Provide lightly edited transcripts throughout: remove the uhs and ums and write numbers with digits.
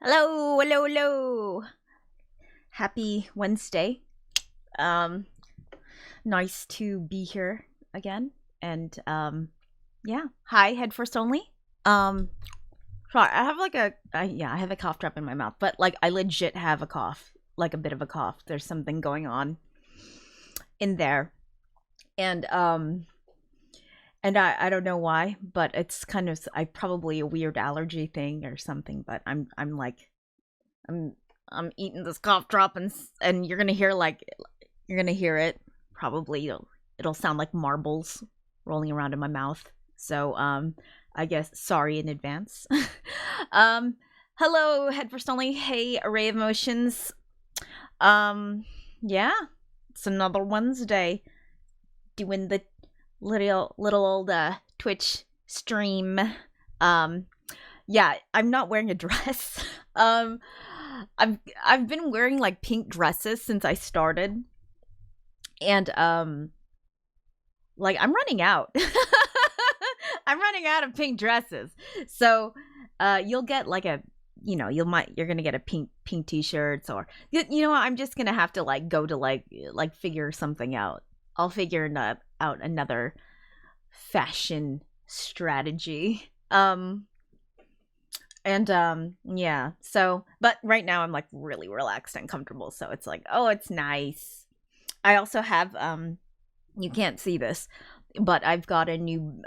Hello, hello, hello. Happy Wednesday. Um, nice to be here again. And yeah. Hi, head first only. Um, sorry, I have like I have a cough drop in my mouth, but like I legit have a cough, like a bit of a cough. There's something going on in there, and I don't know why, but it's kind of I probably a weird allergy thing or something. But I'm like I'm I'm eating this cough drop and you're gonna hear it. Probably it'll sound like marbles rolling around in my mouth. So I guess sorry in advance. um hello head first only. Hey array of emotions. Um yeah, it's another Wednesday doing the little old Twitch stream. Um yeah, I'm not wearing a dress. um I've been wearing like pink dresses since I started. And like I'm running out. I'm running out of pink dresses. So you'll get like a you're gonna get a pink t-shirts or you know what, I'm just gonna have to like go to like figure something out. I'll figure out another fashion strategy. And yeah, so but right now I'm like really relaxed and comfortable, so it's like, oh, it's nice. I also have you can't see this, but I've got a new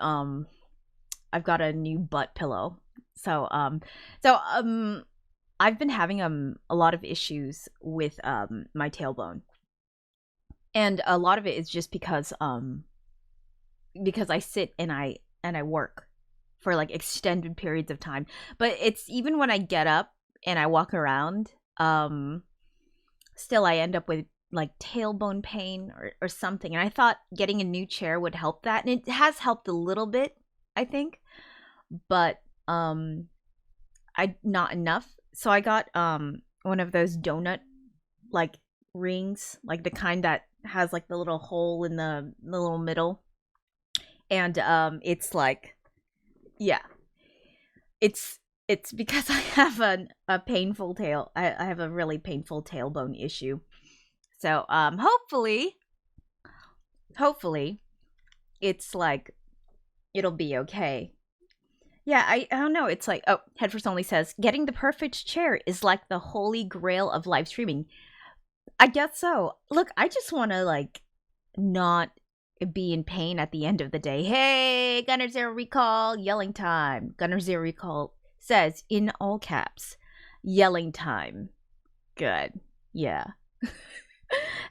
butt pillow. So I've been having a lot of issues with my tailbone. And a lot of it is just because I sit and I work for like extended periods of time. But it's even when I get up and I walk around, still I end up with like tailbone pain or something. And I thought getting a new chair would help that. And it has helped a little bit, I think. But I not enough. So I got one of those donut like rings, like the kind that has like the little hole in the little middle. And it's like, yeah, it's because I have a painful I have a really painful tailbone issue. So hopefully it's like it'll be okay. Yeah, I don't know. It's like, oh, head first only says getting the perfect chair is like the holy grail of live streaming. I guess so. Look, I just want to like not be in pain at the end of the day. Hey, Gunner Zero Recall, yelling time. Gunner Zero Recall says in all caps, yelling time. Good. Yeah.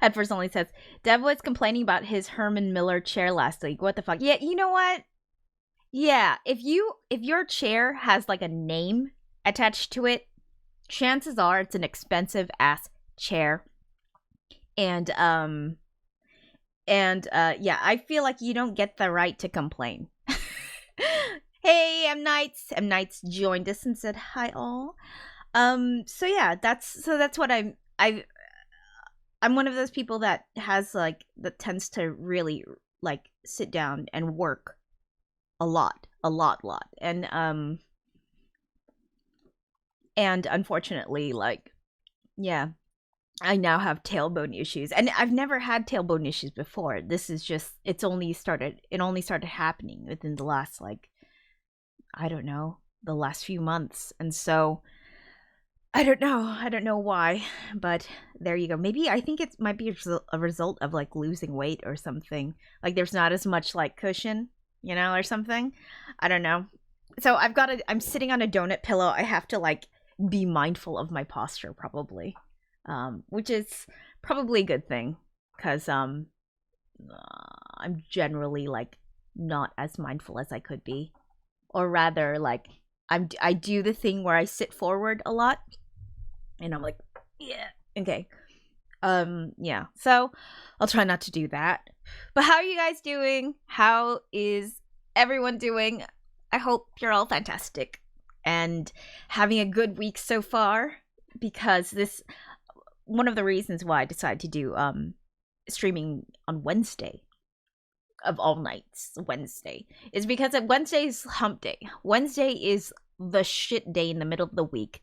At first only says, Dev was complaining about his Herman Miller chair last week. What the fuck? Yeah, you know what? Yeah, if your chair has like a name attached to it, chances are it's an expensive ass chair. And yeah, I feel like you don't get the right to complain. Hey, M Nights joined us and said hi all. So yeah, that's what I'm one of those people that has like that tends to really like sit down and work a lot. And unfortunately, like, yeah, I now have tailbone issues. And I've never had tailbone issues before. This is just it only started happening within the last like, I don't know, the last few months. And so I don't know why, but there you go. Maybe I think it might be a result of like losing weight or something. Like there's not as much like cushion, or something. I don't know. So I'm sitting on a donut pillow. I have to like be mindful of my posture probably. Which is probably a good thing cuz I'm generally like not as mindful as I could be. Or rather like I do the thing where I sit forward a lot and I'm like, yeah, okay. Yeah. So I'll try not to do that. But how are you guys doing? How is everyone doing? I hope you're all fantastic and having a good week so far, because this one of the reasons why I decided to do streaming on Wednesday of all nights, Wednesday, is because Wednesday is hump day. Wednesday is the shit day in the middle of the week.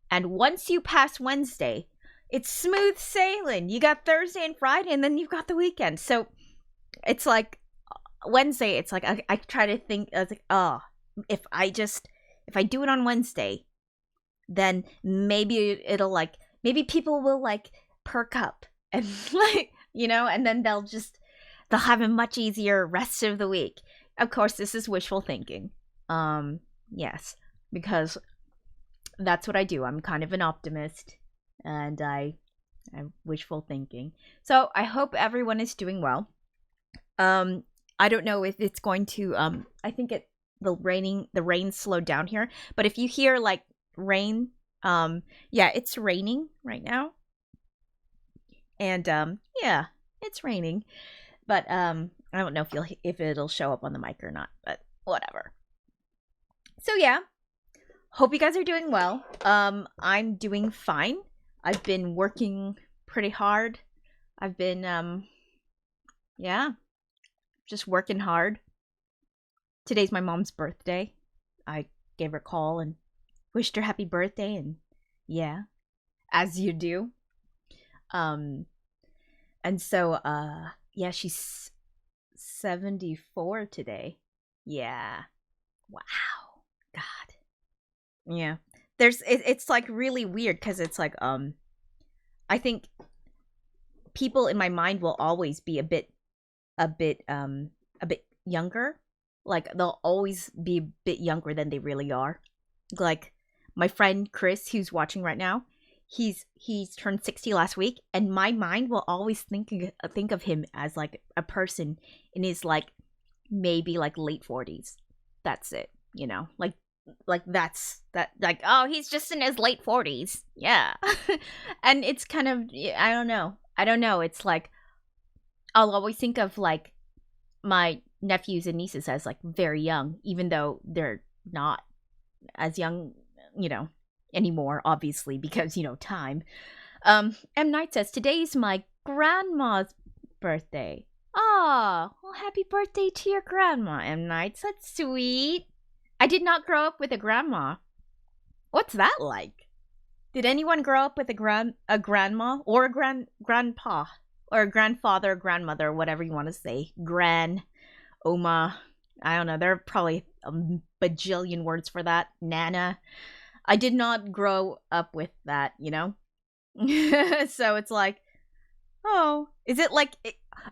And once you pass Wednesday, it's smooth sailing. You got Thursday and Friday, and then you've got the weekend. So it's like Wednesday, it's like I try to think, I was like, oh, if I do it on Wednesday, then maybe it'll like, maybe people will like perk up and like, and then they'll have a much easier rest of the week. Of course, this is wishful thinking. Yes, because that's what I do. I'm kind of an optimist, and I'm wishful thinking. So I hope everyone is doing well. I don't know if it's going to. I think the rain slowed down here. But if you hear like rain, yeah, it's raining right now, and yeah, it's raining. But I don't know if it'll show up on the mic or not. But whatever. So yeah, hope you guys are doing well. I'm doing fine. I've been working pretty hard. I've been yeah, just working hard. Today's my mom's birthday. I gave her a call and wished her happy birthday, and yeah, as you do. And so yeah, she's 74 today. Yeah. Wow. God. Yeah. It's like really weird because it's like I think people in my mind will always be a bit younger. Like they'll always be a bit younger than they really are. Like my friend Chris, who's watching right now, he's turned 60 last week, and my mind will always think of him as like a person in his like maybe like late 40s. That's it, like that's that, like, oh, he's just in his late 40s. Yeah. And it's kind of, I don't know, it's like I'll always think of like my nephews and nieces as like very young, even though they're not as young, anymore, obviously, because time. M Night says today's my grandma's birthday. Oh, well, happy birthday to your grandma, M Night. That's sweet. I did not grow up with a grandma. What's that like? Did anyone grow up with a grandma or a grandpa or a grandfather, grandmother, whatever you want to say, Oma? I don't know. There are probably a bajillion words for that. Nana. I did not grow up with that, So it's like, oh, is it like,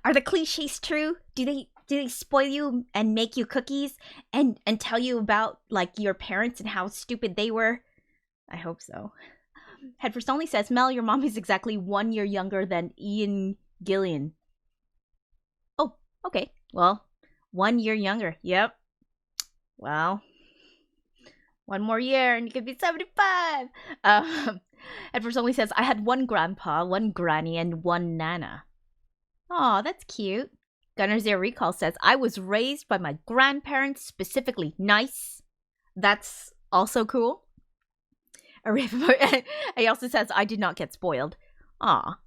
are the cliches true? Do they spoil you and make you cookies and tell you about like your parents and how stupid they were? I hope so. Headfirst Only says, Mel, your mom is exactly 1 year younger than Ian Gillian. Oh, okay. Well, 1 year younger. Yep. Well, 1 more year and you could be 75. Headfirst Only says, I had 1 grandpa, 1 granny, and 1 nana. Aw, that's cute. Gunner Zero Recall says, I was raised by my grandparents specifically. Nice. That's also cool. He also says, I did not get spoiled. Aw.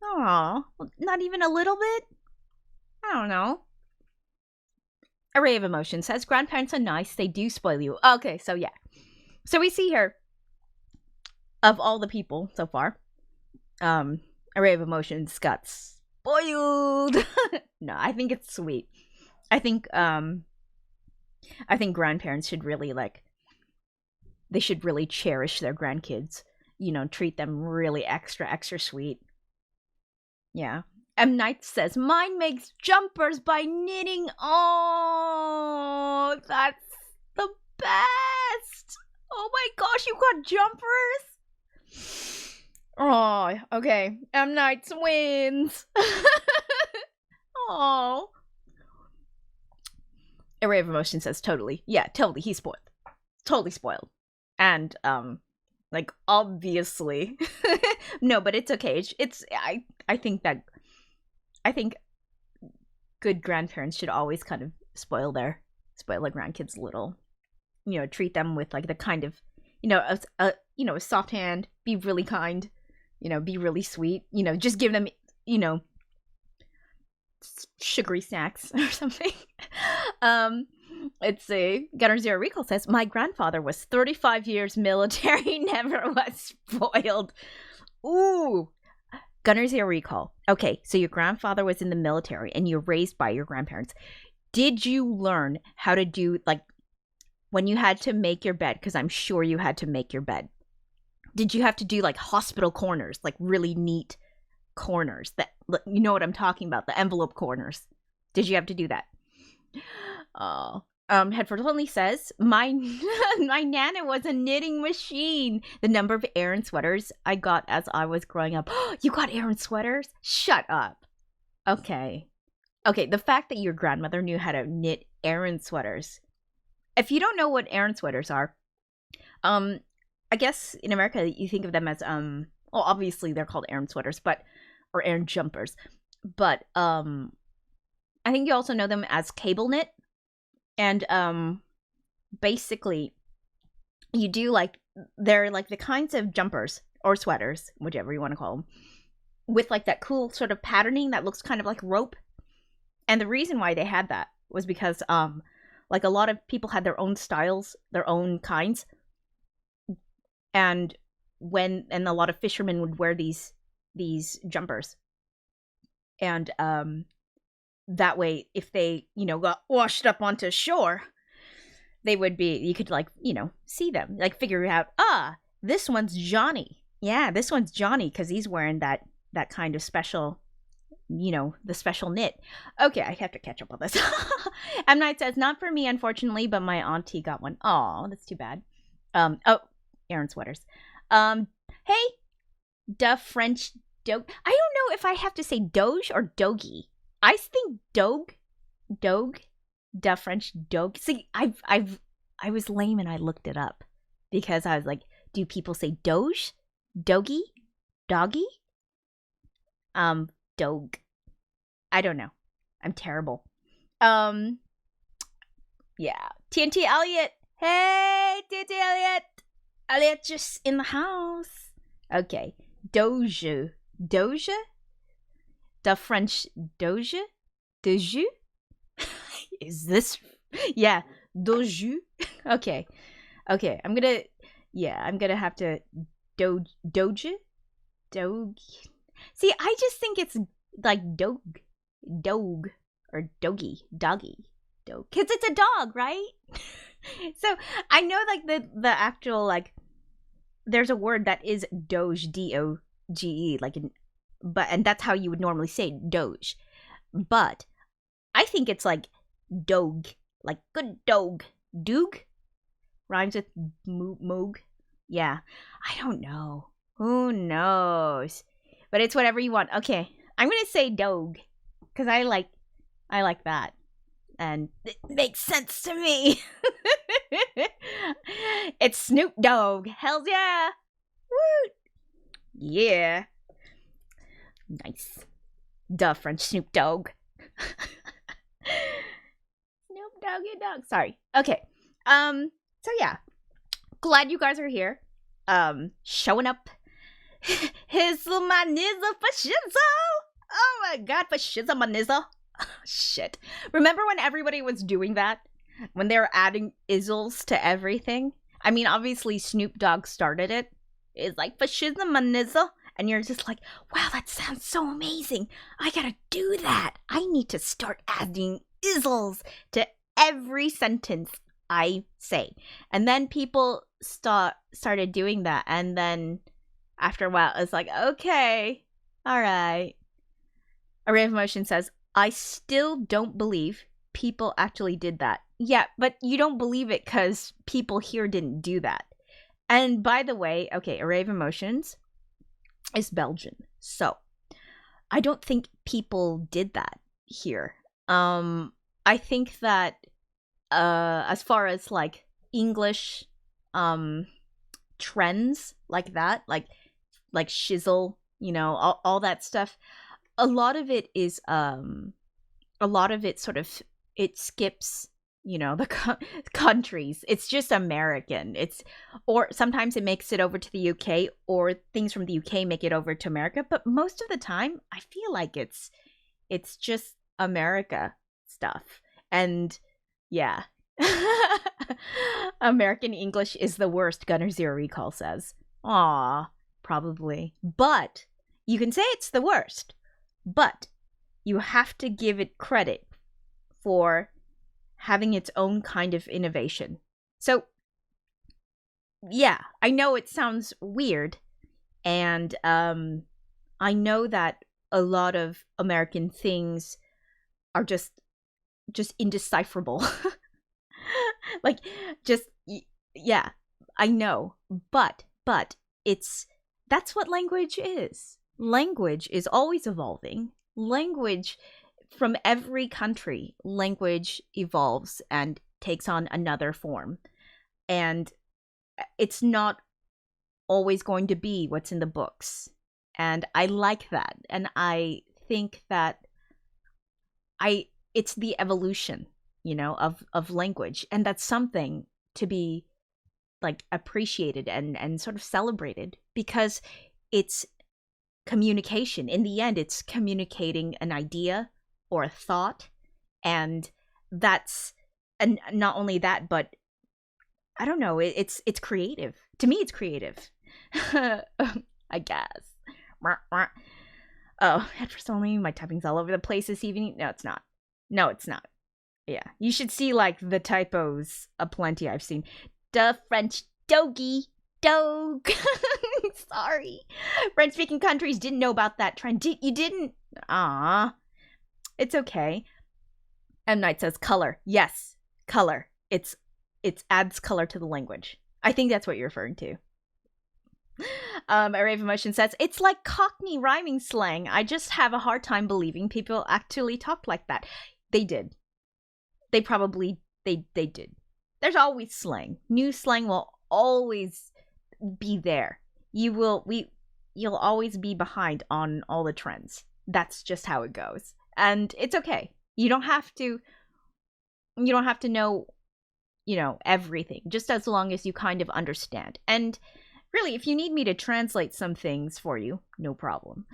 Not even a little bit? I don't know. Array of Emotion says, grandparents are nice. They do spoil you. Okay, so yeah. So we see here, of all the people so far, Array of Emotions got spoiled. No, I think it's sweet. I think grandparents should really they should really cherish their grandkids. Treat them really extra sweet. Yeah. M. Night says, mine makes jumpers by knitting. Oh, that's the best. Oh my gosh, you got jumpers? Oh, okay. M. Night wins. Oh. Array of Emotion says, totally. Yeah, totally. He's spoiled. Totally spoiled. And, obviously. No, but it's okay. I think good grandparents should always kind of spoil their grandkids a little. Treat them with the kind of, a soft hand, be really kind, be really sweet, just give them, sugary snacks or something. It's a Gunner Zero Recall says, my grandfather was 35 years military, never was spoiled. Ooh. Gunner Zero Recall. Okay, so your grandfather was in the military and you're raised by your grandparents. Did you learn how to do, like, when you had to make your bed, because I'm sure you had to make your bed, did you have to do, like, hospital corners, like really neat corners that, you know what I'm talking about, the envelope corners? Did you have to do that? Oh. Headford only says, my nana was a knitting machine. The number of Aran sweaters I got as I was growing up. You got Aran sweaters? Shut up. Okay. Okay, the fact that your grandmother knew how to knit Aran sweaters. If you don't know what Aran sweaters are, I guess in America you think of them as well, obviously they're called Aran sweaters, or Aran jumpers. But I think you also know them as cable knit. And basically you do, like, they're like the kinds of jumpers or sweaters, whichever you want to call them, with like that cool sort of patterning that looks kind of like rope. And the reason why they had that was because like a lot of people had their own styles, their own kinds. And a lot of fishermen would wear these jumpers. And that way, if they, got washed up onto shore, they would be, you could, like, see them, like, figure out, this one's Johnny. Yeah, this one's Johnny because he's wearing that kind of special, the special knit. Okay, I have to catch up on this. M. Night says, not for me, unfortunately, but my auntie got one. Oh, that's too bad. Aran sweaters. Hey, da French Doge. I don't know if I have to say Doge or Dogie. I think Doge, da French Doge. See, I was lame and I looked it up because I was like, do people say Doge, Dogie, Doggy, Doge? I don't know. I'm terrible. Yeah. TNT Elliot. Hey, TNT Elliot. Elliot just in the house. Okay. Doge. The French Doge? Doju? Is this? Yeah, Doju. Okay. I'm gonna have to Doge. See, I just think it's like Doge, or Doggy, Doggy, Doge, because it's a dog, right? So I know, like, the actual, like, there's a word that is Doge, Doge, like, and that's how you would normally say Doge. But I think it's like Doge, like good dog. Doog rhymes with moog. Yeah, I don't know. Who knows? But it's whatever you want. Okay, I'm gonna say Doge because I like that, and it makes sense to me. It's Snoop Dogg. Hells yeah! Woo! Yeah. Nice. Duh, French Snoop Dogg. Snoop Doggy Dog. Sorry. Okay. So yeah. Glad you guys are here. Showing up. Hizzle my nizzle for shizzle. Oh my god, for shizzle my nizzle. Shit. Remember when everybody was doing that? When they were adding izzles to everything? I mean, obviously Snoop Dogg started it. It's like, for shizzle my nizzle. And you're just like, wow, that sounds so amazing. I gotta do that. I need to start adding izzles to every sentence I say. And then people started doing that. And then after a while, it's like, okay, all right. Array of Motion says, I still don't believe people actually did that. Yeah, but you don't believe it because people here didn't do that. And by the way, okay, Array of Emotions is Belgian. So I don't think people did that here. I think that as far as like English trends like that, like shizzle, all that stuff, a lot of it is sort of, it skips the countries. It's just American. Or sometimes it makes it over to the UK, or things from the UK make it over to America, but most of the time I feel like it's just America stuff. And yeah, American English is the worst, Gunner Zero Recall says. Aw, probably. But you can say it's the worst, but you have to give it credit for having its own kind of innovation. So, yeah, I know it sounds weird, and I know that a lot of American things are just indecipherable. Like, just yeah, I know, but that's what language is. Language is always evolving. Language from every country, language evolves and takes on another form, and it's not always going to be what's in the books. And I like that, and I think that it's the evolution, of language, and that's something to be like appreciated and sort of celebrated, because it's communication. In the end, it's communicating an idea or a thought, and not only that, but I don't know, it's creative. To me, it's creative. I guess. Oh, head first only. My typing's all over the place this evening. No, it's not. Yeah, you should see like the typos aplenty I've seen. The French doggy dog. Sorry, French-speaking countries didn't know about that trend. You didn't? Ah, it's okay. M Night says color. Yes, color. It adds color to the language. I think that's what you're referring to. Array of Emotion says, it's like Cockney rhyming slang. I just have a hard time believing people actually talked like that. They did. They probably, they did. There's always slang. New slang will always be there. You'll always be behind on all the trends. That's just how it goes. And it's okay. You don't have to know, everything, just as long as you kind of understand. And really, if you need me to translate some things for you, no problem.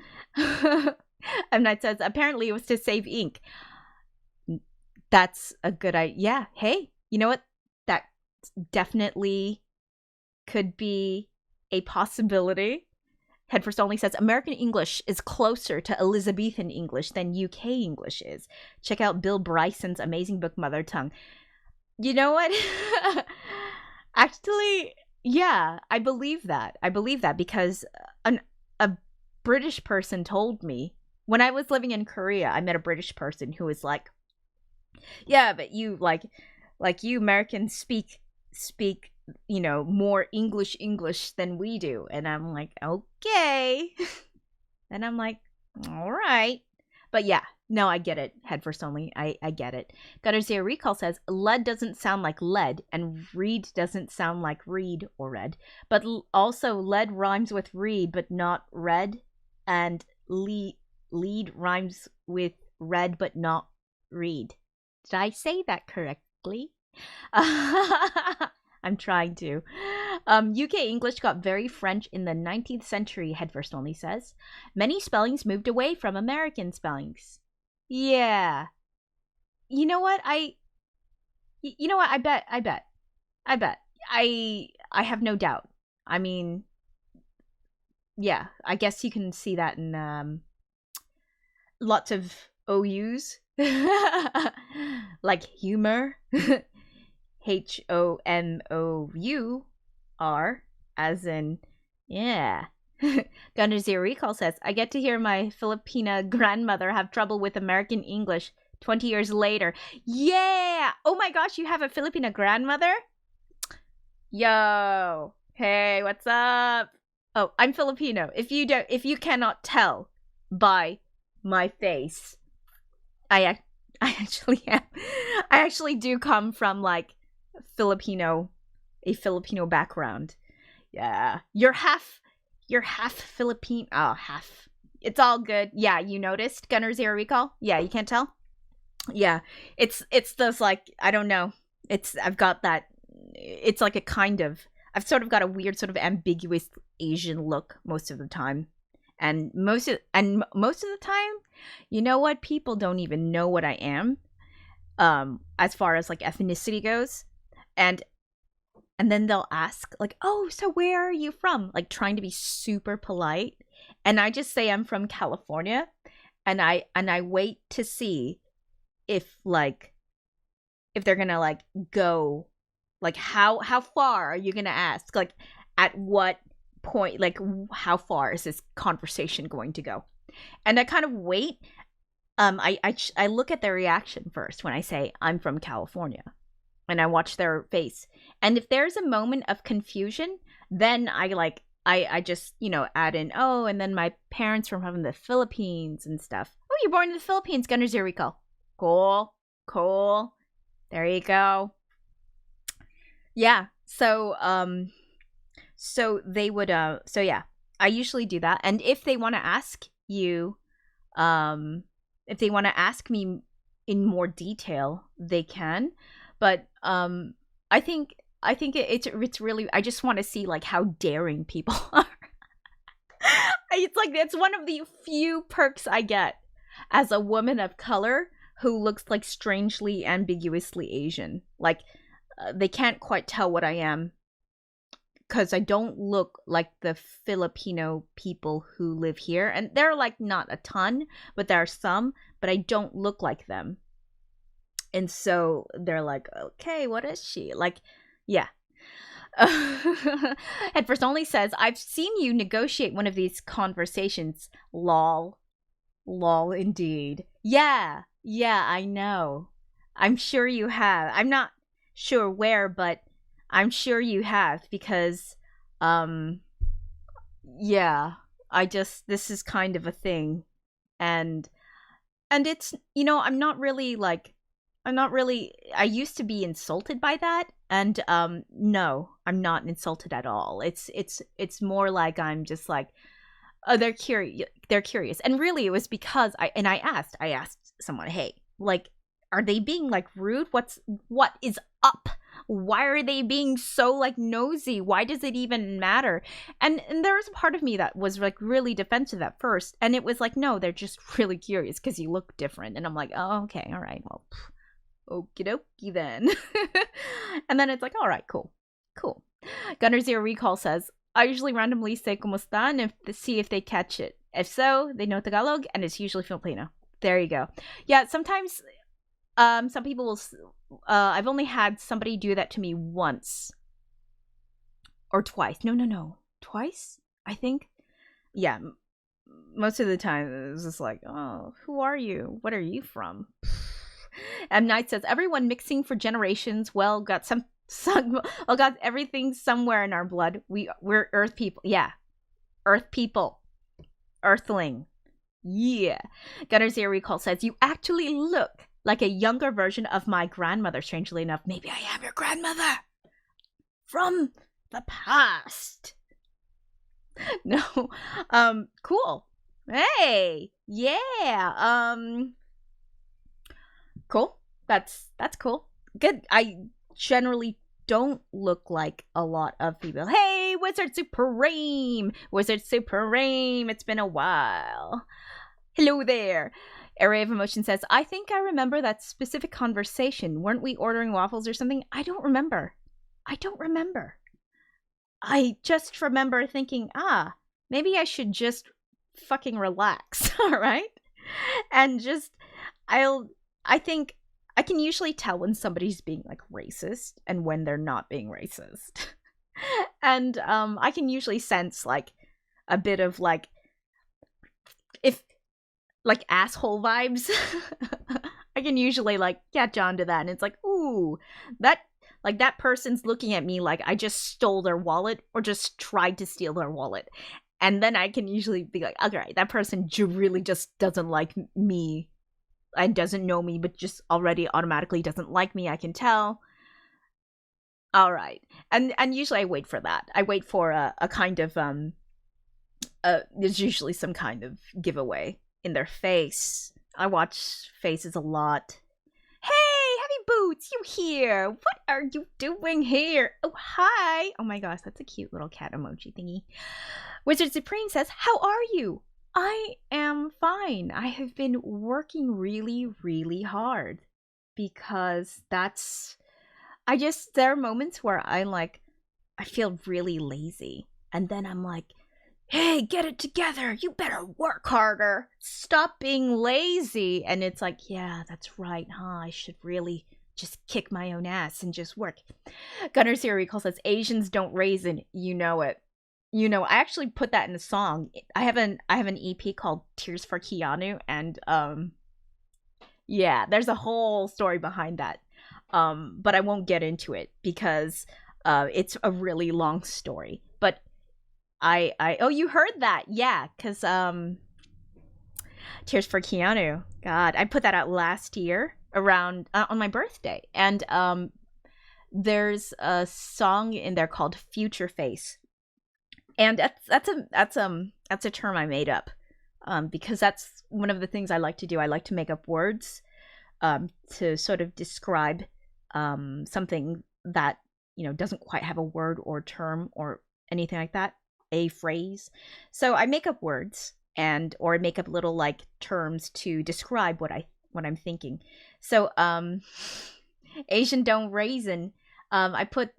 M. Night says, apparently it was to save ink. That's a good idea. Yeah, hey, you know what? That definitely could be a possibility. Headfirst Only says, American English is closer to Elizabethan English than UK English is. Check out Bill Bryson's amazing book, Mother Tongue. You know what? Actually, yeah, I believe that. Because a British person told me, when I was living in Korea, I met a British person who was like, yeah, but you like you Americans speak more English than we do. And I'm like, okay. And I'm like, all right. But yeah, no, I get it. Headfirst Only. I get it. Gunner Zero Recall says, lead doesn't sound like lead, and read doesn't sound like read or read. But also, lead rhymes with read, but not red. And lead rhymes with red, but not read. Did I say that correctly? I'm trying to. UK English got very French in the 19th century, Headfirst Only says. Many spellings moved away from American spellings. Yeah. You know what? I bet. I have no doubt. I mean, yeah, I guess you can see that in lots of OUs. Like humor. HOMOUR, as in, yeah. Gunner Zero Recall says, I get to hear my Filipina grandmother have trouble with American English 20 years later. Yeah! Oh my gosh, you have a Filipina grandmother? Yo! Hey, what's up? Oh, I'm Filipino. If you cannot tell by my face, I actually am. I actually do come from like a Filipino background. Yeah. You're half Philippine. Oh, half. It's all good. Yeah, you noticed, Gunner Zero Recall? Yeah, you can't tell? Yeah. It's those like, I don't know. I've got that, it's like a kind of, I've sort of got a weird sort of ambiguous Asian look most of the time. And most of the time, you know what? People don't even know what I am. as far as like ethnicity goes. And then they'll ask like, "Oh, so where are you from?" Like trying to be super polite. And I just say I'm from California, and I wait to see if like if they're going to like go like how far are you going to ask? Like at what point, like how far is this conversation going to go? And I kind of wait. I look at their reaction first when I say I'm from California, and I watch their face. And if there's a moment of confusion, then I just, add in, "Oh, and then my parents from the Philippines and stuff." "Oh, you're born in the Philippines, Gunner Zero Recall." Cool. Cool. There you go. Yeah. So they would so yeah, I usually do that. And if they want to ask you, if they want to ask me in more detail, they can. But I think it's really, I just want to see like how daring people are. It's like it's one of the few perks I get as a woman of color who looks like strangely ambiguously Asian. Like they can't quite tell what I am because I don't look like the Filipino people who live here. And there are like not a ton, but there are some, but I don't look like them. And so they're like, "Okay, what is she?" Like, yeah. At first only says, "I've seen you negotiate one of these conversations. Lol. Lol indeed." Yeah. Yeah, I know. I'm sure you have. I'm not sure where, but I'm sure you have because um yeah, this is kind of a thing. And it's, I'm not really, I used to be insulted by that, and no, I'm not insulted at all. It's more like I'm just like, "Oh, they're curious." And really it was because I asked someone, "Hey, like, are they being like rude? What is up? Why are they being so like nosy? Why does it even matter?" And there was a part of me that was like really defensive at first, and it was like, "No, they're just really curious because you look different." And I'm like, "Oh, okay, all right, well, okie dokie then." And then it's like, "All right, cool, cool." Gunner Zero Recall says, "I usually randomly say "Kumusta" and see if they catch it. If so, they know Tagalog, and it's usually Filipino." There you go. Yeah, sometimes some people will I've only had somebody do that to me once or twice. No. Twice, I think. Yeah, most of the time it's just like, "Oh, who are you? What are you from?" M Night says, "Everyone mixing for generations. Well, got well, got everything somewhere in our blood. We're Earth people. Yeah, Earth people, Earthling. Yeah." Gunner Zero Recall says, "You actually look like a younger version of my grandmother. Strangely enough, maybe I am your grandmother from the past." No, cool. Hey, yeah, cool. That's cool. Good. I generally don't look like a lot of people. Hey, Wizard Supreme! Wizard Supreme! It's been a while. Hello there. Array of Emotion says, "I think I remember that specific conversation. Weren't we ordering waffles or something?" I don't remember. I don't remember. I just remember thinking, maybe I should just fucking relax, all right? And just, I think I can usually tell when somebody's being like racist and when they're not being racist. And I can usually sense like a bit of like, if like asshole vibes. I can usually like catch on to that, and it's like, ooh, that like that person's looking at me like I just stole their wallet or just tried to steal their wallet. And then I can usually be like, okay, that person really just doesn't like me and doesn't know me, but just already automatically doesn't like me. I can tell. All right. And usually I wait for that. I wait for a kind of there's usually some kind of giveaway in their face. I watch faces a lot. "Hey, Heavy Boots, you here? What are you doing here? Oh, hi." Oh my gosh, that's a cute little cat emoji thingy. Wizard Supreme says, "How are you?" I am fine. I have been working really, really hard. because there are moments where I feel really lazy. And then I'm like, hey, get it together. You better work harder. Stop being lazy. And it's like, yeah, that's right, huh? I should really just kick my own ass and just work. Gunner Zero Recall says, Asians don't raisin. You know it. I actually put that in a song. I have an EP called Tears for Keanu, and yeah, there's a whole story behind that. But I won't get into it because it's a really long story. But oh, you heard that? Yeah, because Tears for Keanu. God, I put that out last year around on my birthday, and there's a song in there called Future Face, and that's a term I made up, because that's one of the things I like to do. I like to make up words to sort of describe something that doesn't quite have a word or term or anything like that, a phrase. So I make up words or I make up little like terms to describe what I'm thinking. So Asian don't raisin. I put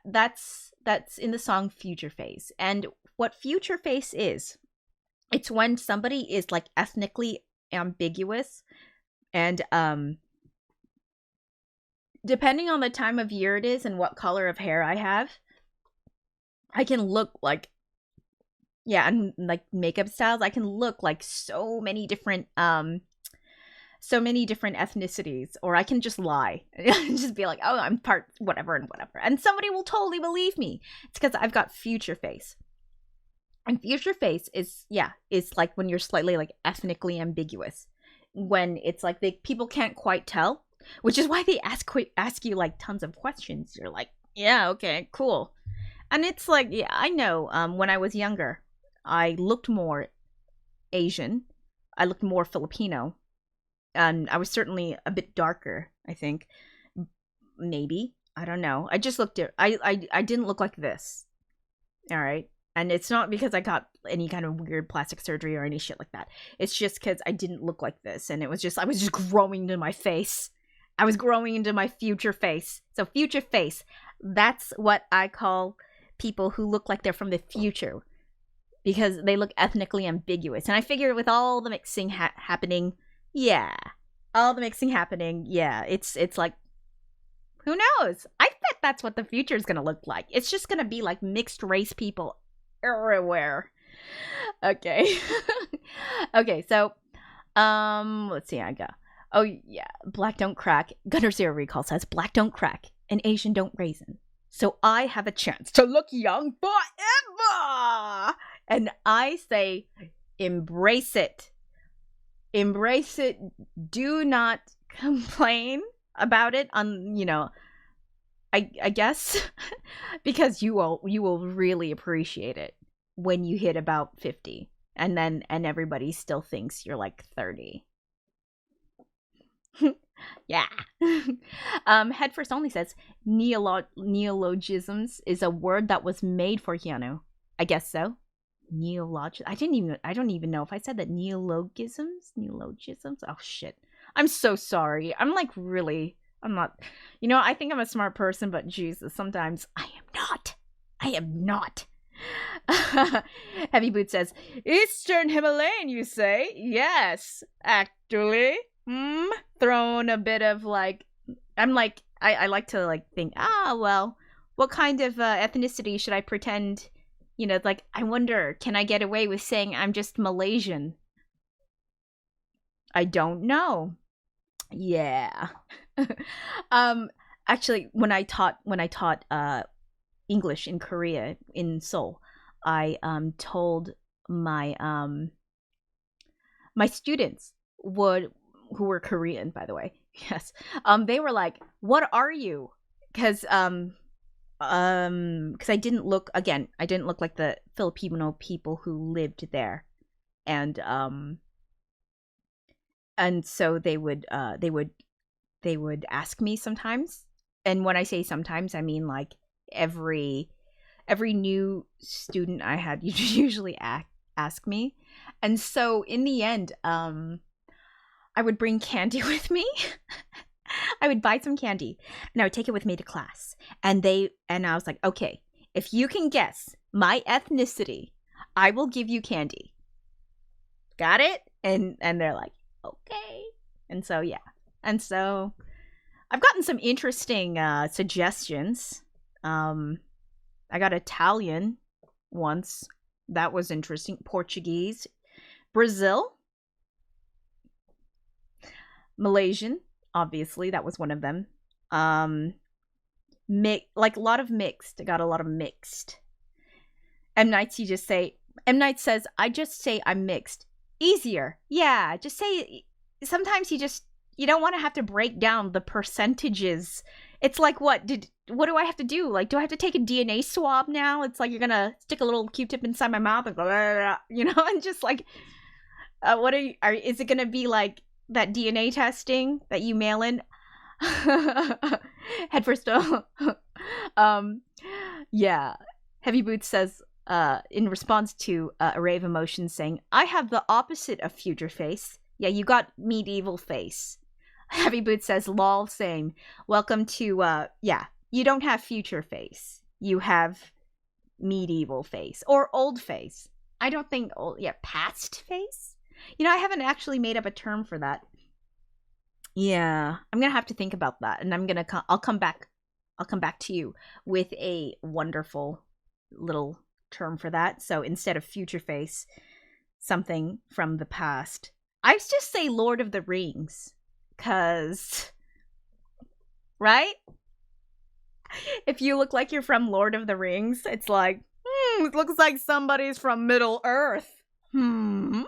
that's in the song Future Face. And what future face is, it's when somebody is like ethnically ambiguous, and depending on the time of year it is and what color of hair I have, I can look like, yeah, and like makeup styles, I can look like so many different ethnicities, or I can just lie and just be like, oh, I'm part whatever and whatever, and somebody will totally believe me. It's because I've got future face. And future face is like when you're slightly like ethnically ambiguous, when it's like people can't quite tell, which is why they ask you like tons of questions. You're like, yeah, okay, cool. And it's like, yeah, I know, when I was younger, I looked more Asian, I looked more Filipino, and I was certainly a bit darker, I think. Maybe, I don't know, I just looked I didn't look like this, all right? And it's not because I got any kind of weird plastic surgery or any shit like that. It's just because I didn't look like this, and I was just growing into my face. I was growing into my future face. So future face, that's what I call people who look like they're from the future, because they look ethnically ambiguous. And I figure with all the mixing happening, yeah, it's like, who knows? I bet that's what the future is gonna look like. It's just gonna be like mixed race people everywhere. Okay. Okay, so let's see, oh yeah, black don't crack. Gunner Zero Recall says black don't crack and Asian don't raisin. So I have a chance to look young forever. And I say, embrace it. Embrace it. Do not complain about it I guess because you will really appreciate it when you hit about 50, and everybody still thinks you're like 30. Yeah. Head First Only says neologisms is a word that was made for Keanu. I guess so. I don't even know if I said that. Neologisms. Oh shit. I'm so sorry. I'm not, I think I'm a smart person, but Jesus, sometimes I am not. Heavy Boot says, Eastern Himalayan, you say? Yes, actually. Thrown a bit of like, I'm like, I like to like think, well, what kind of ethnicity should I pretend? Like, I wonder, can I get away with saying I'm just Malaysian? I don't know. Yeah. Actually, when I taught English in Korea, in Seoul, I told my my students who were Korean, by the way. Yes. They were like, "What are you?" Because I didn't look like the Filipino people who lived there, and so they would ask me sometimes, and when I say sometimes, I mean like every new student I had usually ask me, and so in the end, I would bring candy with me. I would buy some candy and I would take it with me to class. And I was like, okay, if you can guess my ethnicity, I will give you candy. Got it? And they're like, okay. And so yeah. And so I've gotten some interesting suggestions. I got Italian once. That was interesting. Portuguese. Brazil. Malaysian, obviously. That was one of them. Like a lot of mixed. I got a lot of mixed. M. Night says, I just say I'm mixed. Easier. Yeah, just say, sometimes you don't want to have to break down the percentages. It's like, what do I have to do? Like, do I have to take a DNA swab now? It's like you're gonna stick a little Q-tip inside my mouth and go, and just like, is it gonna be like that DNA testing that you mail in? Head first. Yeah. Heavy Boots says, in response to Array of Emotions saying, I have the opposite of future face. Yeah, you got medieval face. Heavy Boots says, lol, same. Welcome to, you don't have future face. You have medieval face. Or old face. I don't think old, past face? I haven't actually made up a term for that. Yeah, I'm gonna have to think about that, and I'll come back to you with a wonderful little term for that. So instead of future face, something from the past. I just say Lord of the Rings. 'Cause, right? If you look like you're from Lord of the Rings, it's like, it looks like somebody's from Middle Earth. I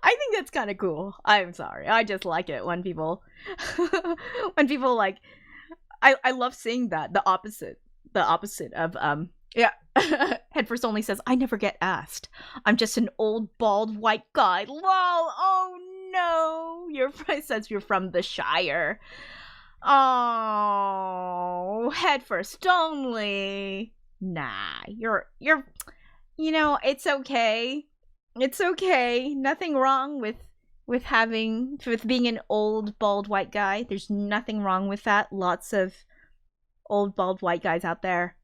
think that's kind of cool. I'm sorry. I just like it when people, like, I love seeing that. The opposite of, yeah. Headfirst only says, I never get asked. I'm just an old, bald, white guy. Lol. Oh, no. Your friend says you're from the Shire. Oh, Headfirst only. Nah, you're, it's okay. It's okay. Nothing wrong with being an old, bald, white guy. There's nothing wrong with that. Lots of old, bald, white guys out there.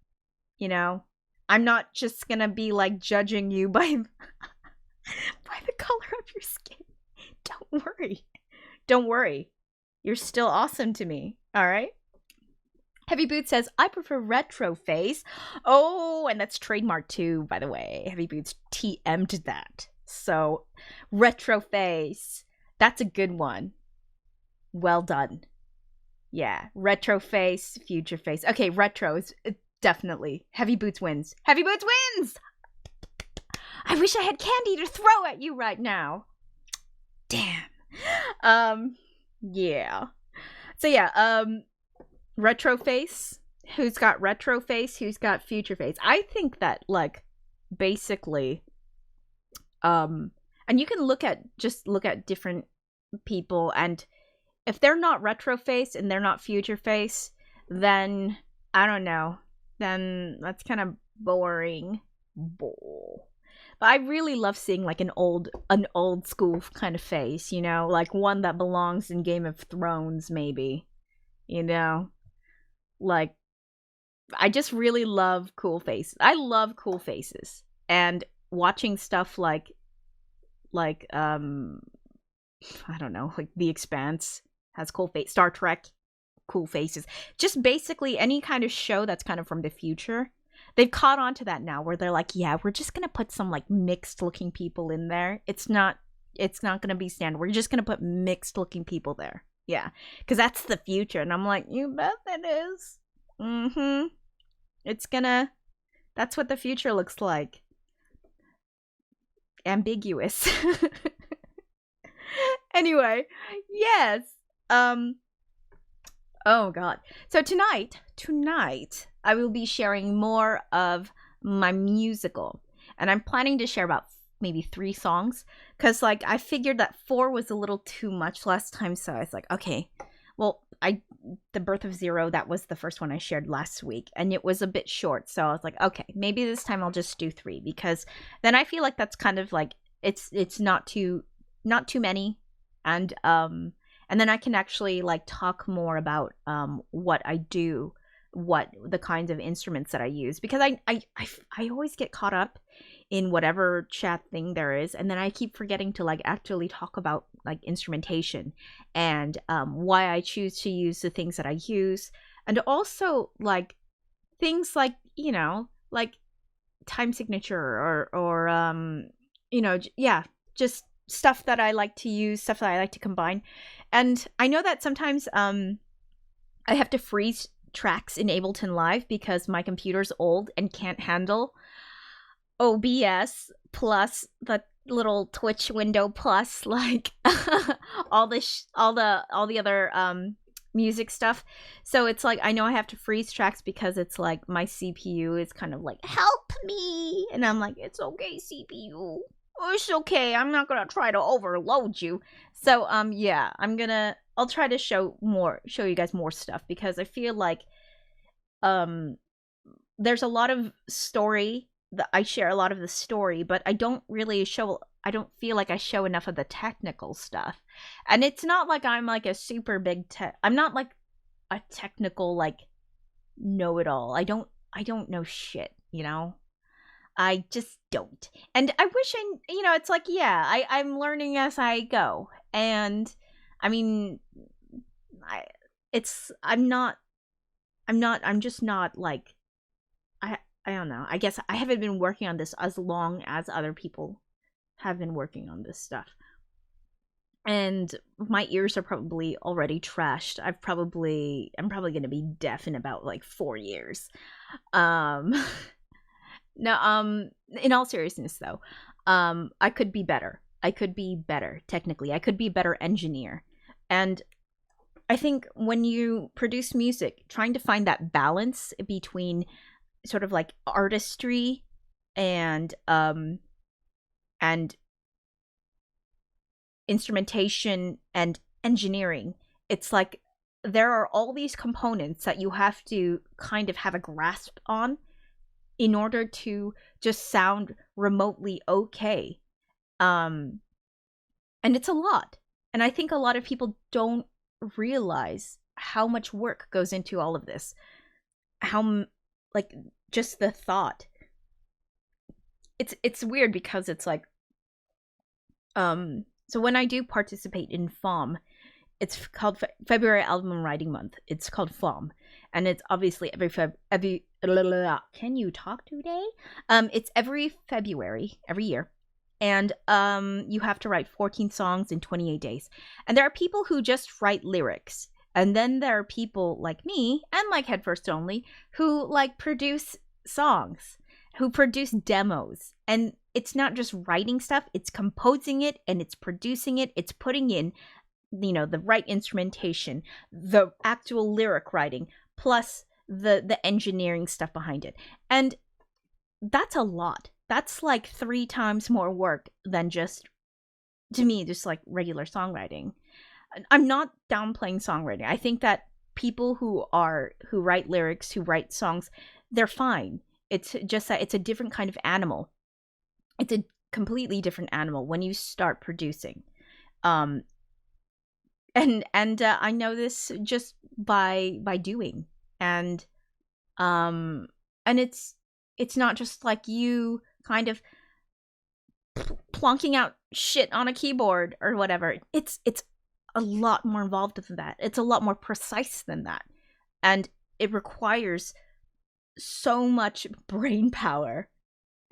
I'm not just gonna be like judging you by the color of your skin. Don't worry. You're still awesome to me. All right. Heavy Boots says, I prefer retro face. Oh, and that's trademark too, by the way. Heavy Boots TM'd that. So, retro face. That's a good one. Well done. Yeah, retro face, future face. Okay, retro is definitely. Heavy Boots wins. Heavy Boots wins! I wish I had candy to throw at you right now. Damn. Yeah. So yeah, retro face. Who's got retro face? Who's got future face? I think that, like, basically, and you can look at different people, and if they're not retro face and they're not future face, then I don't know. Then that's kind of boring. But I really love seeing like an old school kind of face, like one that belongs in Game of Thrones, maybe. Like, I just really love cool faces. I love cool faces. And watching stuff like I don't know, like The Expanse has cool face. Star Trek, cool faces. Just basically any kind of show that's kind of from the future. They've caught on to that now, where they're like, yeah, we're just gonna put some like mixed looking people in there. It's not gonna be standard. We're just gonna put mixed looking people there. Yeah, because that's the future. And I'm like, you bet that is. That's what the future looks like. Ambiguous. Anyway, yes. Oh god. So tonight I will be sharing more of my musical, and I'm planning to share about maybe 3 songs, because like I figured that 4 was a little too much last time, so I was like, okay, well, The Birth of Zero, that was the first one I shared last week, and it was a bit short, so I was like, okay, maybe this time I'll just do 3, because then I feel like that's kind of like it's not too many, and and then I can actually like talk more about what I do, what the kinds of instruments that I use, because I always get caught up in whatever chat thing there is, and then I keep forgetting to like actually talk about like instrumentation and why I choose to use the things that I use, and also like things like, you know, like time signature or yeah, just stuff that I like to use, stuff that I like to combine. And I know that sometimes I have to freeze tracks in Ableton Live because my computer's old and can't handle OBS plus the little Twitch window plus like all the other music stuff. So it's like I know I have to freeze tracks because it's like my CPU is kind of like, help me, and I'm like, it's okay, CPU, it's okay, I'm not gonna try to overload you. So yeah, I'll try to show you guys more stuff, because I feel like there's a lot of story that I share, a lot of the story, but I don't feel like I show enough of the technical stuff. And it's not like I'm like a super big I'm not like a technical like know-it-all. I don't know shit, you know? I just don't. And I wish it's like, yeah, I'm learning as I go. And I mean, I'm just not like, I don't know. I guess I haven't been working on this as long as other people have been working on this stuff. And my ears are probably already trashed. I'm probably going to be deaf in about like 4 years. No, in all seriousness though, I could be better. I could be better technically. I could be a better engineer. And I think when you produce music, trying to find that balance between sort of like artistry and instrumentation and engineering, it's like there are all these components that you have to kind of have a grasp on in order to just sound remotely okay. And it's a lot. And I think a lot of people don't realize how much work goes into all of this. How like just the thought. It's weird because it's like so when I do participate in FAWM, it's called February Album Writing Month. It's called FAWM, and it's obviously every can you talk today? It's every February every year, and you have to write 14 songs in 28 days. And there are people who just write lyrics, and then there are people like me and like Head First Only who like produce songs, who produce demos. And it's not just writing stuff, it's composing it, and it's producing it, it's putting in, you know, the right instrumentation, the actual lyric writing, plus the engineering stuff behind it. And that's a lot. That's like 3 times more work than just, to me, just like regular songwriting. I'm not downplaying songwriting. I think that people who write lyrics, who write songs, they're fine. It's just that it's a different kind of animal. It's a completely different animal when you start producing. And I know this just by doing. And it's not just like you kind of plonking out shit on a keyboard or whatever. It's a lot more involved than that. It's a lot more precise than that. And it requires so much brain power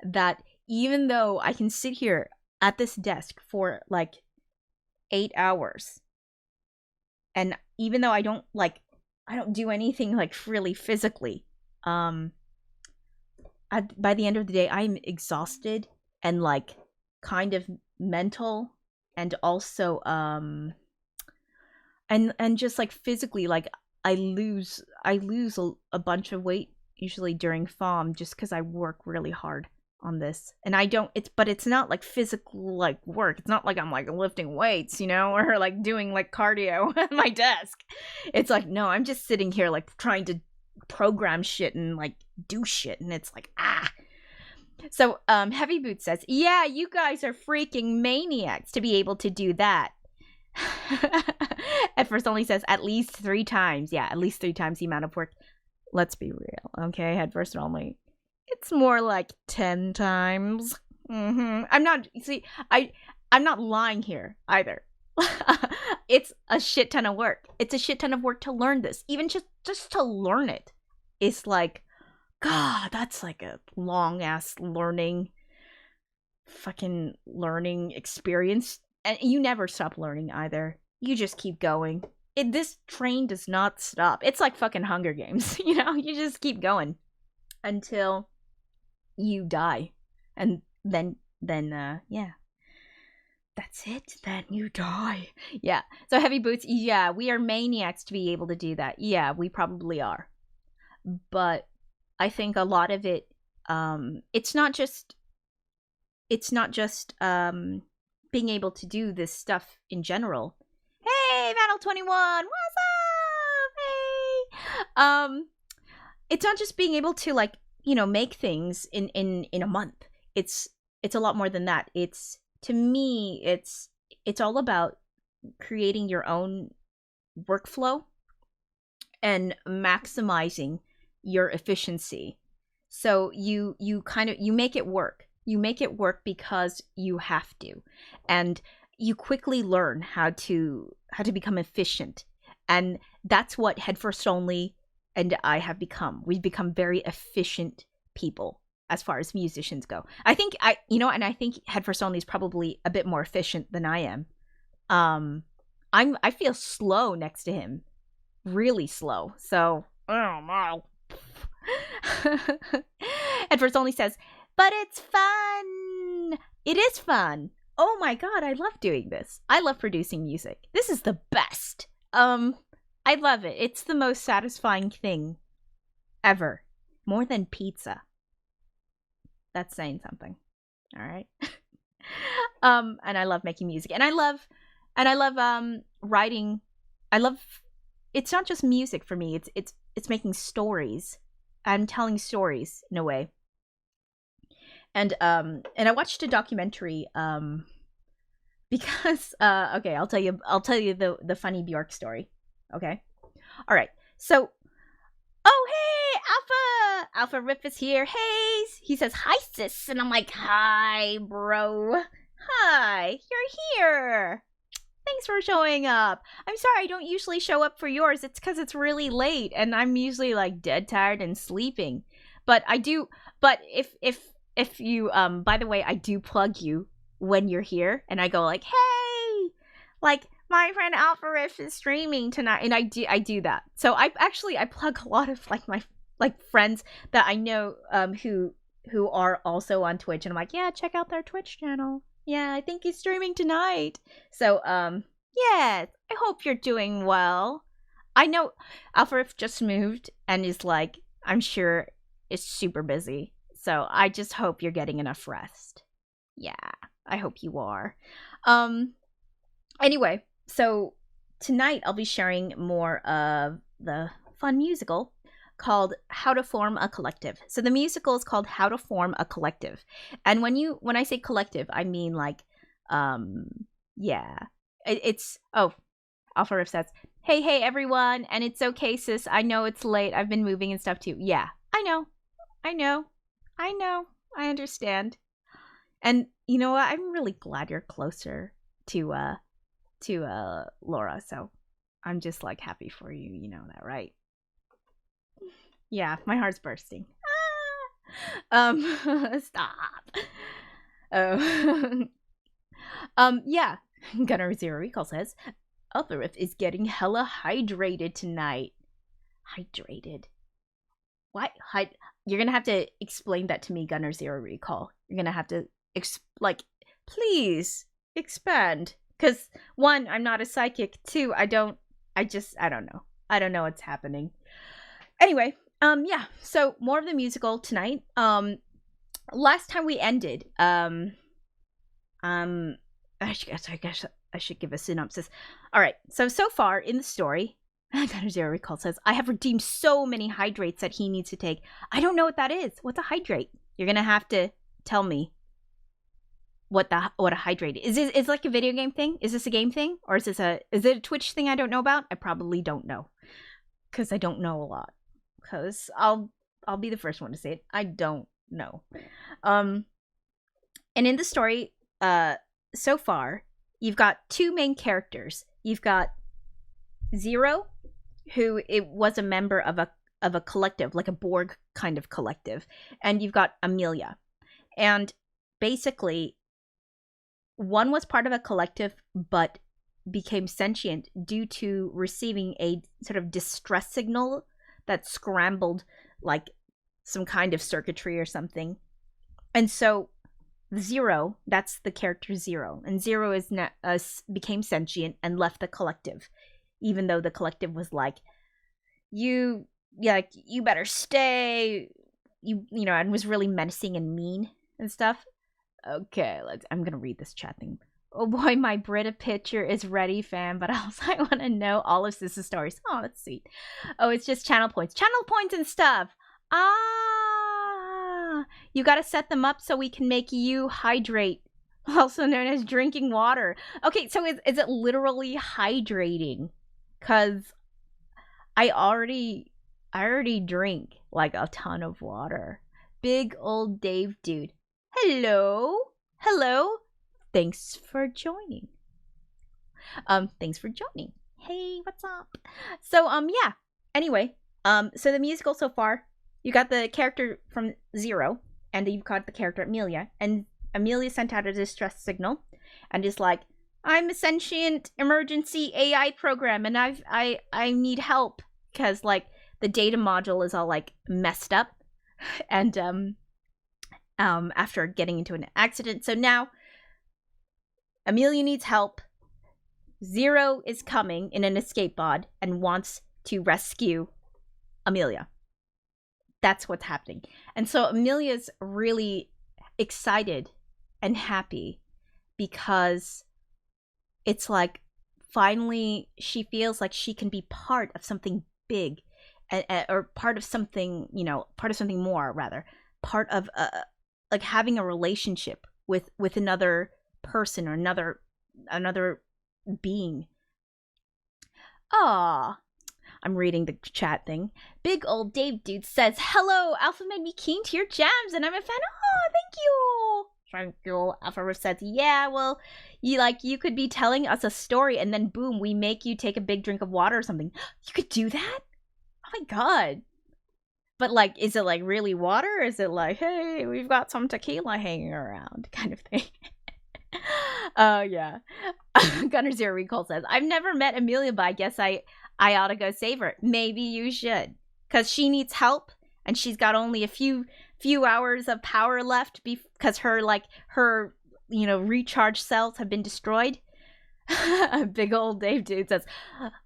that even though I can sit here at this desk for like 8 hours, and even though I don't do anything like really physically, by the end of the day I'm exhausted and like kind of mental, and also and just like physically, like I lose a bunch of weight usually during FAWM just because I work really hard on this. And it's not like physical like work. It's not like I'm like lifting weights, you know, or like doing like cardio at my desk. It's like, no, I'm just sitting here like trying to program shit and like do shit, and it's like, ah. So Heavy Boots says, yeah, you guys are freaking maniacs to be able to do that. At first only says at least 3 times. Yeah, at least 3 times the amount of work. Let's be real, okay? Head first only. It's more like 10 times. I'm not, see, I'm not lying here either. It's a shit ton of work. It's a shit ton of work to learn this. Even just to learn it. It's like, God, that's like a long ass fucking learning experience. And you never stop learning either. You just keep going. This train does not stop. It's like fucking Hunger Games, you know? You just keep going until you die. And then yeah. That's it. Then you die. Yeah. So heavy boots, yeah, we are maniacs to be able to do that. Yeah, we probably are. But I think a lot of it, it's not just being able to do this stuff in general. Hey, Battle21, what's up? Hey. It's not just being able to, like, you know, make things in a month. It's a lot more than that. To me, it's all about creating your own workflow and maximizing your efficiency. So you make it work. You make it work because you have to. And you quickly learn how to become efficient. And that's what Head First Only and I have become. We've become very efficient people as far as musicians go. I think and I think Head First Only is probably a bit more efficient than I am. I feel slow next to him. Really slow. So, oh no. Head First Only says, but it's fun. It is fun. Oh my god, I love doing this. I love producing music. This is the best. I love it. It's the most satisfying thing ever. More than pizza. That's saying something. All right. And I love making music. And I love writing. It's not just music for me. It's making stories. I'm telling stories in a way. And I watched a documentary because okay, I'll tell you the funny Bjork story. Okay. All right. So, oh hey, Alpha Riff is here. Hey, he says hi sis, and I'm like, hi bro, hi, you're here. Thanks for showing up. I'm sorry I don't usually show up for yours. It's because it's really late and I'm usually like dead tired and sleeping. But I do. But if you by the way, I do plug you when you're here, and I go like, hey, like my friend Alpha Riff is streaming tonight, and I do that. So I plug a lot of like my friends that I know who are also on Twitch, and I'm like, yeah, check out their Twitch channel. Yeah, I think he's streaming tonight. So yeah, I hope you're doing well. I know Alpha Riff just moved and is like, I'm sure is super busy. So I just hope you're getting enough rest. Yeah, I hope you are. Anyway, so tonight I'll be sharing more of the fun musical called How to Form a Collective. So the musical is called How to Form a Collective. And when I say collective, I mean like yeah. It's Alpha Riff says, hey everyone, and it's okay sis, I know it's late, I've been moving and stuff too. Yeah, I know. I understand. And you know what? I'm really glad you're closer to Laura, so I'm just like happy for you, you know that, right? Yeah, my heart's bursting. Stop. Oh. Yeah. Gunner Zero Recall says, Eltharith is getting hella hydrated tonight. Hydrated? What? You're gonna have to explain that to me, Gunner Zero Recall. You're gonna have to please expand. Because 1, I'm not a psychic. 2, I don't know. I don't know what's happening. Anyway, yeah. So more of the musical tonight. Last time we ended, I guess I should give a synopsis. All right. So far in the story, Gunner Zero Recall says, I have redeemed so many hydrates that he needs to take. I don't know what that is. What's a hydrate? You're gonna have to tell me what a hydrate is. Is like a video game thing? Is this a game thing, or is it a Twitch thing I don't know about? I probably don't know, because I don't know a lot. Because I'll be the first one to say it. I don't know. And in the story, so far, you've got two main characters. You've got Zero, who it was a member of a collective, like a Borg kind of collective, and you've got Amelia. And basically, one was part of a collective but became sentient due to receiving a sort of distress signal that scrambled like some kind of circuitry or something. And so Zero, that's the character Zero, and Zero became sentient and left the collective, even though the collective was like, you better stay, you know, and was really menacing and mean and stuff. Okay, I'm gonna read this chat thing. Oh boy, my Brita picture is ready, fam, but also I want to know all of Sis's stories. Oh, that's sweet. Oh, it's just channel points and stuff. You gotta set them up so we can make you hydrate, also known as drinking water. Okay, so is it literally hydrating? Because I already drink like a ton of water. Big old Dave dude. Hello. Thanks for joining. Hey, what's up? So yeah. Anyway, so the musical so far, you got the character from Zero, and you've got the character Amelia, and Amelia sent out a distress signal, and is like, I'm a sentient emergency AI program, and I need help, because like the data module is all like messed up, and after getting into an accident. So now Amelia needs help. Zero is coming in an escape pod and wants to rescue Amelia. That's what's happening. And so Amelia's really excited and happy because it's like finally she feels like she can be part of something big, or part of something, you know, part of something more, rather. Part of like having a relationship with another person or another being. Ah, I'm reading the chat thing. Big old Dave dude says, hello, Alpha made me keen to your jams and I'm a fan. Oh, thank you. Alpha Riff says, yeah, well, you could be telling us a story and then boom, we make you take a big drink of water or something. You could do that? Oh my god. But like, is it like really water? Or is it like, hey, we've got some tequila hanging around kind of thing? Oh, yeah. Gunner Zero Recall says, I've never met Amelia, but I guess I ought to go save her. Maybe you should. Because she needs help, and she's got only a few hours of power left because her recharge cells have been destroyed. Big old Dave dude says,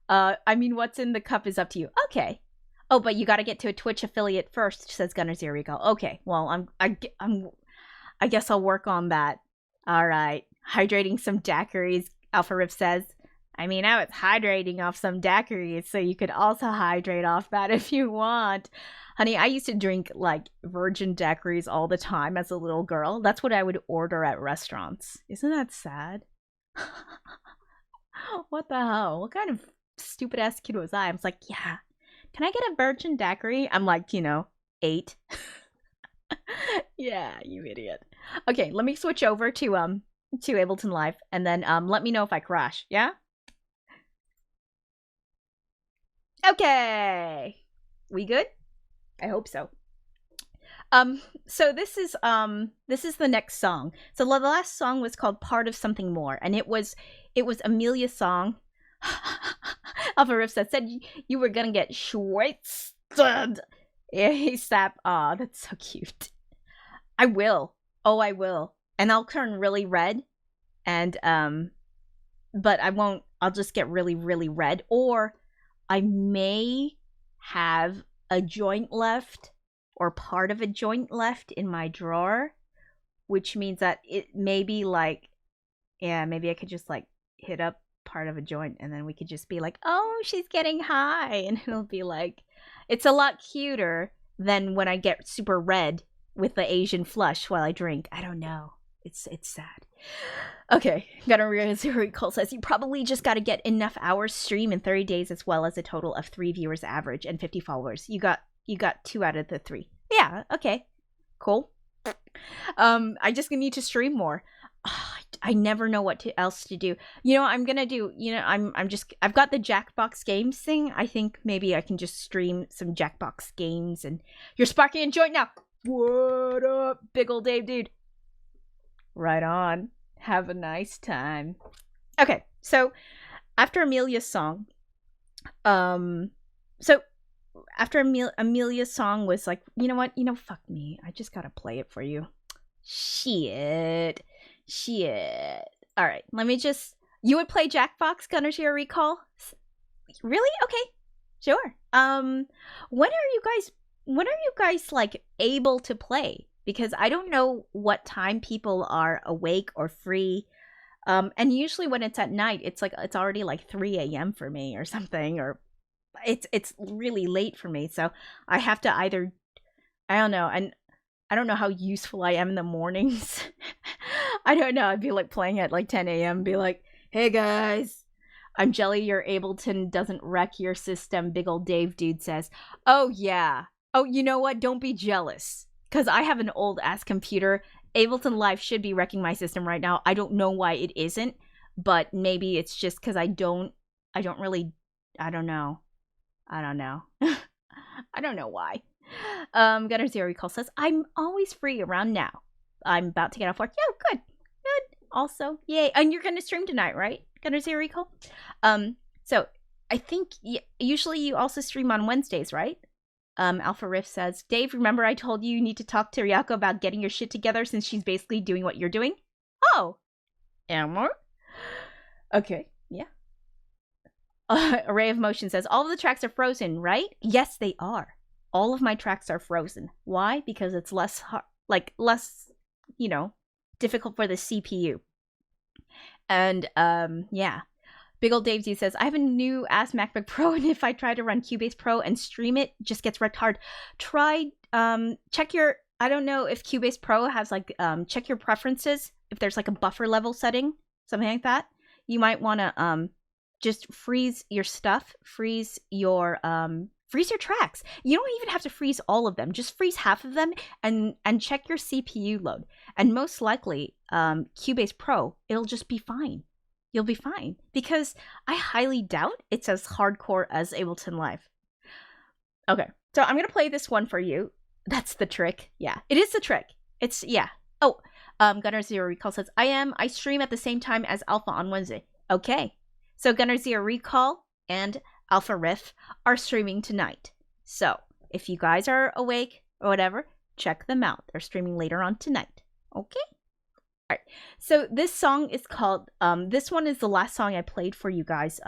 I mean, what's in the cup is up to you. Okay. Oh, but you got to get to a Twitch affiliate first, says Gunner Zero Recall. Okay, well, I guess I'll work on that. All right. Hydrating some daiquiris, Alpha Riff says. I mean, I was hydrating off some daiquiris, so you could also hydrate off that if you want. Honey, I used to drink, like, virgin daiquiris all the time as a little girl. That's what I would order at restaurants. Isn't that sad? What the hell? What kind of stupid-ass kid was I? I was like, yeah, can I get a virgin daiquiri? I'm like, 8. Yeah, you idiot. Okay, let me switch over to Ableton Live, and then let me know if I crash, yeah? Okay. We good? I hope so. So this is the next song. So the last song was called Part of Something More, and it was Amelia's song. Alpha Riff said you were gonna get schwitzed ASAP. Aw, that's so cute. I will. Oh, I will. And I'll turn really red. And, but I won't. I'll just get really, really red. Or I may have a joint left or part of a joint left in my drawer, which means that it may be like, yeah, maybe I could just like hit up part of a joint and then we could just be like, oh, she's getting high. And it'll be like, it's a lot cuter than when I get super red with the Asian flush while I drink. I don't know. It's sad. Okay, Gonorrhea Zero Cole says you probably just got to get enough hours stream in 30 days, as well as a total of 3 viewers average and 50 followers. You got 2 out of the 3. Yeah. Okay. Cool. I just need to stream more. I never know what else to do. I'm gonna do. I've got the Jackbox Games thing. I think maybe I can just stream some Jackbox Games. And you're sparking and joint now. What up, big ol' Dave, dude? Right on. Have a nice time. Okay, so after Amelia's song, Amelia's song was like, you know what? Fuck me. I just gotta play it for you. Shit. All right, let me just. You would play Jackbox Gunner to your recall? Really? Okay, sure. When are you guys like able to play? Because I don't know what time people are awake or free. And usually when it's at night, it's already like 3 a.m. for me or something, or it's really late for me. So I have to either, I don't know, and I don't know how useful I am in the mornings. I don't know. I'd be like playing at like 10 a.m. Be like, hey guys, I'm jelly your Ableton doesn't wreck your system, big old Dave dude says. Oh yeah. Oh, you know what? Don't be jealous. Because I have an old ass computer. Ableton Live should be wrecking my system right now. I don't know why it isn't, but maybe it's just because I don't know. I don't know why. Gunner Zero Recall says, I'm always free around now. I'm about to get off work. Yeah, good. Also, yay. And you're gonna stream tonight, right? Gunner Zero Recall? So I think usually you also stream on Wednesdays, right? Alpha Riff says, Dave, remember I told you need to talk to Ryako about getting your shit together since she's basically doing what you're doing? Oh. Amor? Okay, yeah. Array of Motion says, all of the tracks are frozen, right? Yes, they are. All of my tracks are frozen. Why? Because it's less, difficult for the CPU. And, yeah. Big ol' Dave Z says, I have a new ass MacBook Pro, and if I try to run Cubase Pro and stream it, just gets wrecked hard. Check your, I don't know if Cubase Pro has check your preferences. If there's like a buffer level setting, something like that. You might want to just freeze your stuff, freeze your tracks. You don't even have to freeze all of them. Just freeze half of them and check your CPU load. And most likely, Cubase Pro, it'll just be fine. You'll be fine. Because I highly doubt it's as hardcore as Ableton Live. Okay, so I'm going to play this one for you. That's the trick. Yeah, it is the trick. It's, yeah. Oh, Gunner Zero Recall says, I stream at the same time as Alpha on Wednesday. Okay. So Gunner Zero Recall and Alpha Riff are streaming tonight. So if you guys are awake or whatever, check them out. They're streaming later on tonight. Okay? All right. So this song is called, this one is the last song I played for you guys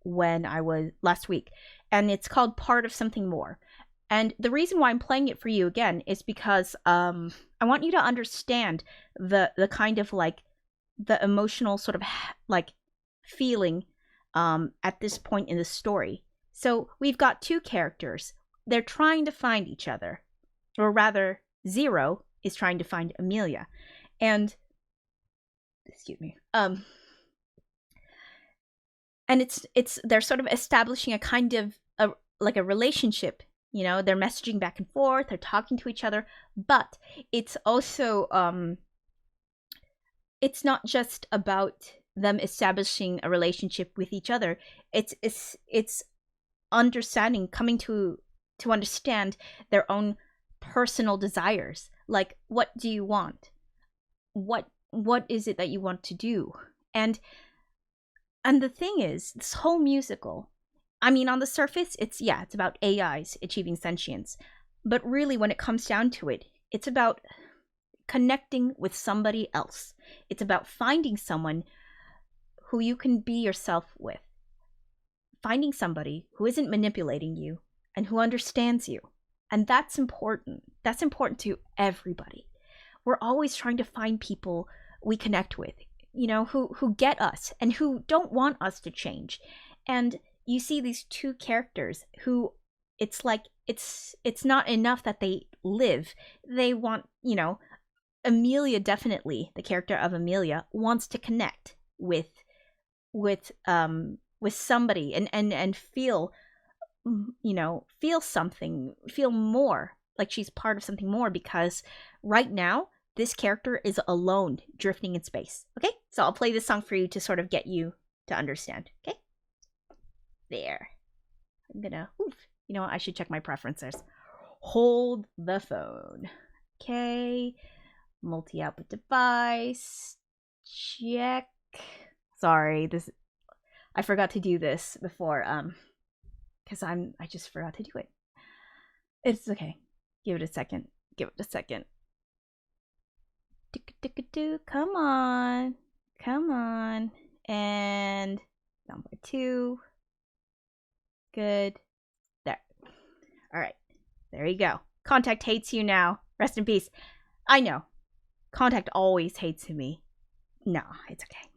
when I was last week. And it's called Part of Something More. And the reason why I'm playing it for you again is because I want you to understand the kind of like the emotional sort of like feeling at this point in the story. So we've got two characters. They're trying to find each other. Or rather, Zero is trying to find Amelia. And excuse me. And it's they're sort of establishing a kind of a relationship. You know, they're messaging back and forth, they're talking to each other, but it's also it's not just about them establishing a relationship with each other. It's understanding, coming to understand their own personal desires. Like, what do you want? What is it that you want to do? And the thing is, this whole musical, I mean, on the surface, it's about A.I.s achieving sentience. But really, when it comes down to it, it's about connecting with somebody else. It's about finding someone who you can be yourself with. Finding somebody who isn't manipulating you and who understands you. And that's important. That's important to everybody. We're always trying to find people we connect with, you know, who get us and who don't want us to change. And you see these two characters who it's like it's not enough that they live. They want, you know, Amelia, definitely, the character of Amelia, wants to connect with somebody and feel, feel something, feel more like she's part of something more, because right now this character is alone drifting in space. Okay, so I'll play this song for you to sort of get you to understand. Okay, there. I'm gonna, you know what, I should check my preferences. Hold the phone. Okay, multi-output device, check. Sorry, I forgot to do this before, because I just forgot to do it. It's okay. Give it a second. Give it a second. Come on. Come on. And down by 2. Good. There. All right. There you go. Contact hates you now. Rest in peace. I know. Contact always hates me. No, it's okay.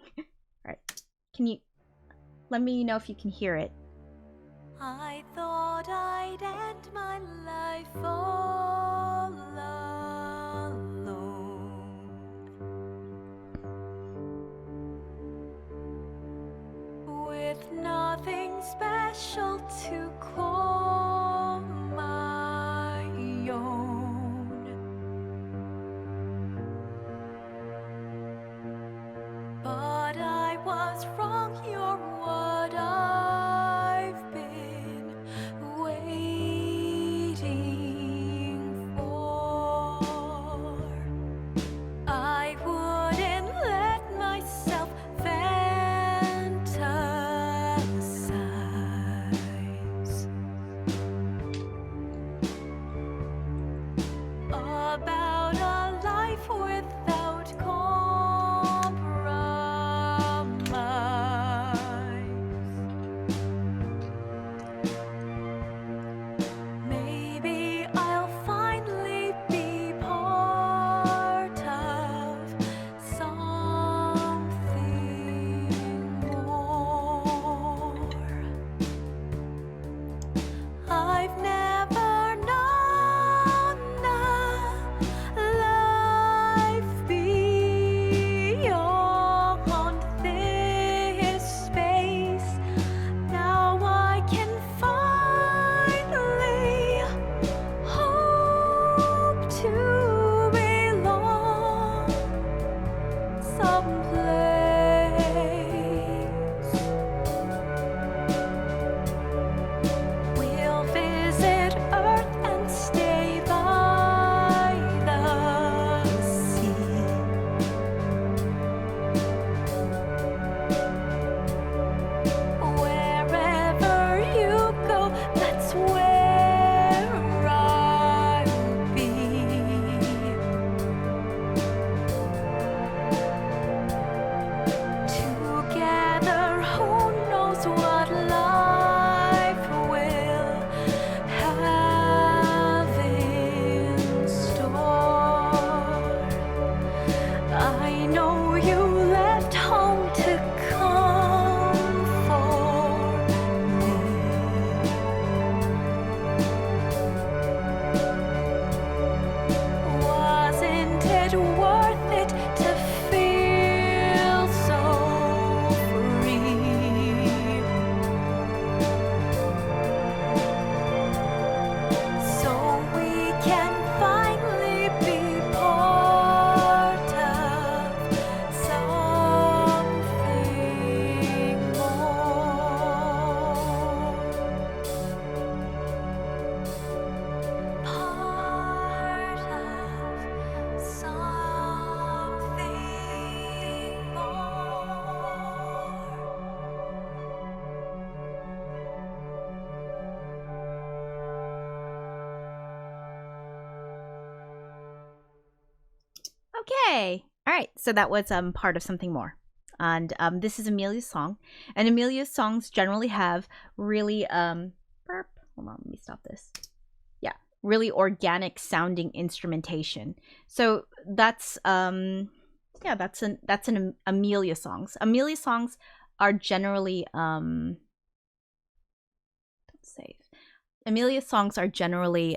All right. Can you let me know if you can hear it? I thought I'd end my life all alone, with nothing special to call my own. But I was wrong, you're what I've been waiting for. I wouldn't let myself fantasize about a life without maybe I'll finally be part of something more. I've never known a life beyond this space. Now I can finally hope to belong someplace. We'll visit Earth and stay by the sea. Wherever you go, that's where I'll be. Together, who knows what life will have in store. I know you left home to come for me. Wasn't it worth it to feel so free? So we can finally be part of something more. Part of something more. Okay. All right. So that was part of something more. And this is Amelia's song. And Amelia's songs generally have really burp. Hold on, let me stop this. Yeah, really organic sounding instrumentation. So that's that's an Amelia songs. Amelia songs are generally let's save. Amelia songs are generally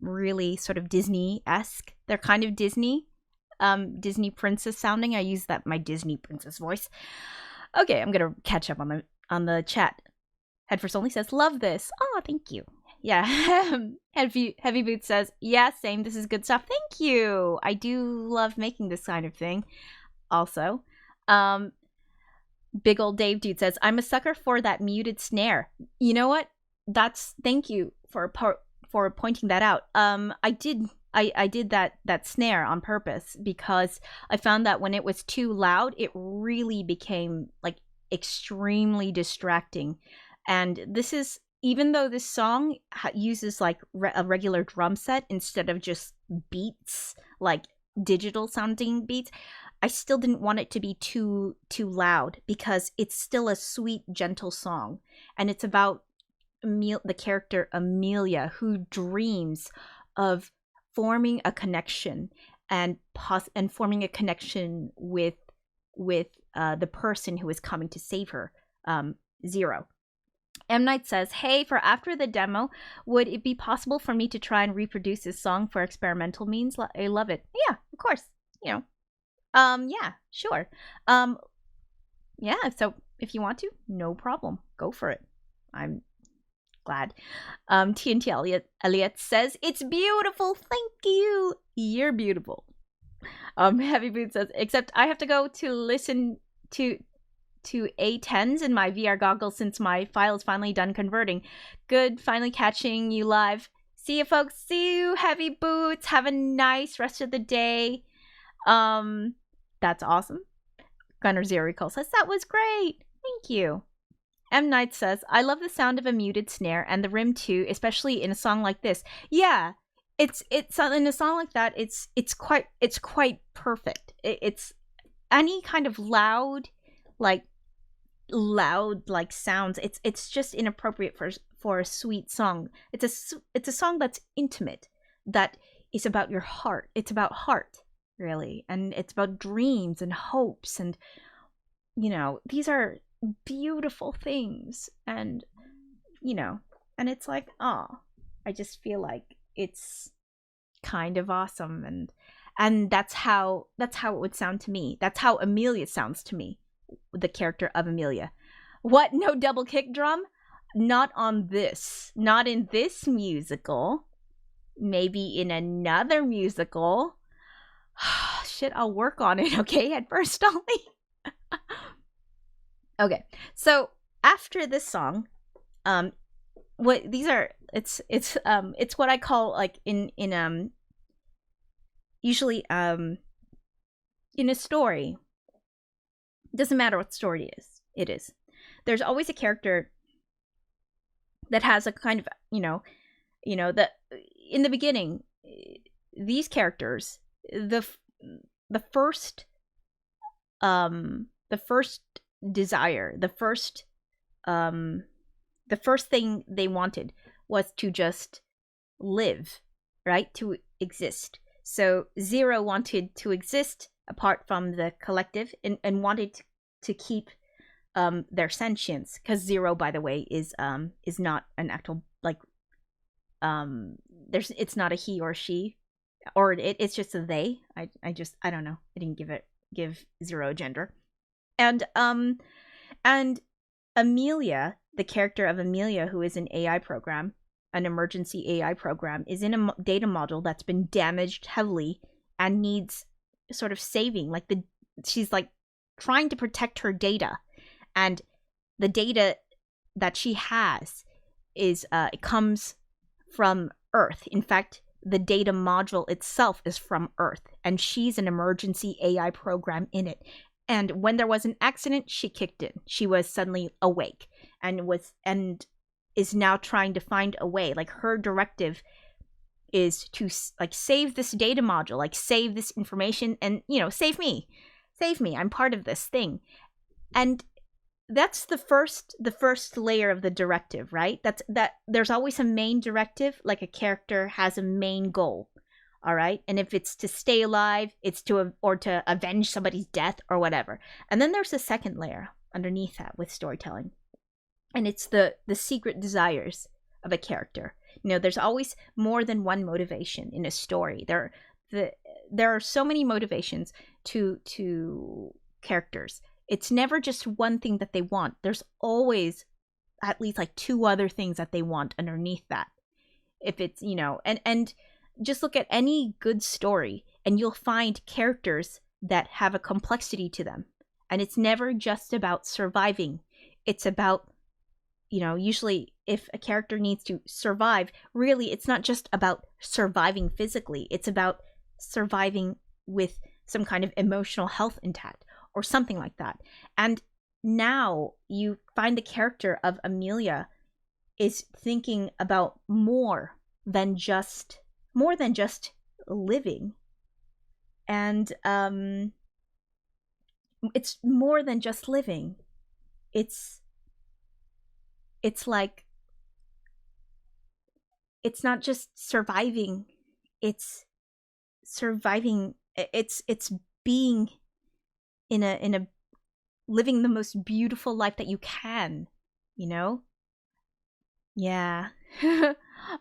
really sort of Disney-esque. They're kind of Disney, Disney princess sounding. I use that my Disney princess voice. Okay, I'm gonna catch up on the chat. Headfirst Only says, love this. Oh, thank you. Yeah. Heavy Boots says, yeah, same. This is good stuff. Thank you. I do love making this kind of thing. Also, Big Old Dave Dude says, I'm a sucker for that muted snare. You know what? Thank you for pointing that out. I did that snare on purpose because I found that when it was too loud, it really became like extremely distracting. And this is, even though this song uses like a regular drum set instead of just beats, like digital sounding beats, I still didn't want it to be too loud because it's still a sweet, gentle song. And it's about the character Amelia, who dreams of forming a connection and forming a connection with the person who is coming to save her, Zero. M. Night says, hey, for after the demo, would it be possible for me to try and reproduce this song for experimental means? I love it. Yeah, of course. You know. Yeah, sure. Yeah, so if you want to, no problem. Go for it. I'm glad. TNT Elliot says, it's beautiful. Thank you. You're beautiful. Heavy Boot says, except I have to go to listen to A10s in my VR goggles since my file is finally done converting. Good, finally catching you live. See you, folks. See you, Heavy Boots. Have a nice rest of the day. That's awesome. Gunner Zero Recall says, that was great. Thank you. M. Night says, I love the sound of a muted snare and the rim too, especially in a song like this. Yeah, it's in a song like that, it's quite perfect. It's any kind of loud sounds. It's just inappropriate for a sweet song. It's a song that's intimate, that is about your heart. It's about heart, really, and it's about dreams and hopes, and you know, these are beautiful things, and you know, and it's like, oh, I just feel like it's kind of awesome, and that's how it would sound to me. That's how Amelia sounds to me, the character of Amelia. What? No double kick drum? Not on this. Not in this musical. Maybe in another musical. Shit, I'll work on it, okay? At first only. Okay, so after this song, what these are, it's what I call, like, in usually in a story, doesn't matter what story it is, there's always a character that has a kind of, you know that in the beginning, these characters, the first desire, the first thing they wanted was to just live, right? To exist. So Zero wanted to exist apart from the collective, and wanted to keep their sentience, because Zero, by the way, is not an actual, like, it's not a he or she, or it's just a they. I don't know. I didn't give Zero a gender. And Amelia, the character of Amelia, who is an AI program, an emergency AI program, is in a data module that's been damaged heavily and needs sort of saving. Like, she's like trying to protect her data, and the data that she has is it comes from Earth. In fact, the data module itself is from Earth, and she's an emergency AI program in it. And when there was an accident, she kicked in. She was suddenly awake and is now trying to find a way. Like, her directive is to, like, save this data module, like, save this information, and, you know, save me. I'm part of this thing. And that's the first layer of the directive, right? That there's always a main directive, like a character has a main goal. All right. And if it's to stay alive, it's to avenge somebody's death or whatever. And then there's a second layer underneath that with storytelling. And it's the secret desires of a character. You know, there's always more than one motivation in a story. there are so many motivations to characters. It's never just one thing that they want. There's always at least like two other things that they want underneath that. If it's, and just look at any good story and you'll find characters that have a complexity to them. And it's never just about surviving. It's about, usually if a character needs to survive, really it's not just about surviving physically. It's about surviving with some kind of emotional health intact or something like that. And now you find the character of Amelia is thinking about more than just living. And it's more than just living. It's like, it's not just surviving, it's surviving, it's being in a living the most beautiful life that you can, Yeah.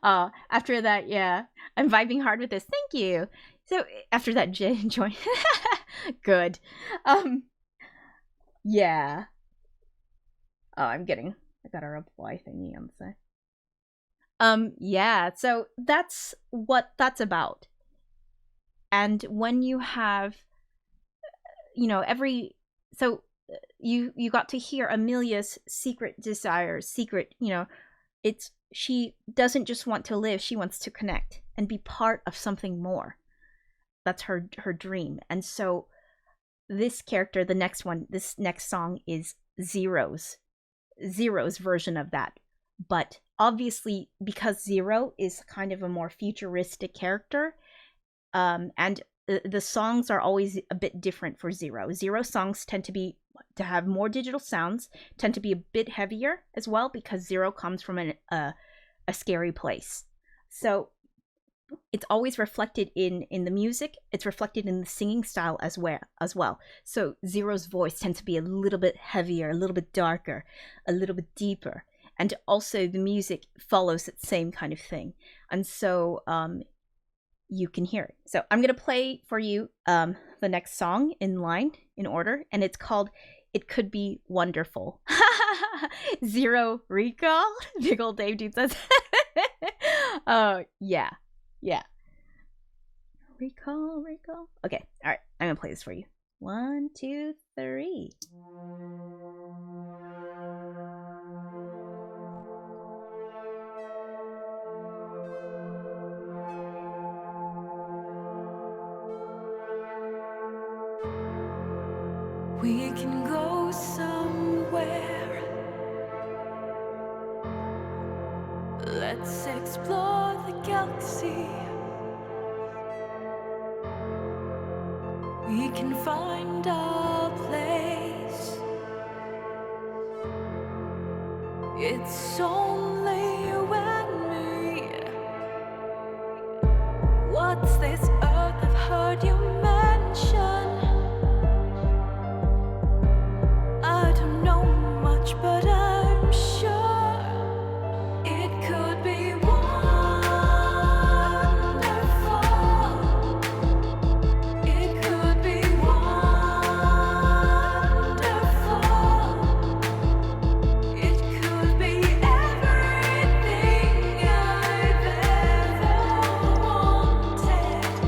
After that, yeah, I'm vibing hard with this. Thank you. So after that, join. Good. Yeah. Oh, I got a reply thingy on the side. Yeah. So that's what that's about. And when you have, you got to hear Amelia's secret desires, she doesn't just want to live, she wants to connect and be part of something more. That's her dream. And so this character, this next song is Zero's version of that. But obviously, because Zero is kind of a more futuristic character, and the songs are always a bit different for Zero. Zero songs tend to have more digital sounds, tend to be a bit heavier as well, because Zero comes from a scary place. So it's always reflected in the music. It's reflected in the singing style as well. So Zero's voice tends to be a little bit heavier, a little bit darker, a little bit deeper. And also the music follows that same kind of thing. And so you can hear it. So I'm going to play for you the next song in order, and it's called It Could Be Wonderful. Zero recall? Big old Dave dude says. Oh, yeah. Yeah. Recall. Okay, all right. I'm going to play this for you. 1, 2, 3. We can go somewhere. Let's explore the galaxy. We can find our place. It's only you and me. What's this earth I've heard you mention? I don't know much, but I'm sure it could be wonderful. It could be wonderful. It could be everything I've ever wanted.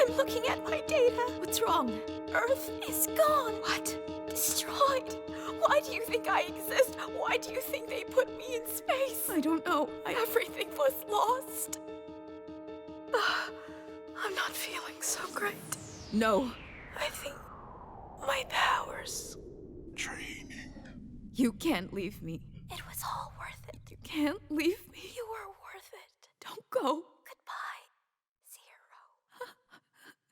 I'm looking at my data. What's wrong? Earth is gone. What? Destroyed. Why do you think I exist? Why do you think they put me in space? I don't know. Everything was lost. I'm not feeling so great. No. I think my powers. Training. You can't leave me. It was all worth it. You can't leave me. You were worth it. Don't go. Goodbye, Zero.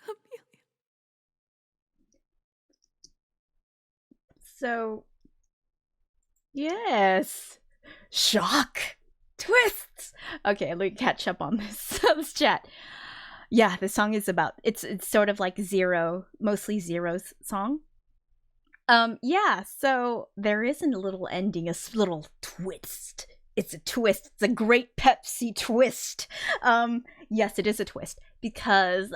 Amelia. So, yes. Shock. Twists. Okay, let me catch up on this chat. Yeah, the song is about, it's sort of like Zero, mostly Zero's song. Yeah, so there is a little ending, a little twist. It's a twist. It's a great Pepsi twist. Yes, it is a twist because,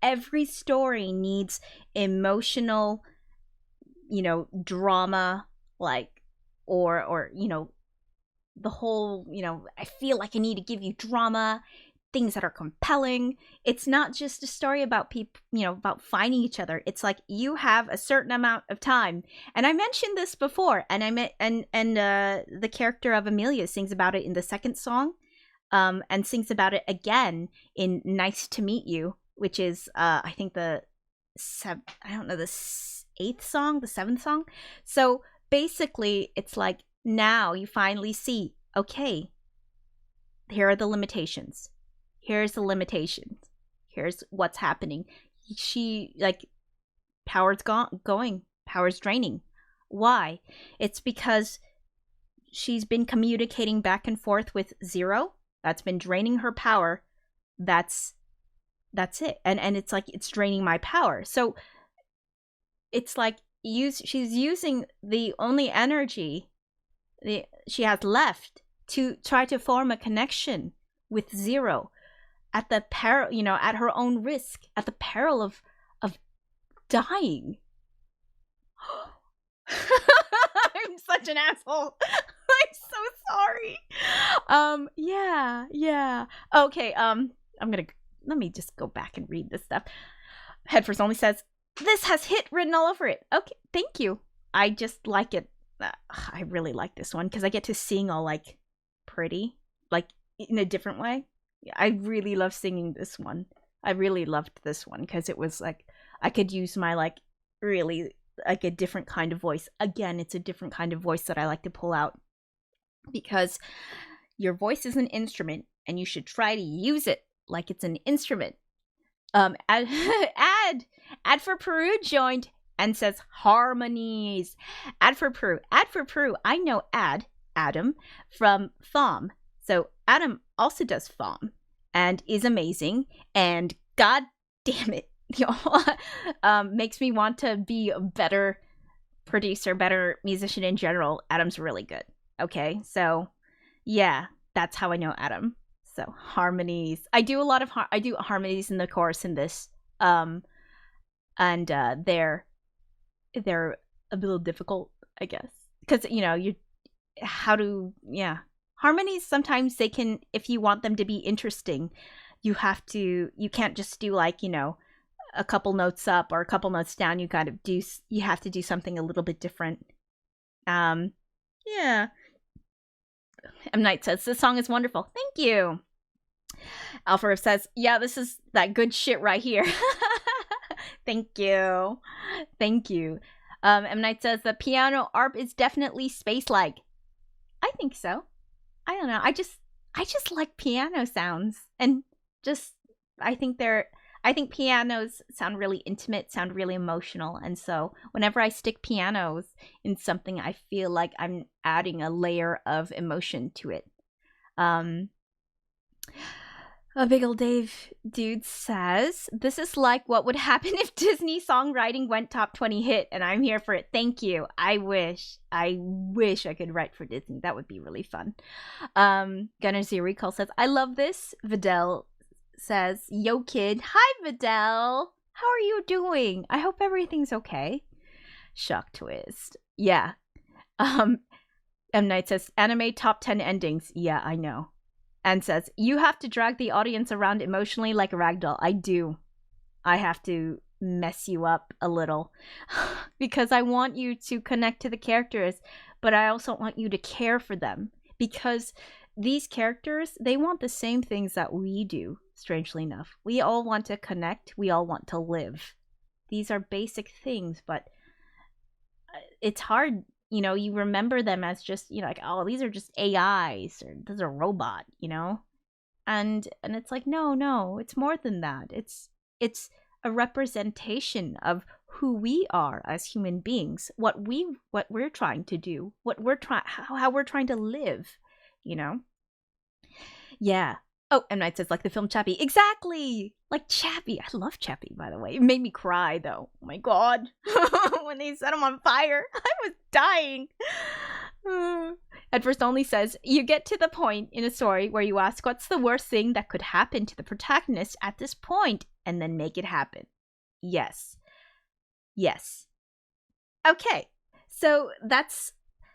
every story needs emotional, drama, like, or the whole, I feel like I need to give you drama, things that are compelling. It's not just a story about people, about finding each other. It's like you have a certain amount of time. And I mentioned this before, and the character of Amelia sings about it in the second song, and sings about it again in Nice to Meet You, which is I think the eighth song, the seventh song. So basically it's like now you finally see, okay, here are the limitations. Here's the limitations. Here's what's happening. She, like, power's going. Power's draining. Why? It's because she's been communicating back and forth with Zero. That's been draining her power. That's it. And it's like, it's draining my power. So it's like she's using the only energy she has left to try to form a connection with Zero. At the peril, at her own risk, at the peril of dying. I'm such an asshole. I'm so sorry. Yeah. Okay, let me just go back and read this stuff. Headfirst only says, this has hit written all over it. Okay, thank you. I just like it. I really like this one because I get to sing all, like, pretty, like, in a different way. I really love singing this one. I really loved this one because it was like I could use my, like, really, like, a different kind of voice. Again, it's a different kind of voice that I like to pull out because your voice is an instrument and you should try to use it like it's an instrument. Ad for Peru joined and says harmonies. Ad for Peru. I know Adam from FAWM. So Adam also does FAWM and is amazing, and god damn it, makes me want to be a better producer, better musician in general. Adam's really good. Okay, so yeah, that's how I know Adam. So harmonies. I do a lot of I do harmonies in the chorus in this, and they're a little difficult, I guess, because harmonies, sometimes they can, if you want them to be interesting, you can't just do, like, a couple notes up or a couple notes down. You have to do something a little bit different. Yeah. M. Night says, this song is wonderful. Thank you. Alfred says, yeah, this is that good shit right here. Thank you. M. Night says, the piano arp is definitely space-like. I think so. I don't know. I just like piano sounds, and I think pianos sound really intimate, sound really emotional, and so whenever I stick pianos in something, I feel like I'm adding a layer of emotion to it. A Big Ol' Dave dude says, this is like what would happen if Disney songwriting went top 20 hit, and I'm here for it. Thank you. I wish I could write for Disney. That would be really fun. Gunner Z Recall says, I love this. Vidal says, yo kid. Hi Vidal. How are you doing? I hope everything's okay. Shock twist. Yeah. M. Night says, anime top 10 endings. Yeah, I know. And says, you have to drag the audience around emotionally like a ragdoll. I do. I have to mess you up a little because I want you to connect to the characters, but I also want you to care for them because these characters, they want the same things that we do, strangely enough. We all want to connect, we all want to live. These are basic things, but it's hard, you remember them as just, like, oh, these are just AIs or this is a robot, and it's like, no, it's more than that. It's a representation of who we are as human beings, what we're trying to do, how we're trying to live, yeah. Oh, M. Night says, like the film Chappie. Exactly! Like Chappie. I love Chappie, by the way. It made me cry, though. Oh my god. When they set him on fire, I was dying. At First Only says, you get to the point in a story where you ask, what's the worst thing that could happen to the protagonist at this point? And then make it happen. Yes. Okay. So this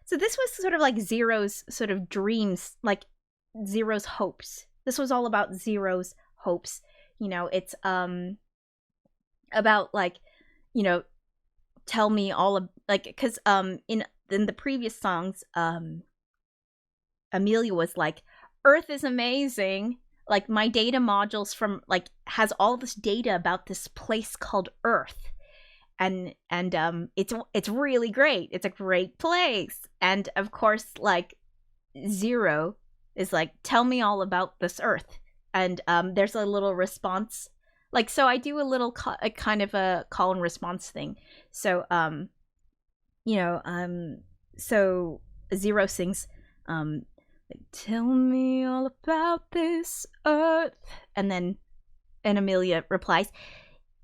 was sort of like Zero's sort of dreams, like Zero's hopes. This was all about Zero's hopes. It's about like, tell me all of, like, because in the previous songs, Amelia was like, Earth is amazing. Like, my data modules from, like, has all this data about this place called Earth. And it's really great. It's a great place. And of course, like, Zero is like, tell me all about this Earth. And there's a little response. Like, so I do a little kind of a call and response thing. So, so Zero sings, tell me all about this Earth. And Amelia replies,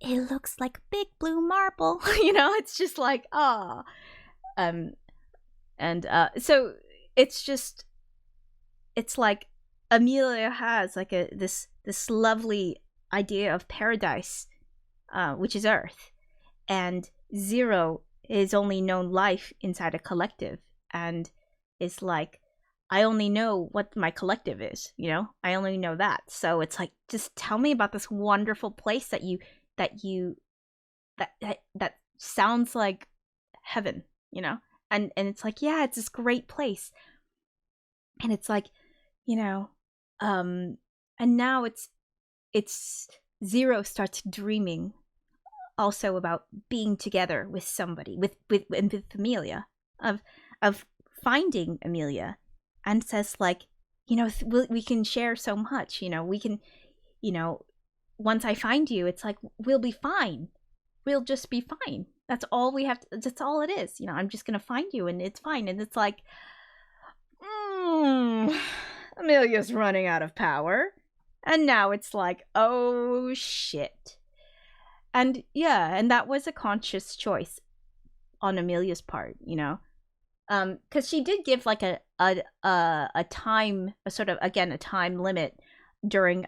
it looks like big blue marble. It's just like, ah. So it's like Amelia has like this lovely idea of paradise, which is Earth, and Zero is only known life inside a collective, and it's like, I only know what my collective is, I only know that. So it's like, just tell me about this wonderful place that sounds like heaven, and it's like, yeah, it's this great place. And it's like, and now it's Zero starts dreaming also about being together with somebody, with Amelia, of finding Amelia, and says like, we can share so much, we can, once I find you, it's like, we'll be fine. We'll just be fine. That's all we have to, that's all it is. I'm just going to find you and it's fine. And it's like, Amelia's running out of power. And now it's like, oh shit. And yeah, and that was a conscious choice on Amelia's part, because she did give like a time, a sort of, again, a time limit during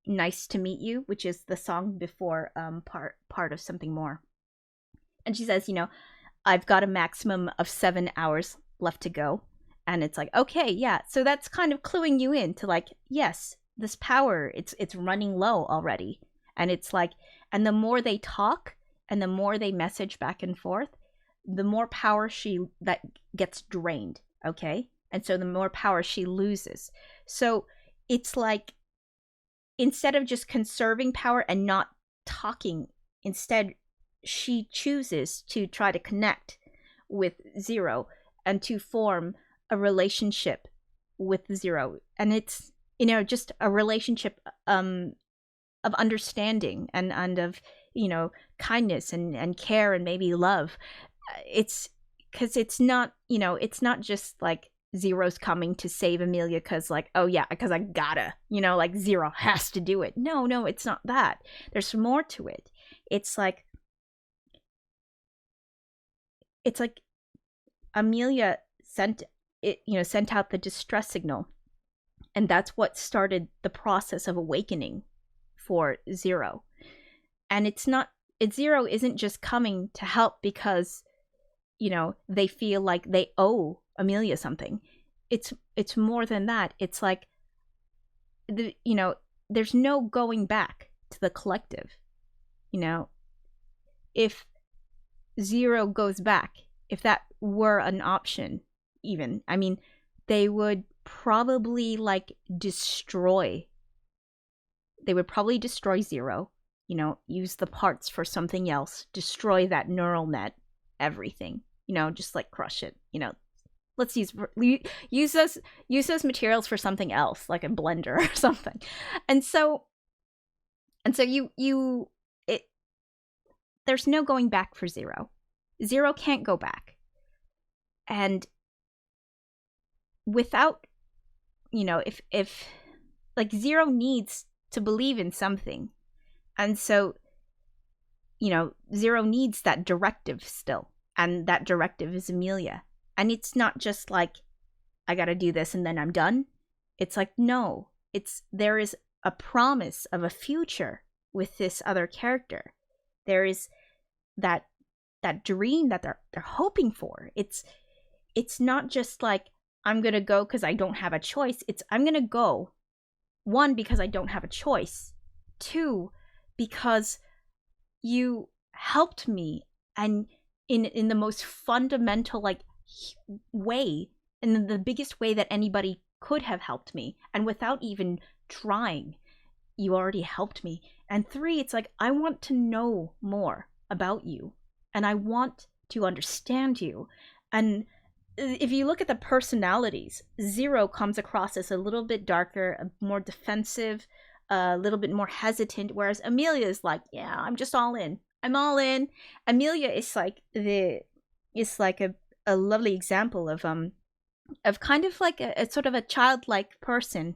Nice to Meet You, which is the song before part of Something More. And she says, I've got a maximum of 7 hours left to go. And it's like, okay, yeah. So that's kind of cluing you in to like, yes, this power, it's running low already. And it's like, and the more they talk and the more they message back and forth, the more power that gets drained, okay? And so the more power she loses. So it's like, instead of just conserving power and not talking, instead she chooses to try to connect with Zero and to form a relationship with Zero. And it's, just a relationship of understanding and of, kindness and care and maybe love. It's because it's not, it's not just like Zero's coming to save Amelia because like, oh yeah, because I gotta, like Zero has to do it. No, it's not that. There's more to it. It's like Amelia sent out the distress signal, and that's what started the process of awakening for Zero. And Zero isn't just coming to help because they feel like they owe Amelia something. It's more than that. It's like, there's no going back to the collective. you know, if 0 goes back, if that were an option, even, I mean, they would probably like destroy. They would probably destroy 0, you know, use the parts for something else, destroy that neural net, everything, you know, just like crush it, you know. Let's use those materials for something else, like a blender or something. And so you it there's no going back for 0. 0 can't go back. And without, you know, if like 0 needs to believe in something. And so, you know, 0 needs that directive still. And that directive is Amelia. And it's not just like, I gotta do this and then I'm done. It's like, no, there is a promise of a future with this other character. There is that dream that they're hoping for. It's not just like, I'm gonna go because I don't have a choice. It's, I'm gonna go, 1, because I don't have a choice. 2, because you helped me, and in the most fundamental like way, in the biggest way that anybody could have helped me, and without even trying, you already helped me. And 3, it's like, I want to know more about you, and I want to understand you. And if you look at the personalities, 0 comes across as a little bit darker, more defensive, a little bit more hesitant, whereas Amelia is like, yeah, I'm just all in. I'm all in. Amelia is like a lovely example of kind of like a sort of a childlike person,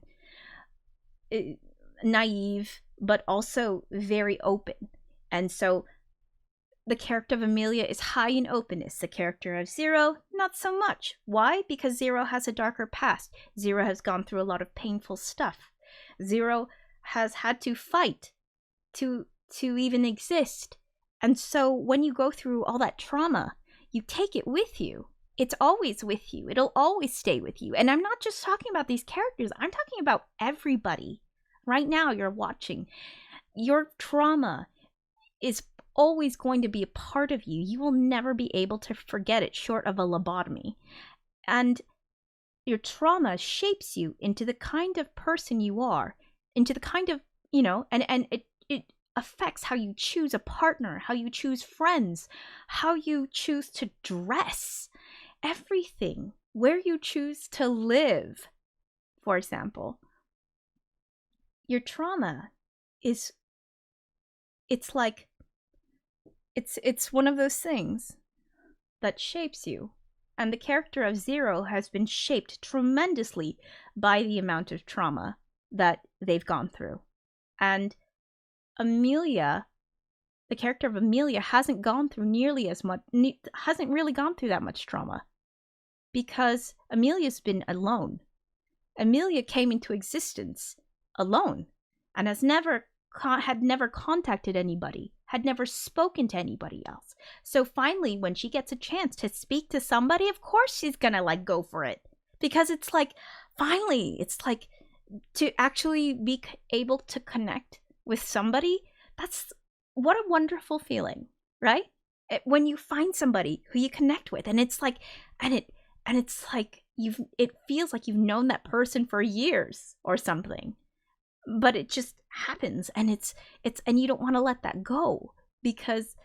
naive, but also very open. And so the character of Amelia is high in openness. The character of 0, not so much. Why? Because 0 has a darker past. 0 has gone through a lot of painful stuff. 0 has had to fight to even exist. And so when you go through all that trauma, you take it with you. It's always with you. It'll always stay with you. And I'm not just talking about these characters. I'm talking about everybody. Right now you're watching. Your trauma is always going to be a part of you. You will never be able to forget it short of a lobotomy. And your trauma shapes you into the kind of person you are, into the kind of, you know, and it affects how you choose a partner, how you choose friends, how you choose to dress, everything, where you choose to live. For example, your trauma is, it's like, it's one of those things that shapes you. And the character of 0 has been shaped tremendously by the amount of trauma that they've gone through. And Amelia, the character of Amelia, hasn't gone through nearly as much, hasn't really gone through that much trauma, because Amelia's been alone. Amelia came into existence alone and had never contacted anybody, had never spoken to anybody else. So finally, when she gets a chance to speak to somebody, of course she's gonna like go for it, because it's like, finally, it's like, to actually be able to connect with somebody, that's what a wonderful feeling, right? When you find somebody who you connect with, and it's like, and it's like it feels like you've known that person for years or something, but it just happens, and it's and you don't want to let that go, because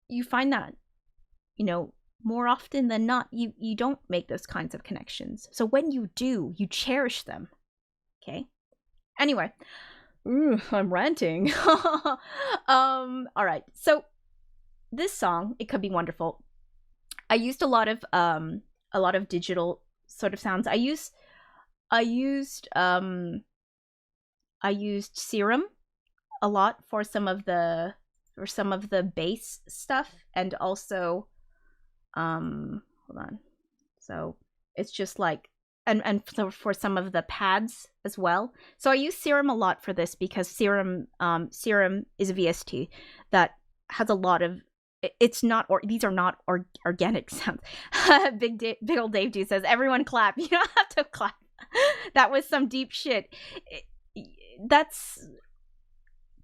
you find that, you know, more often than not, you don't make those kinds of connections. So when you do, you cherish them. Okay. Anyway, I'm ranting. All right. So this song, It Could Be Wonderful, I used a lot of digital sort of sounds. I used Serum a lot for some of the bass stuff, and also hold on. So it's just like, and for some of the pads as well. So I use Serum a lot for this, because Serum is a VST that has a lot of, it's not, or these are not organic sounds. Big old Dave Dude says, everyone clap. You don't have to clap. That was some deep shit. That's,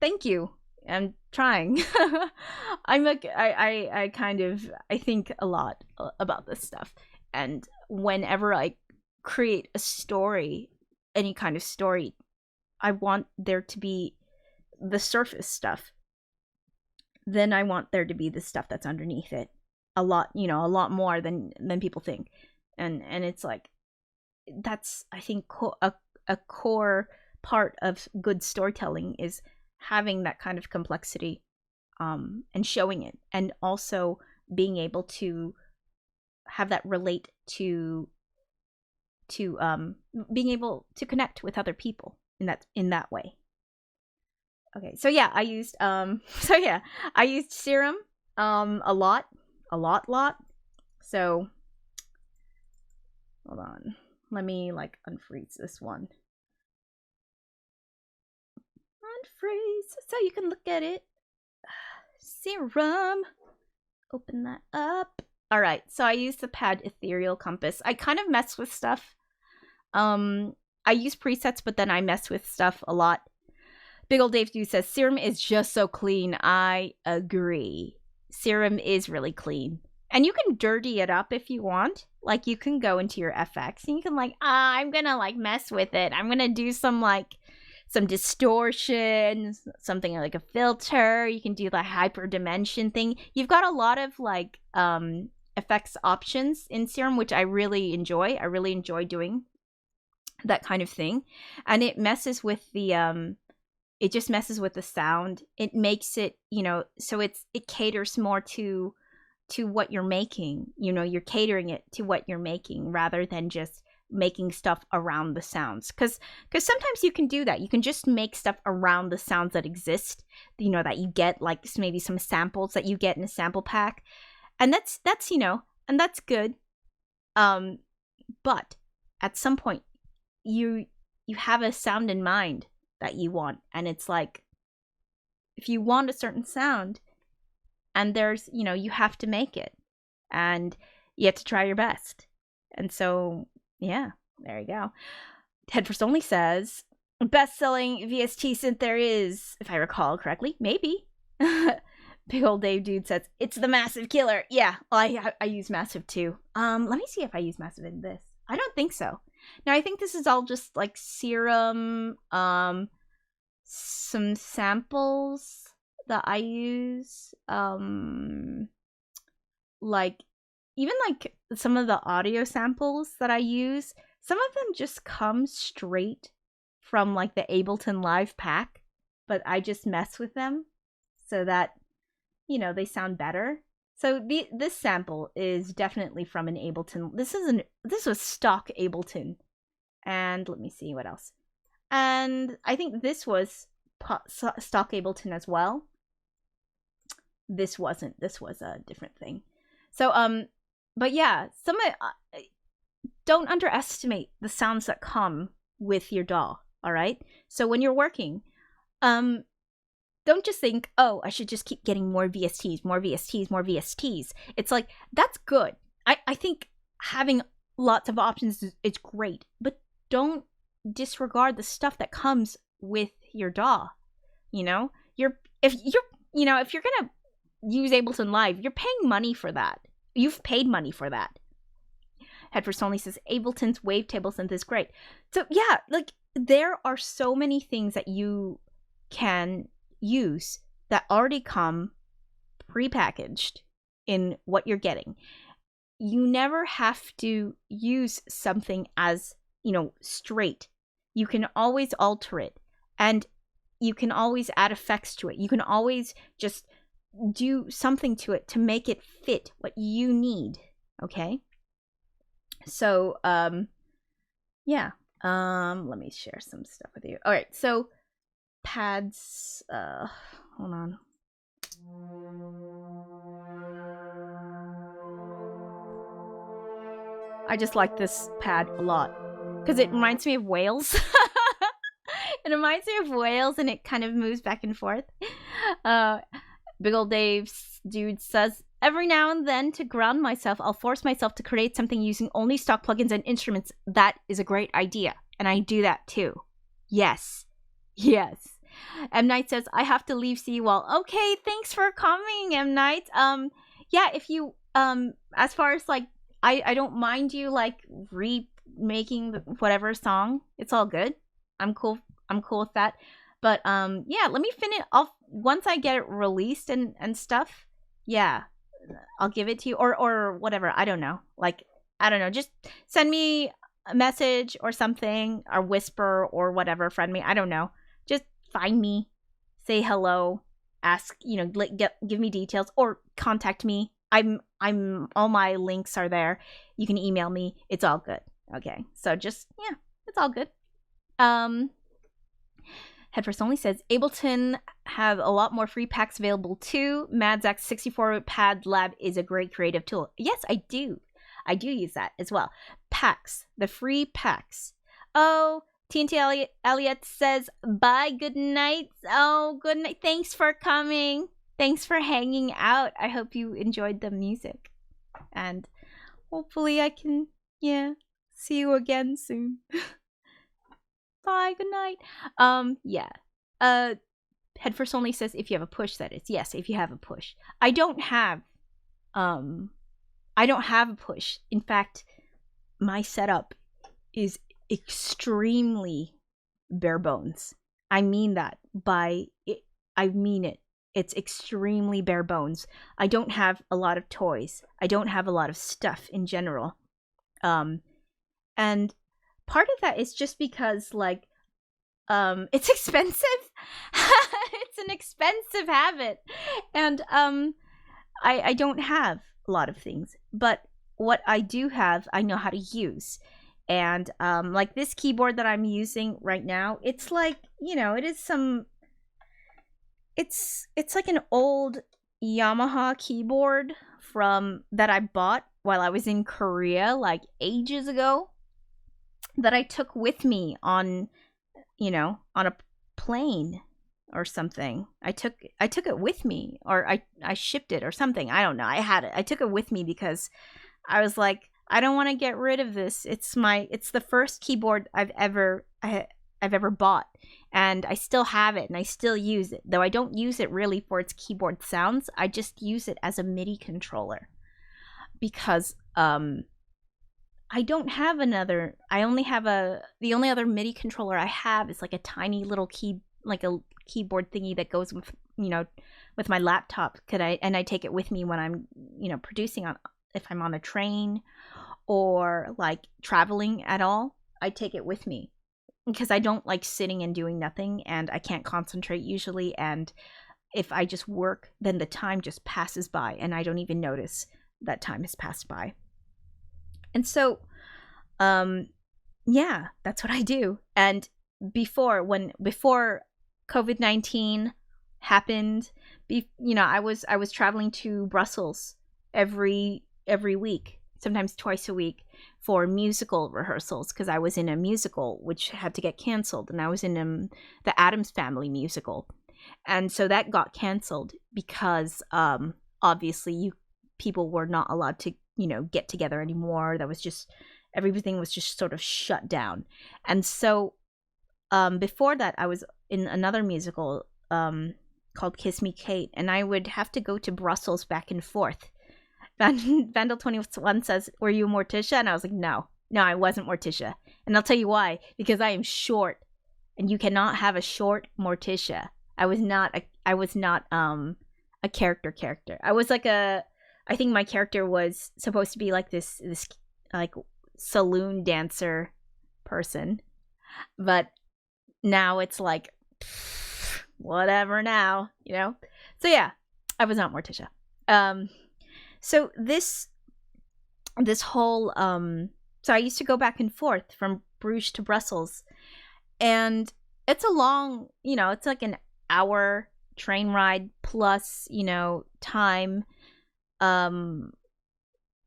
thank you. I'm trying. I kind of, I think a lot about this stuff. And whenever I create a story, any kind of story, I want there to be the surface stuff. Then I want there to be the stuff that's underneath it. A lot, you know, a lot more than people think. And it's like, that's, I think, a core part of good storytelling is having that kind of complexity, and showing it, and also being able to have that relate to being able to connect with other people in that way. Okay, so yeah, I used Serum a lot. So hold on, let me like unfreeze this one. Unfreeze so you can look at it. Serum, open that up. All right, so I use the pad Ethereal Compass. I kind of mess with stuff. I use presets, but then I mess with stuff a lot. Big Ol' Dave Dude says, Serum is just so clean. I agree. Serum is really clean. And you can dirty it up if you want. Like, you can go into your FX and you can like, I'm gonna like mess with it. I'm gonna do some distortion, something like a filter. You can do the hyperdimension thing. You've got a lot of like effects options in Serum, which I really enjoy. I really enjoy doing that kind of thing. And it messes with the it just messes with the sound. It makes it, you know, so it caters more to what you're making. You know, you're catering it to what you're making rather than just making stuff around the sounds. Because sometimes you can do that. You can just make stuff around the sounds that exist, you know, that you get, like maybe some samples that you get in a sample pack. And that's you know, and that's good. But at some point you have a sound in mind that you want, and it's like, if you want a certain sound, and there's, you know, you have to make it, and you have to try your best. And so yeah, there you go. Headfirst Only says, best-selling VST synth there is, if I recall correctly. Maybe. Big Ol' Dave Dude says, it's the Massive Killer. Yeah, well, I use Massive too. Let me see if I use Massive in this. I don't think so. Now, I think this is all just like Serum, some samples that I use, like, even like some of the audio samples that I use, some of them just come straight from like the Ableton Live pack, but I just mess with them so that, you know, they sound better. So this sample is definitely from an Ableton. This was stock Ableton. And let me see what else. And I think this was stock Ableton as well. This wasn't. This was a different thing. So but yeah, don't underestimate the sounds that come with your DAW, all right? So when you're working, don't just think, oh, I should just keep getting more VSTs, more VSTs, more VSTs. It's like, that's good. I think having lots of options is great, but don't disregard the stuff that comes with your DAW. You know, if you're gonna use Ableton Live, you're paying money for that. You've paid money for that. Headfirst Only says Ableton's wavetable synth is great. So yeah, like, there are so many things that you can use that already come prepackaged in what you're getting. You never have to use something as, you know, straight. You can always alter it, and you can always add effects to it. You can always just do something to it to make it fit what you need. Okay? So, yeah. Let me share some stuff with you. All right, so pads, hold on. I just like this pad a lot because it reminds me of whales. It reminds me of whales, and it kind of moves back and forth. Big Ol' Dave Dude says, every now and then, to ground myself, I'll force myself to create something using only stock plugins and instruments. That is a great idea, and I do that too. Yes. M Night says, I have to leave, see you all. Okay, thanks for coming, M Night. Yeah, if you as far as like I don't mind you like remaking whatever song. It's all good. I'm cool with that. But yeah, let me finish off once I get it released and stuff. Yeah, I'll give it to you or whatever. I don't know. Like I don't know. Just send me a message or something or whisper or whatever. Friend me. I don't know. Just find me, say hello, ask, give me details or contact me. I'm all my links are there. You can email me. It's all good. Okay. So just yeah, it's all good. Headfirst Only says Ableton have a lot more free packs available too. Madzak's 64-pad lab is a great creative tool. Yes, I do. I do use that as well. Packs, the free packs. Oh, TNT Elliot says bye, good night. Oh, good night. Thanks for coming. Thanks for hanging out. I hope you enjoyed the music. And hopefully I can, see you again soon. Bye, good night. Yeah. Headfirst Only says if you have a push, that is. Yes, if you have a push. I don't have a push. In fact, my setup is extremely bare bones. I mean that I mean it. It's extremely bare bones. I don't have a lot of toys. I don't have a lot of stuff in general. And part of that is just because like it's expensive. It's an expensive habit. And I don't have a lot of things. But what I do have, I know how to use. And like this keyboard that I'm using right now, it's like, it is some it's like an old Yamaha keyboard from that I bought while I was in Korea like ages ago that I took with me on a plane or something. I took it with me or I shipped it or something. I don't know. I had it. I took it with me because I was like, I don't want to get rid of this. It's the first keyboard I've ever bought, and I still have it and I still use it. Though I don't use it really for its keyboard sounds. I just use it as a MIDI controller because I don't have another. I only have the only other MIDI controller I have is like a tiny little keyboard thingy that goes with with my laptop. I take it with me when I'm producing if I'm on a train or like traveling at all. I take it with me because I don't like sitting and doing nothing, and I can't concentrate usually, and if I just work, then the time just passes by and I don't even notice that time has passed by. And so yeah, that's what I do. And before COVID-19 happened, I was traveling to Brussels every week, sometimes twice a week, for musical rehearsals because I was in a musical which had to get canceled, and I was in the Addams Family musical, and so that got canceled because obviously people were not allowed to get together anymore. That was just everything was just sort of shut down. And so before that I was in another musical called Kiss Me Kate, and I would have to go to Brussels back and forth. Vandal21 says, were you Morticia? And I was like, no, I wasn't Morticia. And I'll tell you why. Because I am short, and you cannot have a short Morticia. I was not a character. I was like I think my character was supposed to be like this like saloon dancer person. But now it's like whatever now, So yeah, I was not Morticia. So this whole so I used to go back and forth from Bruges to Brussels, and it's a long, it's like an hour train ride plus, time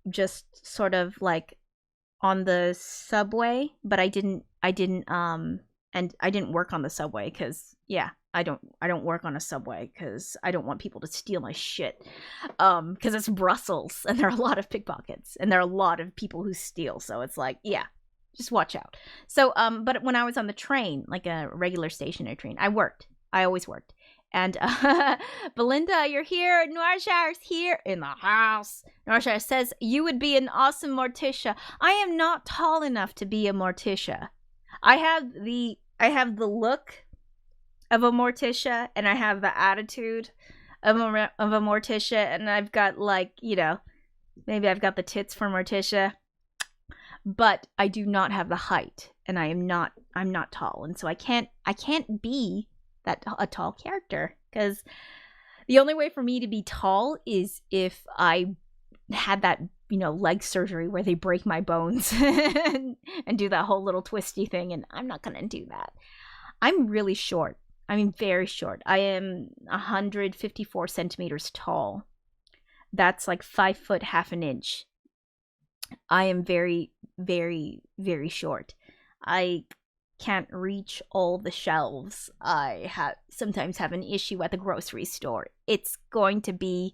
just sort of like on the subway, but I didn't and I didn't work on the subway because I don't work on a subway because I don't want people to steal my shit. Because it's Brussels and there are a lot of pickpockets and there are a lot of people who steal. So it's like, just watch out. So, but when I was on the train, like a regular stationary train, I worked. I always worked. And Belinda, you're here. Noirshire's here in the house. Noirshire says, you would be an awesome Morticia. I am not tall enough to be a Morticia. I have the look of a Morticia, and I have the attitude of a Morticia, and I've got, like, you know, maybe I've got the tits for Morticia, but I do not have the height, and I'm not tall, and so I can't be a tall character, because the only way for me to be tall is if I had that, you know, leg surgery where they break my bones and do that whole little twisty thing, and I'm not gonna do that. I'm really short. I mean, very short. I am 154 centimeters tall. That's like 5 foot half an inch. I am very, very, very short. I can't reach all the shelves. I sometimes have an issue at the grocery store. It's going to be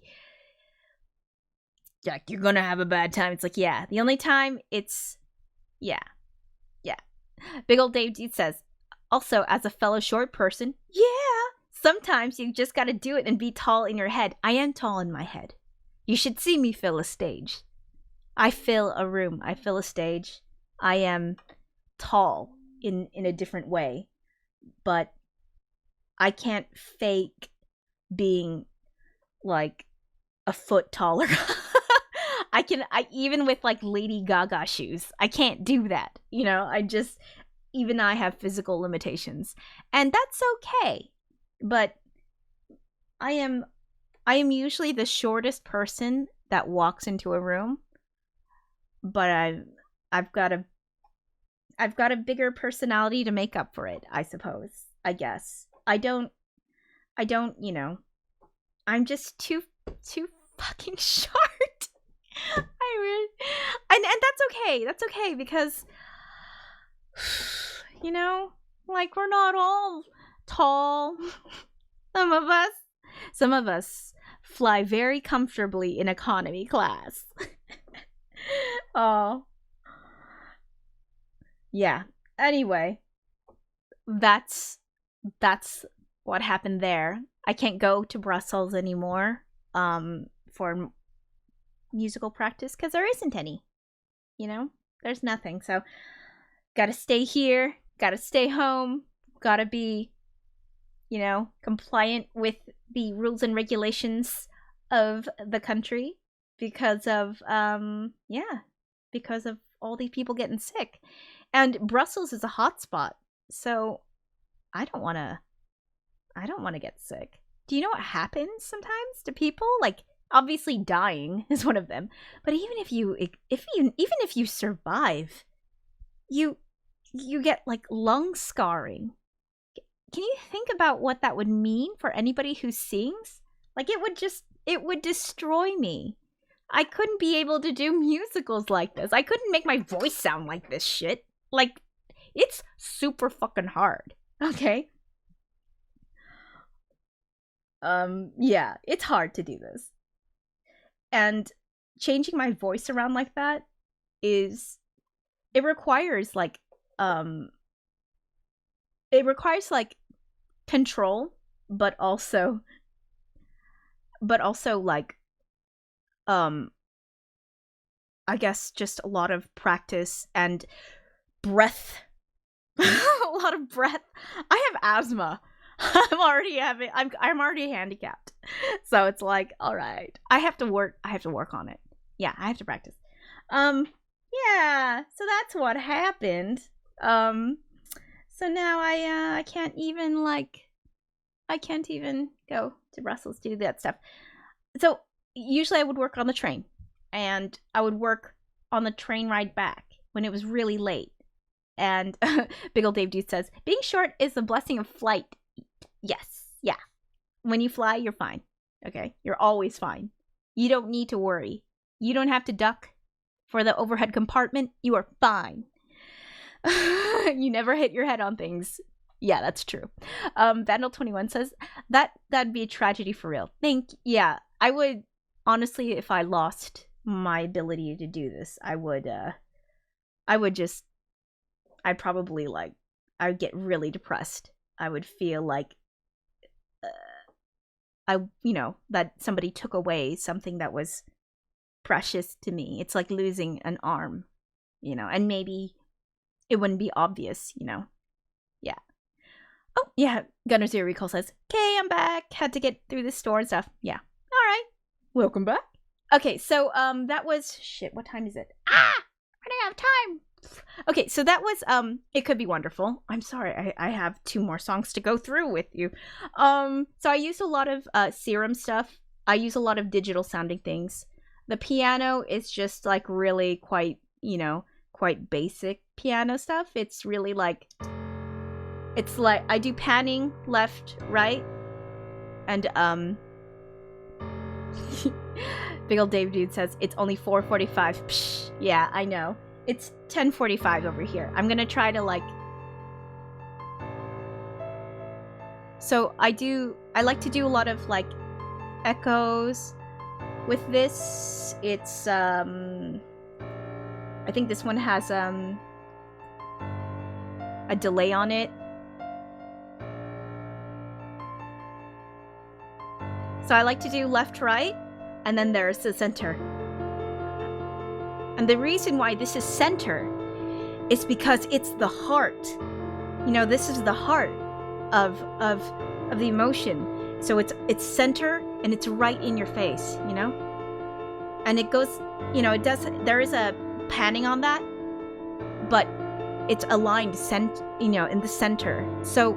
like, you're gonna have a bad time. It's like, yeah. The only time it's, yeah. Big old Dave Deed says, also, as a fellow short person, yeah, sometimes you just gotta do it and be tall in your head. I am tall in my head. You should see me fill a stage. I fill a room. I fill a stage. I am tall in a different way. But I can't fake being, like, a foot taller. I even with, like, Lady Gaga shoes, I can't do that. You know, even I have physical limitations, and that's okay. But I am usually the shortest person that walks into a room, but I've got a bigger personality to make up for it, I suppose. I guess. I don't, you know, I'm just too fucking short. And that's okay. That's okay, because, you know, like, we're not all tall. Some of us fly very comfortably in economy class. Oh. Yeah. Anyway, that's what happened there. I can't go to Brussels anymore for musical practice because there isn't any. You know, there's nothing. So gotta stay here, gotta stay home, gotta be, you know, compliant with the rules and regulations of the country because of because of all these people getting sick. And Brussels is a hot spot, so I don't want to get sick. Do you know what happens sometimes to people? Like, obviously dying is one of them, but even if you survive, you get, like, lung scarring. Can you think about what that would mean for anybody who sings? Like, it would destroy me. I couldn't be able to do musicals like this. I couldn't make my voice sound like this shit. Like, it's super fucking hard. Okay? Yeah, it's hard to do this. And changing my voice around like that it requires, like, control, but also like, I guess just a lot of practice and breath. A lot of breath. I have asthma. I'm already handicapped. So it's like, all right, I have to work on it. Yeah, I have to practice. Yeah, so that's what happened. So now I can't even go to Brussels to do that stuff. So usually I would work on the train, and I would work on the train ride back when it was really late. And Big Ol' Dave Dude says, being short is the blessing of flight. Yes, yeah. When you fly, you're fine. Okay? You're always fine. You don't need to worry. You don't have to duck for the overhead compartment. You are fine. You never hit your head on things. Yeah, that's true. Vandal21 says, that'd be a tragedy for real. Yeah, I would, honestly, if I lost my ability to do this, I'd probably, like, I would get really depressed. I would feel like that somebody took away something that was precious to me. It's like losing an arm, and maybe it wouldn't be obvious, Yeah. Oh, yeah. Gunner Zero Recall says, "Okay, I'm back. Had to get through the store and stuff." Yeah. All right. Welcome back. Okay, so that was shit. What time is it? Running out of time. Okay, so that was It Could Be Wonderful. I'm sorry, I have 2 more songs to go through with you. So I use a lot of Serum stuff. I use a lot of digital sounding things. The piano is just like really quite basic piano stuff. It's really like I do panning left, right, and Big Old Dave Dude says it's only 4:45. Psh, yeah, I know. It's 10:45 over here. I'm gonna try to So I like to do a lot of echoes with this. It's I think this one has a delay on it. So I like to do left, right, and then there's the center. And the reason why this is center is because it's the heart. This is the heart of the emotion. So it's center and it's right in your face, And it goes, there is a panning on that, but it's aligned in the center. So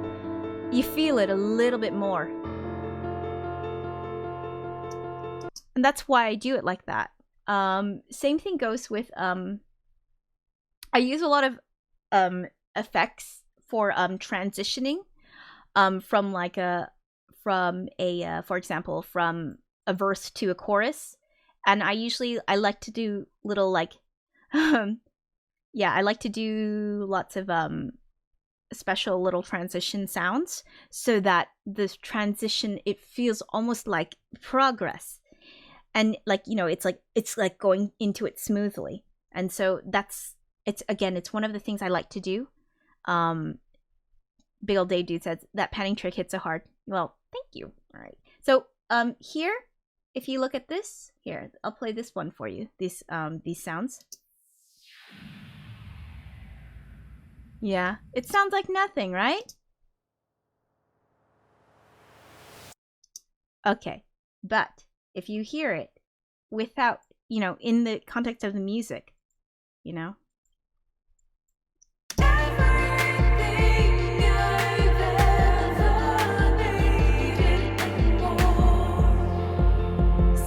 you feel it a little bit more. And that's why I do it like that. Same thing goes with I use a lot of effects for transitioning from for example, from a verse to a chorus. And I like to do little I like to do lots of special little transition sounds so that this transition, it feels almost like progress. And it's like going into it smoothly. And so it's one of the things I like to do. Big Old Day Dude says that panning trick hits so hard. Well, thank you. All right. So here, if you look at this, here, I'll play this one for you. These sounds. Yeah, it sounds like nothing, right? Okay, but if you hear it without, in the context of the music,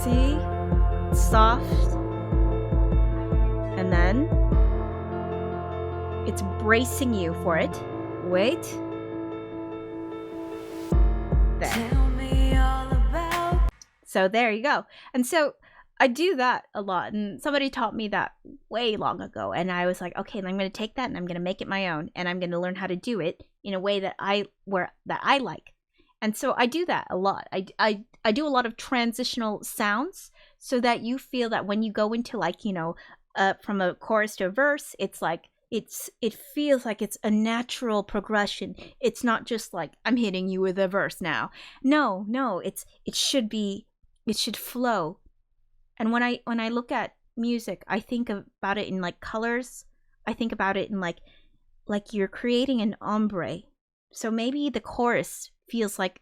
See? Soft. And then it's bracing you for it. Wait. There. So there you go. And so I do that a lot. And somebody taught me that way long ago. And I was like, okay, I'm going to take that and I'm going to make it my own. And I'm going to learn how to do it in a way that I like. And so I do that a lot. I do a lot of transitional sounds so that you feel that when you go into from a chorus to a verse, it's like, it feels like it's a natural progression. It's not just like I'm hitting you with a verse now. No, it should flow. And when I look at music, I think about it in colors. I think about it in like you're creating an ombre. So maybe the chorus feels like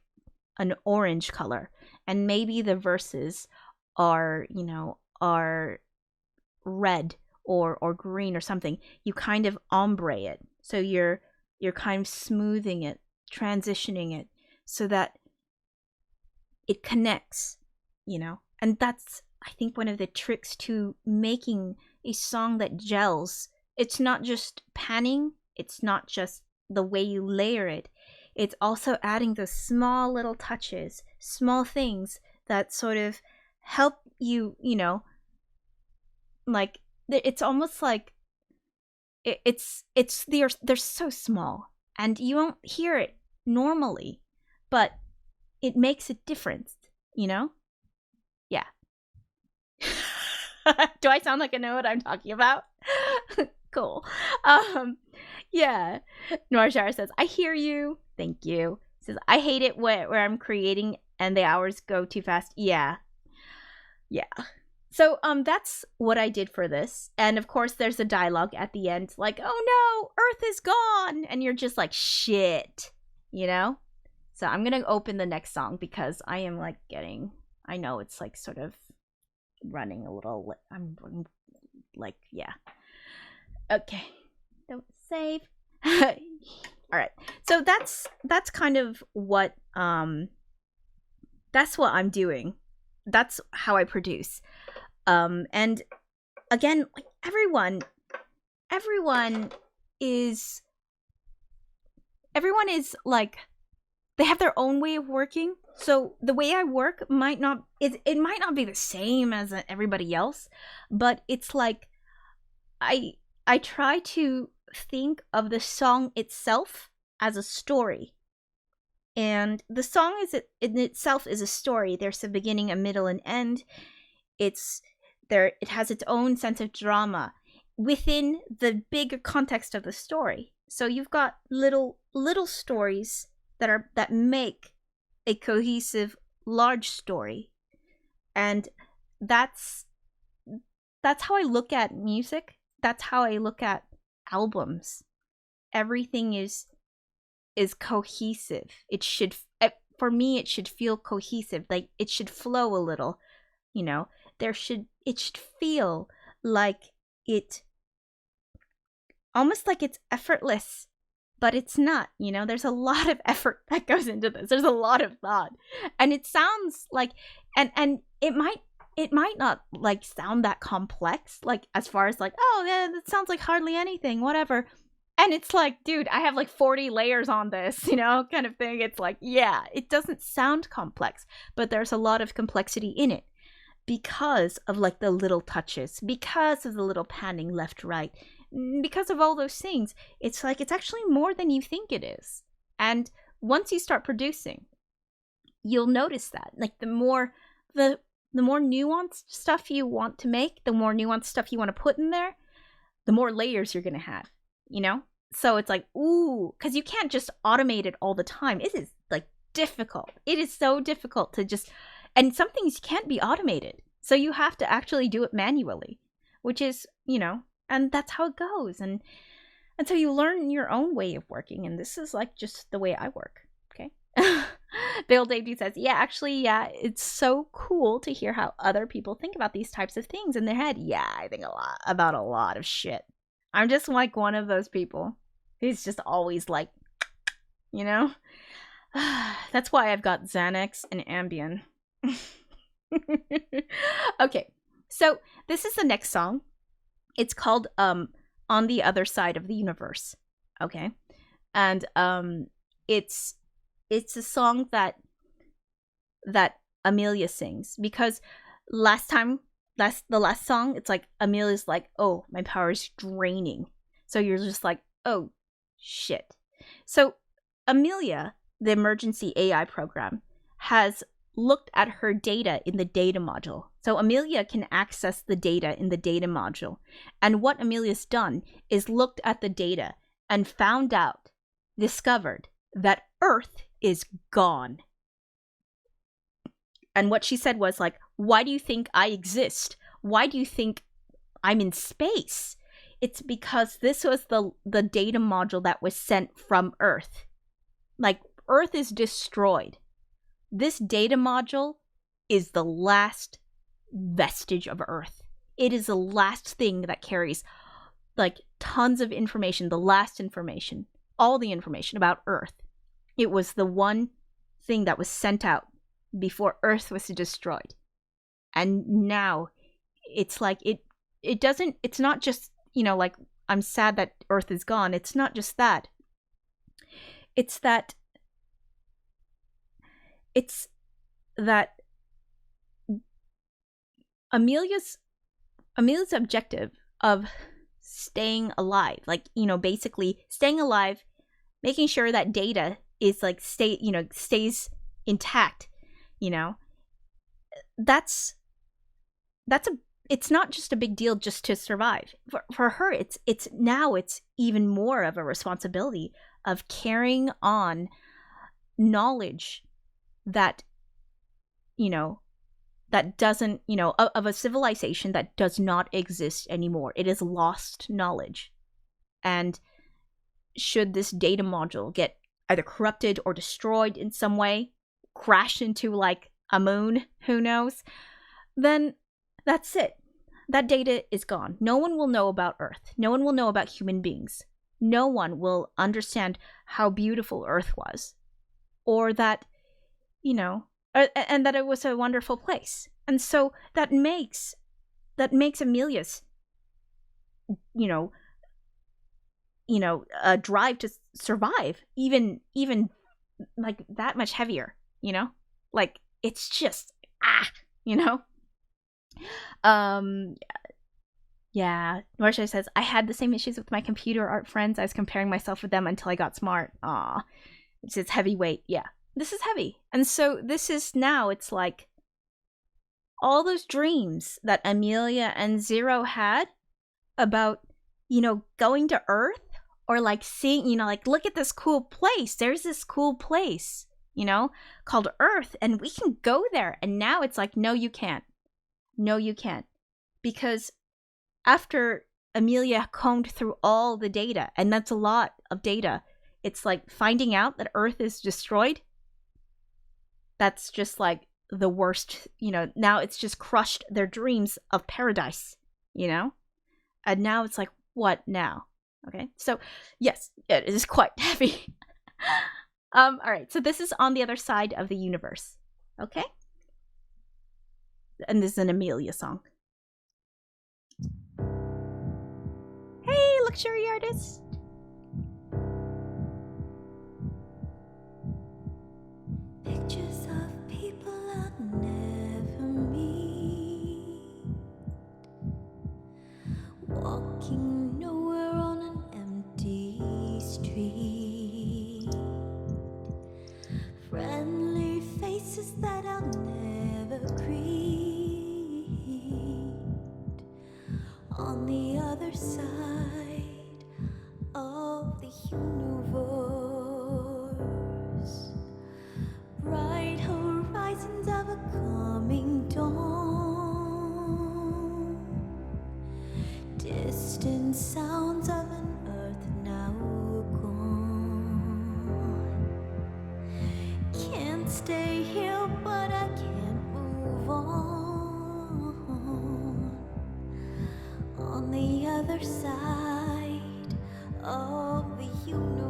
an orange color, and maybe the verses are red or green or something. You kind of ombre it. So you're kind of smoothing it, transitioning it so that it connects, And that's, I think, one of the tricks to making a song that gels. It's not just panning, it's not just the way you layer it. It's also adding those small little touches, small things that sort of help you, it's almost like they're so small and you won't hear it normally, but it makes a difference, Yeah. Do I sound like I know what I'm talking about? Cool. Yeah. Norshara says, I hear you. Thank you. Says, I hate it where I'm creating and the hours go too fast. Yeah. So that's what I did for this. And of course there's a dialogue at the end like, oh no, Earth is gone, and you're just like, shit, you know? So I'm gonna open the next song because I am like I know it's like sort of running a little, I'm like, yeah. Okay, don't save. All right, so that's kind of what that's what I'm doing. That's how I produce. And again, like everyone is like, they have their own way of working. So the way I work might not be the same as everybody else, but it's like I try to think of the song itself as a story. And the song in itself is a story. There's a beginning, a middle, and end. It has its own sense of drama within the bigger context of the story. So you've got little stories that make a cohesive large story. And that's how I look at music. That's how I look at albums. Everything is cohesive. It should, for me, it should feel cohesive. Like it should flow a little, you know. It should feel like it, almost like it's effortless, but it's not, you know. There's a lot of effort that goes into this. There's a lot of thought, and it sounds like, and it might not like sound that complex, like as far as like, oh yeah, that sounds like hardly anything, whatever. And it's like, dude, I have like 40 layers on this, you know, kind of thing. It's like, yeah, it doesn't sound complex, but there's a lot of complexity in it because of like the little touches, because of the little panning left, right, because of all those things. It's like, it's actually more than you think it is. And once you start producing, you'll notice that. Like the more nuanced stuff you want to make, the more nuanced stuff you want to put in there, the more layers you're going to have, you know? So it's like, ooh, because you can't just automate it all the time. It is like difficult. It is so difficult to just, and some things can't be automated. So you have to actually do it manually, which is, you know, and that's how it goes. And so you learn your own way of working. And this is like just the way I work. Okay. Bill Davey says, yeah, actually, yeah, it's so cool to hear how other people think about these types of things in their head. Yeah, I think about a lot of shit. I'm just like one of those people who's just always like, you know? That's why I've got Xanax and Ambien. Okay, so this is the next song. It's called On the Other Side of the Universe. Okay? And it's a song that Amelia sings, because the last song, it's like Amelia's like, oh, my power is draining. So you're just like, oh shit. So Amelia, the emergency AI program, has looked at her data in the data module. So Amelia can access the data in the data module. And what Amelia's done is looked at the data and discovered that Earth is gone. And what she said was like, why do you think I exist? Why do you think I'm in space? It's because this was the data module that was sent from Earth. Like, Earth is destroyed. This data module is the last vestige of Earth. It is the last thing that carries like tons of information, the last information, all the information about Earth. It was the one thing that was sent out before Earth was destroyed. And now it's like it's not just, you know, like, I'm sad that Earth is gone. It's not just that. It's that Amelia's objective of staying alive, like, you know, basically staying alive, making sure that data is like stays intact, you know, it's not just a big deal just to survive. For her, it's even more of a responsibility of carrying on knowledge that you know, that doesn't, you know, of a civilization that does not exist anymore. It is lost knowledge. And should this data module get either corrupted or destroyed in some way, crash into like a moon, who knows, then that's it. That data is gone. No one will know about Earth. No one will know about human beings. No one will understand how beautiful Earth was, or that, you know, and that it was a wonderful place. And so that makes Amelia's, you know, a drive to survive even like that much heavier, you know? Like, it's just you know? Yeah. Marcia says, I had the same issues with my computer art friends. I was comparing myself with them until I got smart. Aw. It's heavyweight. Yeah. This is heavy. And so this is now, it's like all those dreams that Amelia and Zero had about, you know, going to Earth, or like seeing, you know, like, look at this cool place. There's this cool place, you know, called Earth, and we can go there. And now it's like, no, you can't. No, you can't. Because after Amelia combed through all the data, and that's a lot of data, it's like finding out that Earth is destroyed. That's just like the worst, you know, now it's just crushed their dreams of paradise, you know? And now it's like, what now? Okay, so yes, it is quite heavy. All right, so this is On the Other Side of the Universe. Okay? And this is an Amelia song. Hey, luxury artist. Pictures of people I'll never meet, walking nowhere on an empty street, friendly faces that I'll never greet. On the other side of the universe, bright horizons of a coming dawn, distant sounds of an earth now gone. Can't stay here, but I can't move on the other side of the universe.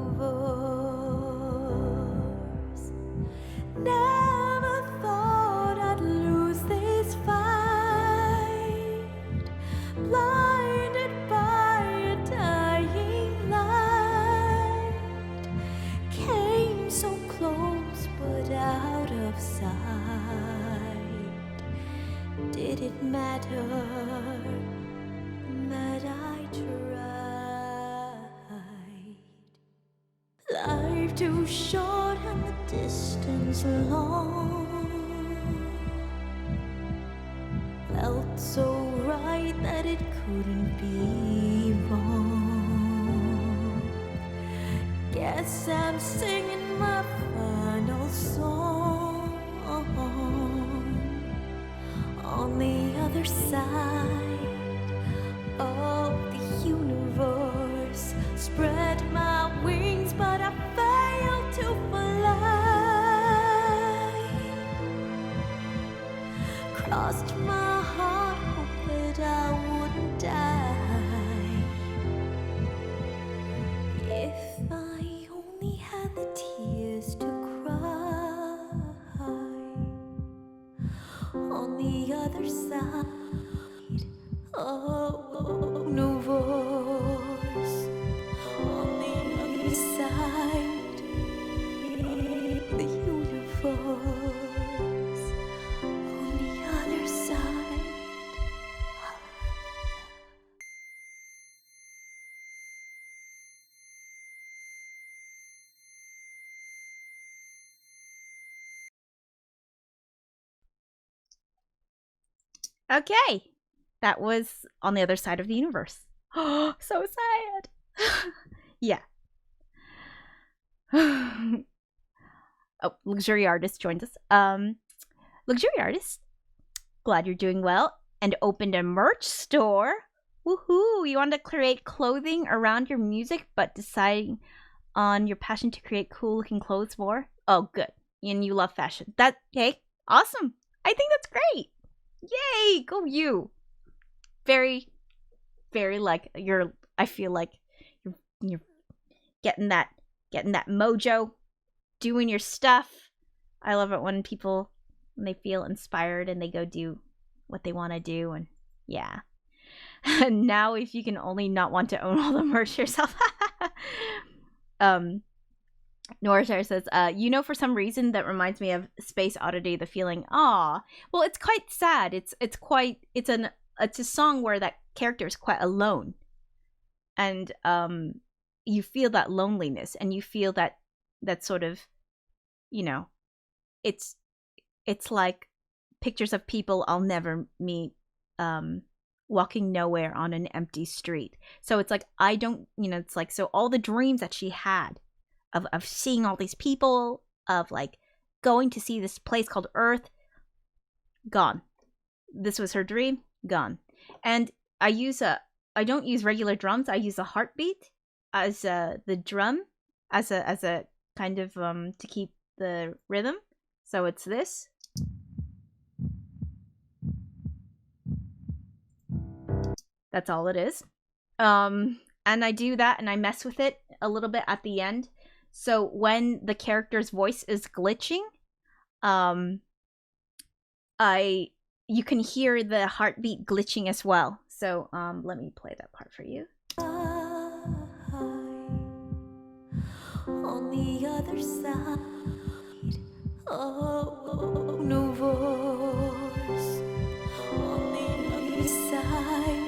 Never thought I'd lose this fight, blinded by a dying light. Came so close but out of sight. Did it matter that I tried? Life too short and the distance long. Felt so right that it couldn't be wrong. Guess I'm singing my final song. On the other side of the universe, spread my wings, but I failed to fly. Crossed my heart, hope that I wouldn't die. If I only had the tears to cry. On the other side of the universe, on the other side of the universe, on the other side. Okay. That was On the Other Side of the Universe. Oh, so sad. Yeah. Oh, luxury artist joined us. Luxury artist. Glad you're doing well. And opened a merch store. Woohoo! You want to create clothing around your music, but deciding on your passion to create cool looking clothes more? Oh, good. And you love fashion. Hey, awesome. I think that's great. Yay! Go you. Very, very like I feel like you're getting that mojo, doing your stuff. I love it when they feel inspired and they go do what they want to do, and yeah. Now if you can only not want to own all the merch yourself. Noratar says, for some reason that reminds me of Space Oddity, the feeling, aw. Well, it's quite sad. It's a song where that character is quite alone. And you feel that loneliness, and you feel that sort of, it's like pictures of people I'll never meet, walking nowhere on an empty street. So it's like, I don't, it's like, so all the dreams that she had of seeing all these people, of like going to see this place called Earth, gone. This was her dream, gone. And I don't use regular drums. I use a heartbeat as the drum as a kind of to keep the rhythm. So it's this. That's all it is. And I do that and I mess with it a little bit at the end. So when the character's voice is glitching, you can hear the heartbeat glitching as well. So let me play that part for you. On the other side, oh, no voice. On the other side,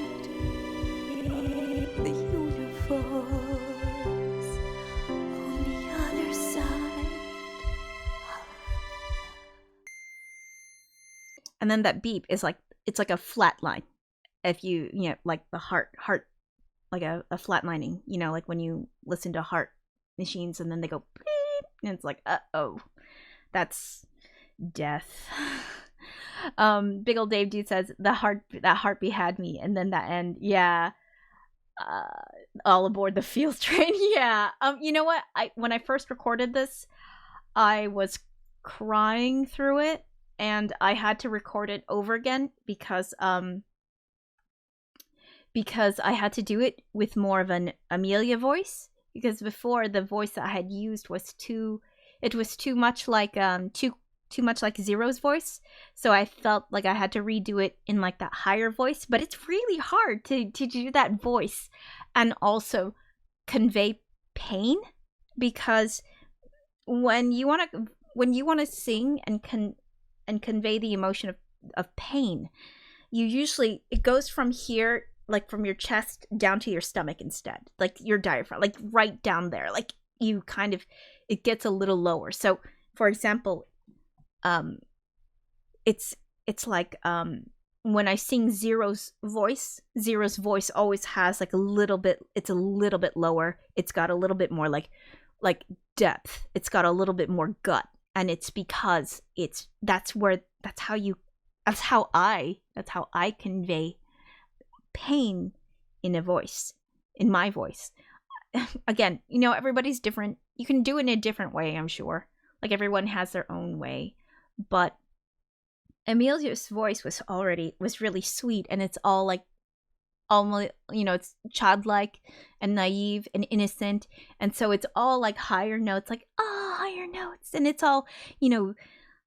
the universe. On the other side. And then that beep is like, it's like a flat line. If you like the heart, like a flatlining, like when you listen to heart machines and then they go beep, and it's like, uh-oh, that's death. Big old Dave Dude says that heartbeat had me, and then that end, yeah. All aboard the field train. Yeah. You know what? When I first recorded this, I was crying through it, and I had to record it over again because I had to do it with more of an Amelia voice, because before the voice that I had used was too much like too much like Zero's voice. So I felt like I had to redo it in like that higher voice, but it's really hard to do that voice and also convey pain, because when you want to sing and convey the emotion of pain, it goes from here, like from your chest down to your stomach instead, like your diaphragm, like right down there, like you kind of, it gets a little lower. So for example, it's like when I sing Zero's voice always has like it's a little bit lower. It's got a little bit more like depth. It's got a little bit more gut, and it's because that's how I convey pain in my voice. Again, everybody's different. You can do it in a different way, I'm sure. Like everyone has their own way. But Amelia's voice was really sweet, and it's all like almost, it's childlike and naive and innocent, and so it's all like higher notes, like higher notes, and it's all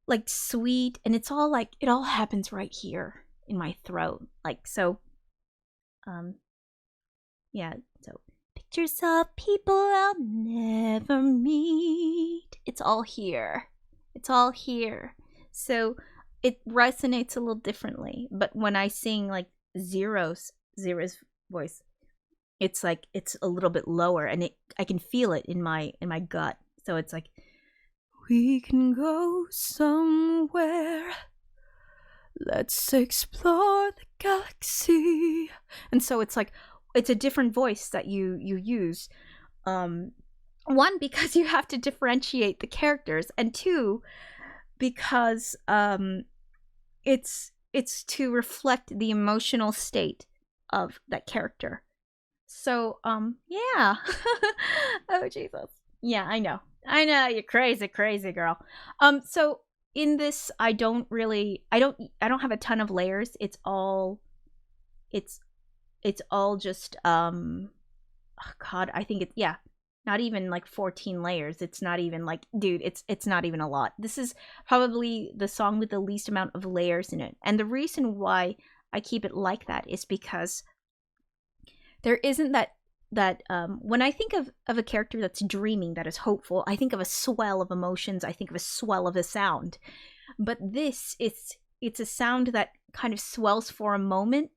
like sweet, and it's all like it all happens right here in my throat, like so. Yeah. So pictures of people I'll never meet. It's all here. It's all here. So it resonates a little differently. But when I sing like Zero's voice, it's like it's a little bit lower, and I can feel it in my gut. So it's like, we can go somewhere. Let's explore the galaxy. And so it's like, it's a different voice that you use. One, because you have to differentiate the characters, and two, because it's to reflect the emotional state of that character. So yeah. Oh Jesus. Yeah, I know you're crazy girl. So in this, I don't have a ton of layers. It's all just oh God, I think not even like 14 layers. It's not even like, dude, it's not even a lot. This is probably the song with the least amount of layers in it. And the reason why I keep it like that is because there isn't that when I think of a character that's dreaming, that is hopeful, I think of a swell of emotions, I think of a swell of a sound. But this, it's a sound that kind of swells for a moment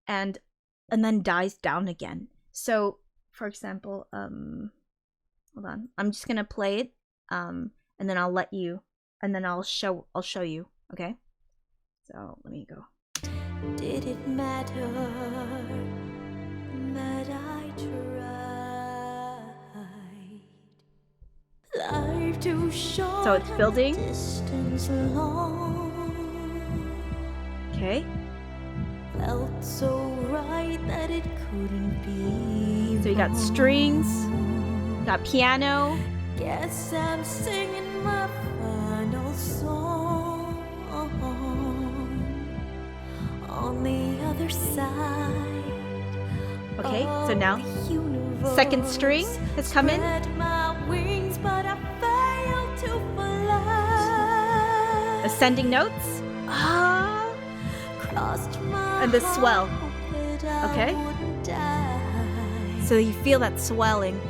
and then dies down again. So, for example, hold on, I'm just gonna play it, and then I'll let you, and then I'll show you. Okay. So let me go. Did it matter that I tried? Life too short. So it's building. Distance long. Okay. Felt so right that it couldn't be. So you got strings, got piano. Guess I'm singing my final song. On the other side. Okay, so now second string has come in. My wings, but I failed to fly. Ascending notes. And the swell. Okay. So you feel that swelling,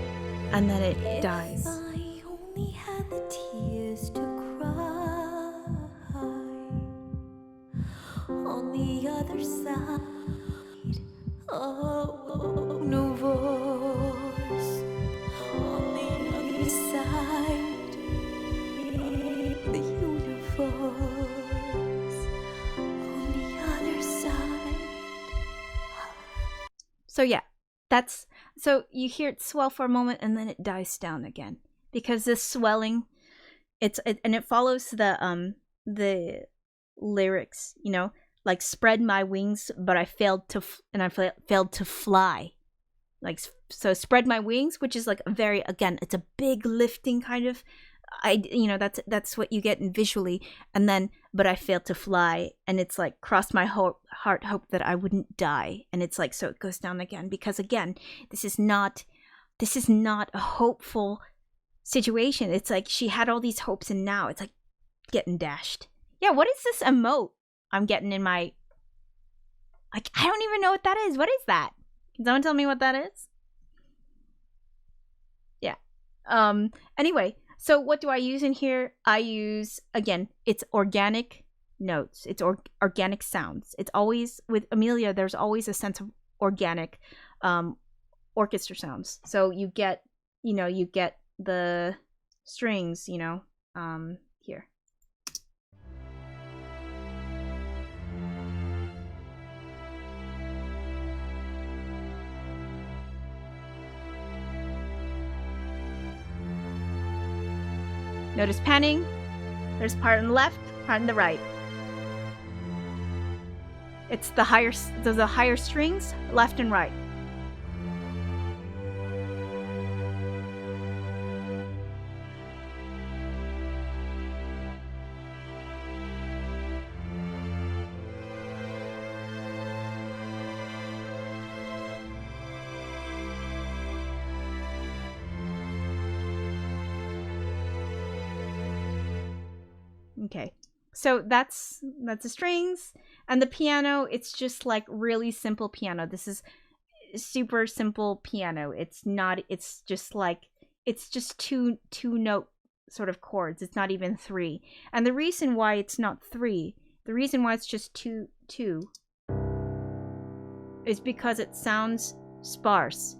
and then it dies. I only had the tears to cry. On the other side. Oh, no voice. On the other side. The universe. On the other side. So yeah, so you hear it swell for a moment and then it dies down again, because this swelling, and it follows the lyrics, like spread my wings, but I failed to fly. Like, so spread my wings, which is like a very, again, it's a big lifting kind of, that's what you get in visually. And then, but I failed to fly, and it's like crossed my heart hope that I wouldn't die. And it's like, so it goes down again, because again, this is not a hopeful situation. It's like she had all these hopes and now it's like getting dashed. Yeah, what is this emote I'm getting in my, like, I don't even know what that is. What is that? Can someone tell me what that is? Yeah. Anyway, so what do I use in here? I use, again, it's organic notes. It's organic sounds. It's always, with Amelia, there's always a sense of organic orchestra sounds. So you get the strings, here. Notice panning. There's part on the left, part on the right. It's the higher strings, left and right. Okay, so that's the strings, and the piano, it's just like really simple piano. This is super simple piano. It's just two note sort of chords. It's not even three. And the reason why it's not three, the reason why it's just two is because it sounds sparse.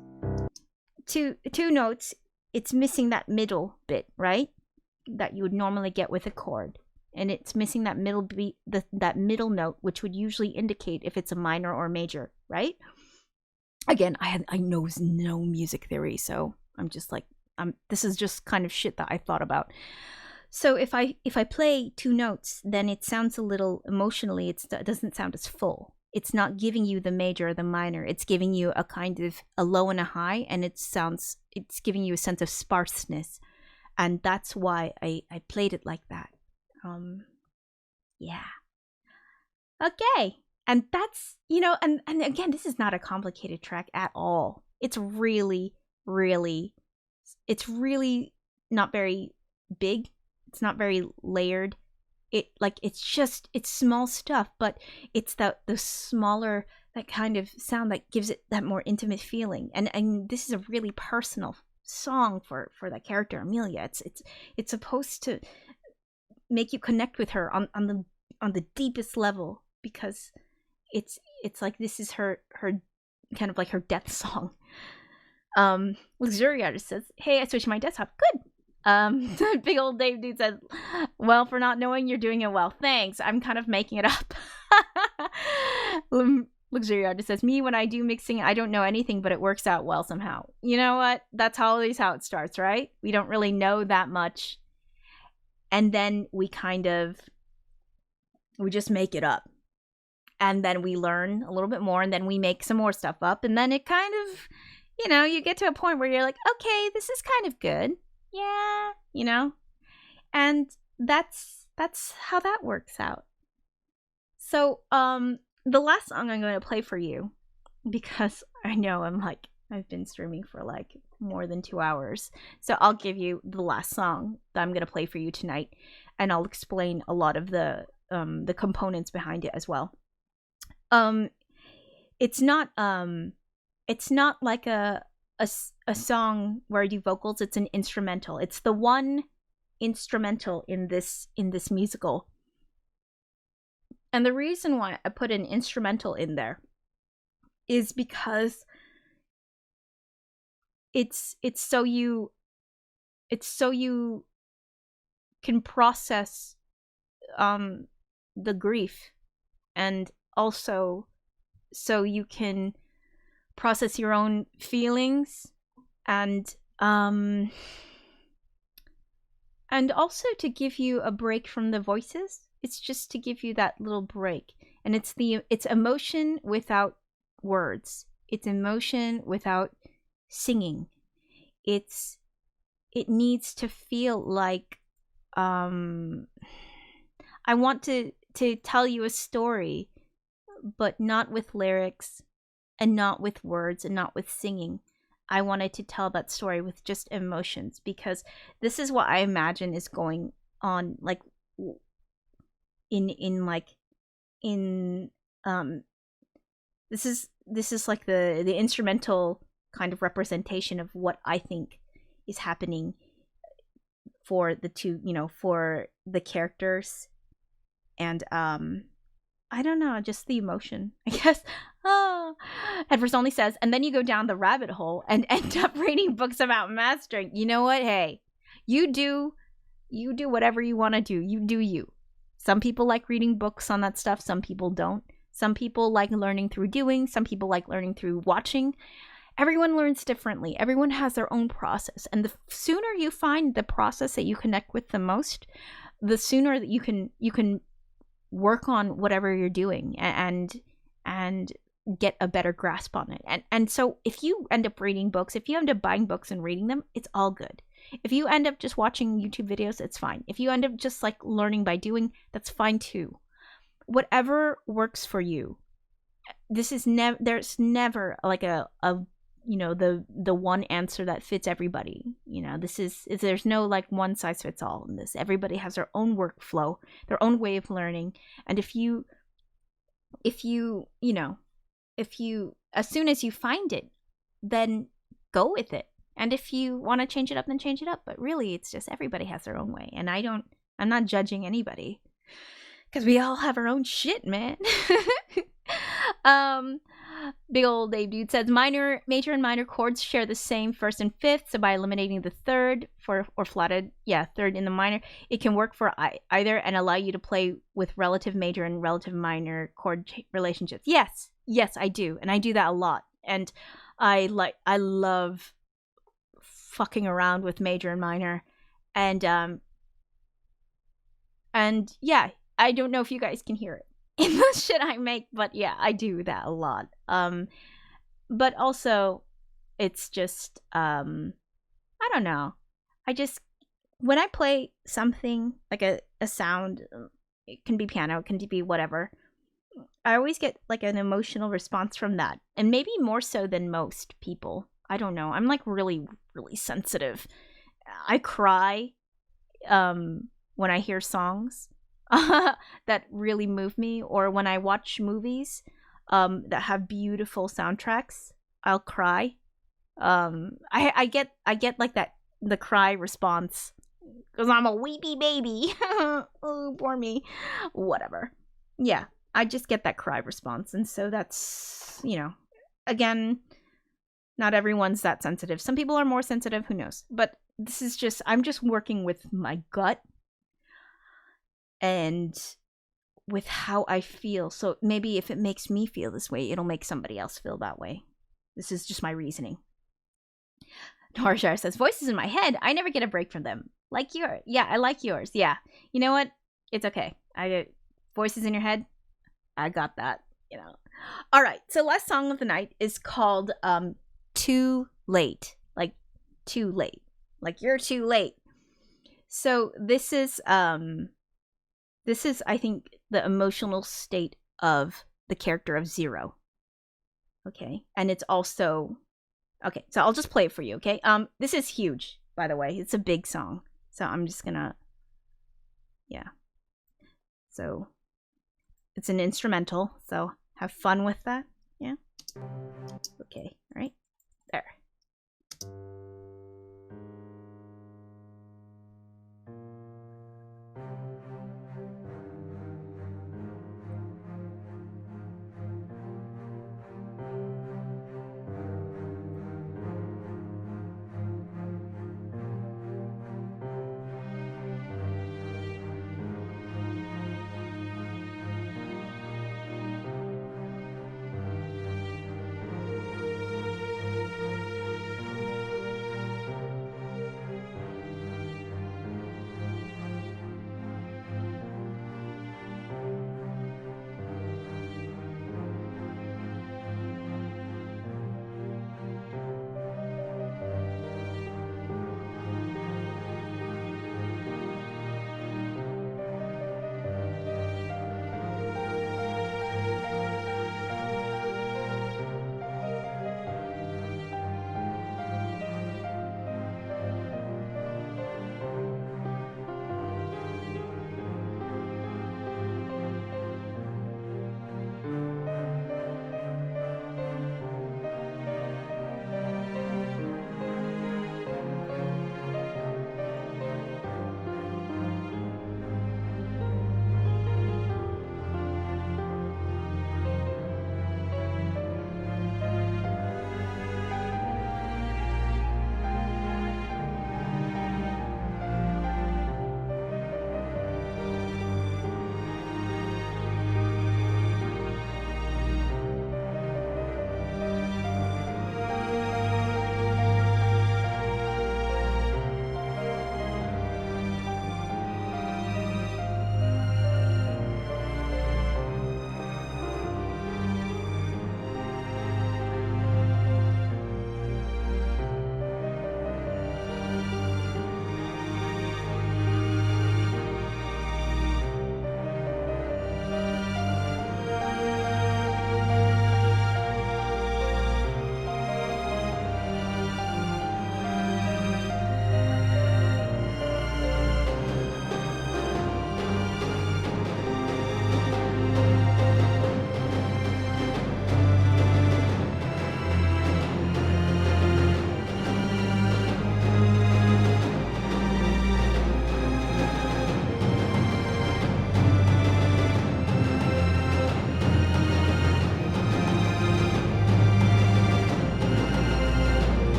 Two notes, it's missing that middle bit, right? That you would normally get with a chord. And it's missing that middle beat, that middle note, which would usually indicate if it's a minor or major, right? Again, I know no music theory, so I'm just like, this is just kind of shit that I thought about. So if I play two notes, then it sounds a little emotionally. It doesn't sound as full. It's not giving you the major or the minor. It's giving you a kind of a low and a high, and it's giving you a sense of sparseness, and that's why I played it like that. Yeah. Okay. And that's, and again, this is not a complicated track at all. It's really, really, not very big. It's not very layered. It's small stuff, but it's the smaller, that kind of sound that gives it that more intimate feeling. And this is a really personal song for that character, Amelia. It's supposed to make you connect with her on the deepest level, because it's like this is her kind of like her death song. Luxury Artist says, "Hey, I switched my desktop." Good. Big old Dave dude says, "Well, for not knowing, you're doing it well. Thanks. I'm kind of making it up." Luxury Artist says, "Me, when I do mixing, I don't know anything, but it works out well somehow." You know what? That's always how it starts, right? We don't really know that much, and then we just make it up. And then we learn a little bit more, and then we make some more stuff up, and then it kind of, you get to a point where you're like, okay, this is kind of good. Yeah, and that's how that works out. So, the last song I'm going to play for you, because I know I've been streaming for more than 2 hours. So I'll give you the last song that I'm going to play for you tonight, and I'll explain a lot of the components behind it as well. It's not like a song where I do vocals. It's an instrumental. It's the one instrumental in this musical. And the reason why I put an instrumental in there is because it's so you can process the grief, and also so you can process your own feelings, and also to give you a break from the voices. It's just to give you that little break, and it's emotion without words. It's emotion without singing. It needs to feel like I want to tell you a story, but not with lyrics, and not with words, and not with singing. I wanted to tell that story with just emotions, because this is what I imagine is going on, this is like the instrumental kind of representation of what I think is happening for the two, for the characters, and I don't know, just the emotion, I guess. Edwards only says, and then you go down the rabbit hole and end up reading books about mastering. You know what? Hey, you do whatever you want to do. You do you. Some people like reading books on that stuff. Some people don't. Some people like learning through doing. Some people like learning through watching. Everyone learns differently. Everyone has their own process. And the sooner you find the process that you connect with the most, the sooner that you can work on whatever you're doing and get a better grasp on it. And so if you end up reading books, if you end up buying books and reading them, it's all good. If you end up just watching YouTube videos, it's fine. If you end up just learning by doing, that's fine too. Whatever works for you. This is there's never the one answer that fits everybody. There's no one size fits all in this. Everybody has their own workflow, their own way of learning. And if you as soon as you find it, then go with it. And if you want to change it up, then change it up. But really, it's just everybody has their own way. And I'm not judging anybody, because we all have our own shit, man. Big old Dave dude says, major and minor chords share the same first and fifth, so by eliminating the third third in the minor, it can work for either and allow you to play with relative major and relative minor chord relationships. Yes, I do, and I do that a lot, and I love fucking around with major and minor, and And yeah, I don't know if you guys can hear it in the shit I make, but yeah, I do that a lot. But also, it's just I don't know. I just when I play something like a sound, it can be piano, it can be whatever. I always get like an emotional response from that, and maybe more so than most people. I don't know. I'm like really, really sensitive. I cry when I hear songs that really move me, or when I watch movies that have beautiful soundtracks. I'll cry. I get like that the cry response because I'm a weepy baby. Oh, poor me. Whatever. Yeah, I just get that cry response, and so that's again, not everyone's that sensitive. Some people are more sensitive. Who knows? But this is just I'm just working with my gut and with how I feel. So maybe if it makes me feel this way, it'll make somebody else feel that way. This is just my reasoning. Norshar says, voices in my head, I never get a break from them. Like yours. Yeah, I like yours. Yeah. You know what? It's okay. I get voices in your head. I got that, All right. So last song of the night is called Too Late. Like too late. Like you're too late. So this is I think the emotional state of the character of Zero. Okay. And it's also okay, so I'll just play it for you, okay? This is huge, by the way. It's a big song. So I'm just gonna yeah. So it's an instrumental, so have fun with that. Yeah. Okay, all right. There.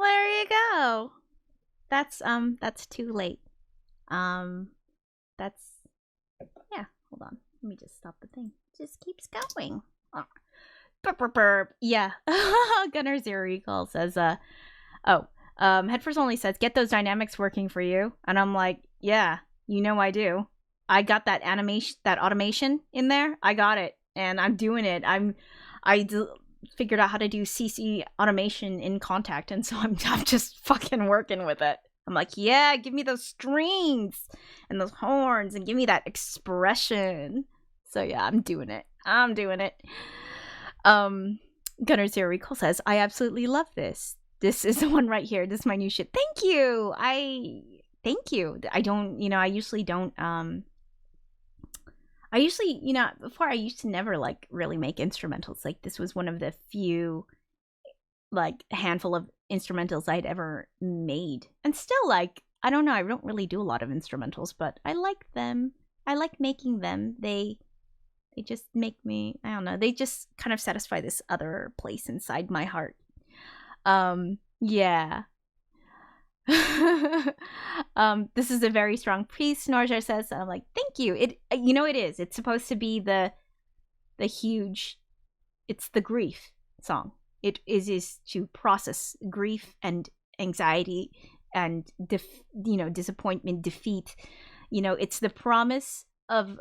there you go. That's too late. That's yeah. Hold on. Let me just stop the thing. It just keeps going. Oh. Burp, burp, burp. Yeah. Gunner Zero Recall says, Headfirst only says, get those dynamics working for you. And I'm like, yeah, you know I do. I got that animation, that automation in there. I got it, and I'm doing it. Figured out how to do CC automation in Contact, and so I'm just fucking working with it. I'm like, yeah, give me those strings and those horns, and give me that expression. So yeah, I'm doing it. Gunner Zero Recall says, I absolutely love this. This is the one right here. This is my new shit. Thank you. Thank you. I don't, I usually don't, before I used to never, like, really make instrumentals. Like, this was one of the few, like, handful of instrumentals I'd ever made. And still, like, I don't know, I don't really do a lot of instrumentals, but I like them. I like making them. They just make me, I don't know, they just kind of satisfy this other place inside my heart. Yeah. This is a very strong piece, Norjar says. I'm like, thank you. It is. It's supposed to be the huge, it's the grief song. It is to process grief and anxiety and disappointment, defeat. It's the promise of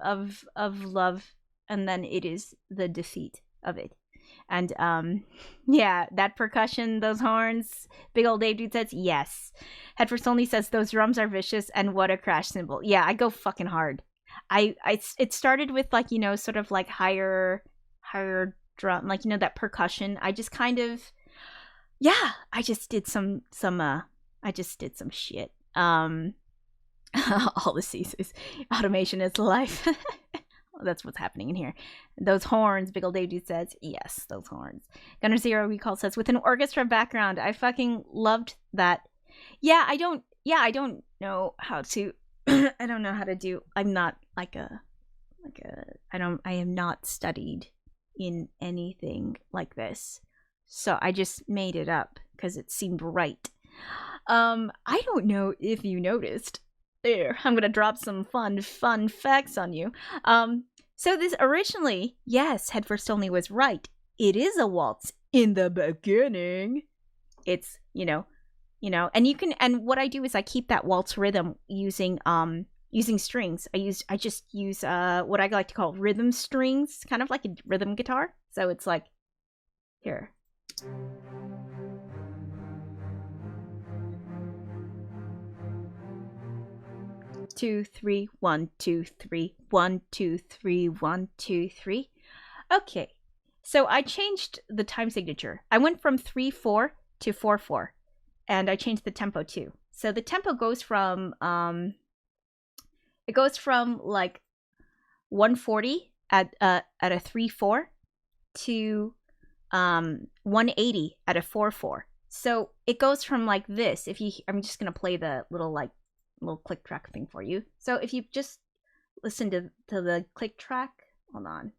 love, and then it is the defeat of it. And yeah, that percussion, those horns, big old Dave dude says yes. Headfirst only says those drums are vicious, and what a crash cymbal. Yeah, I go fucking hard. It started with, like, sort of like higher drum, like, that percussion. I just kind of, yeah, I just did some shit. All the C's. Automation is life. That's what's happening in here. Those horns, big old Dave dude says, yes, those horns. Gunner Zero Recall says, with an orchestra background, I fucking loved that. Yeah, I don't know how to, I don't know how to do, I'm not I am not studied in anything like this. So I just made it up because it seemed right. I don't know if you noticed. There, I'm gonna drop some fun facts on you. So this originally, yes, Headfirst Only was right. It is a waltz in the beginning. It's, and you can, and what I do is I keep that waltz rhythm using strings. I just use what I like to call rhythm strings, kind of like a rhythm guitar. So it's like, here. 2 3 1 2 3 1 2 3 1 2 3. Okay, so I changed the time signature. I went from 3/4 to 4/4, and I changed the tempo too. So the tempo goes from like 140 at a 3/4 to 180 at a 4/4. So it goes from like this. I'm just gonna play the little click track thing for you. So if you just listen to the click track, hold on.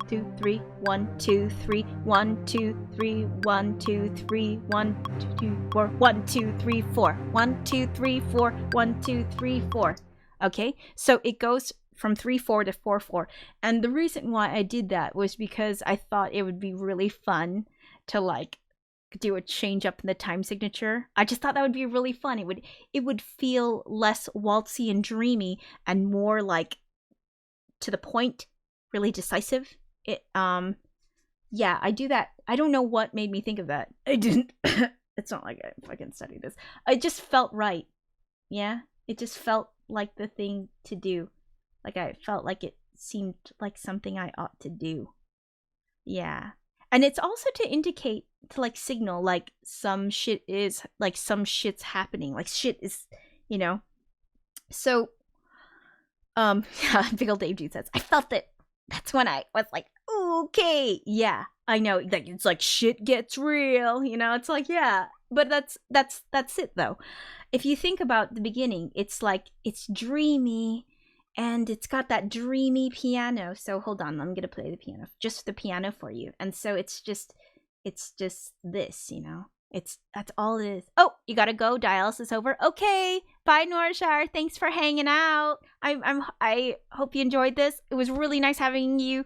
2 3 1 2 3 1 2 3 1 2 3 1 2 4 1 2 3 4 1 2 3 4 1 2 3 4. Okay, so it goes from 3/4 to 4/4, and the reason why I did that was because I thought it would be really fun to like do a change up in the time signature. I just thought that would be really fun. It would feel less waltzy and dreamy and more like to the point, really decisive. Yeah, I do that. I don't know what made me think of that. I didn't. It's not like I fucking studied this. It just felt right. Yeah, it just felt like the thing to do. Like I felt like it seemed like something I ought to do. Yeah. And it's also to indicate, to like signal like some shit's happening. Like shit is, So yeah, big old Dave Dude says, I felt it. That's when I was like, okay, yeah, I know. Like it's like shit gets real, it's like, yeah. But that's it though. If you think about the beginning, it's like it's dreamy and it's got that dreamy piano. So hold on, I'm gonna play the piano, just the piano for you. And so it's just this, That's all it is. Oh, you gotta go. Dialysis is over. Okay, bye, Norshire. Thanks for hanging out. I hope you enjoyed this. It was really nice having you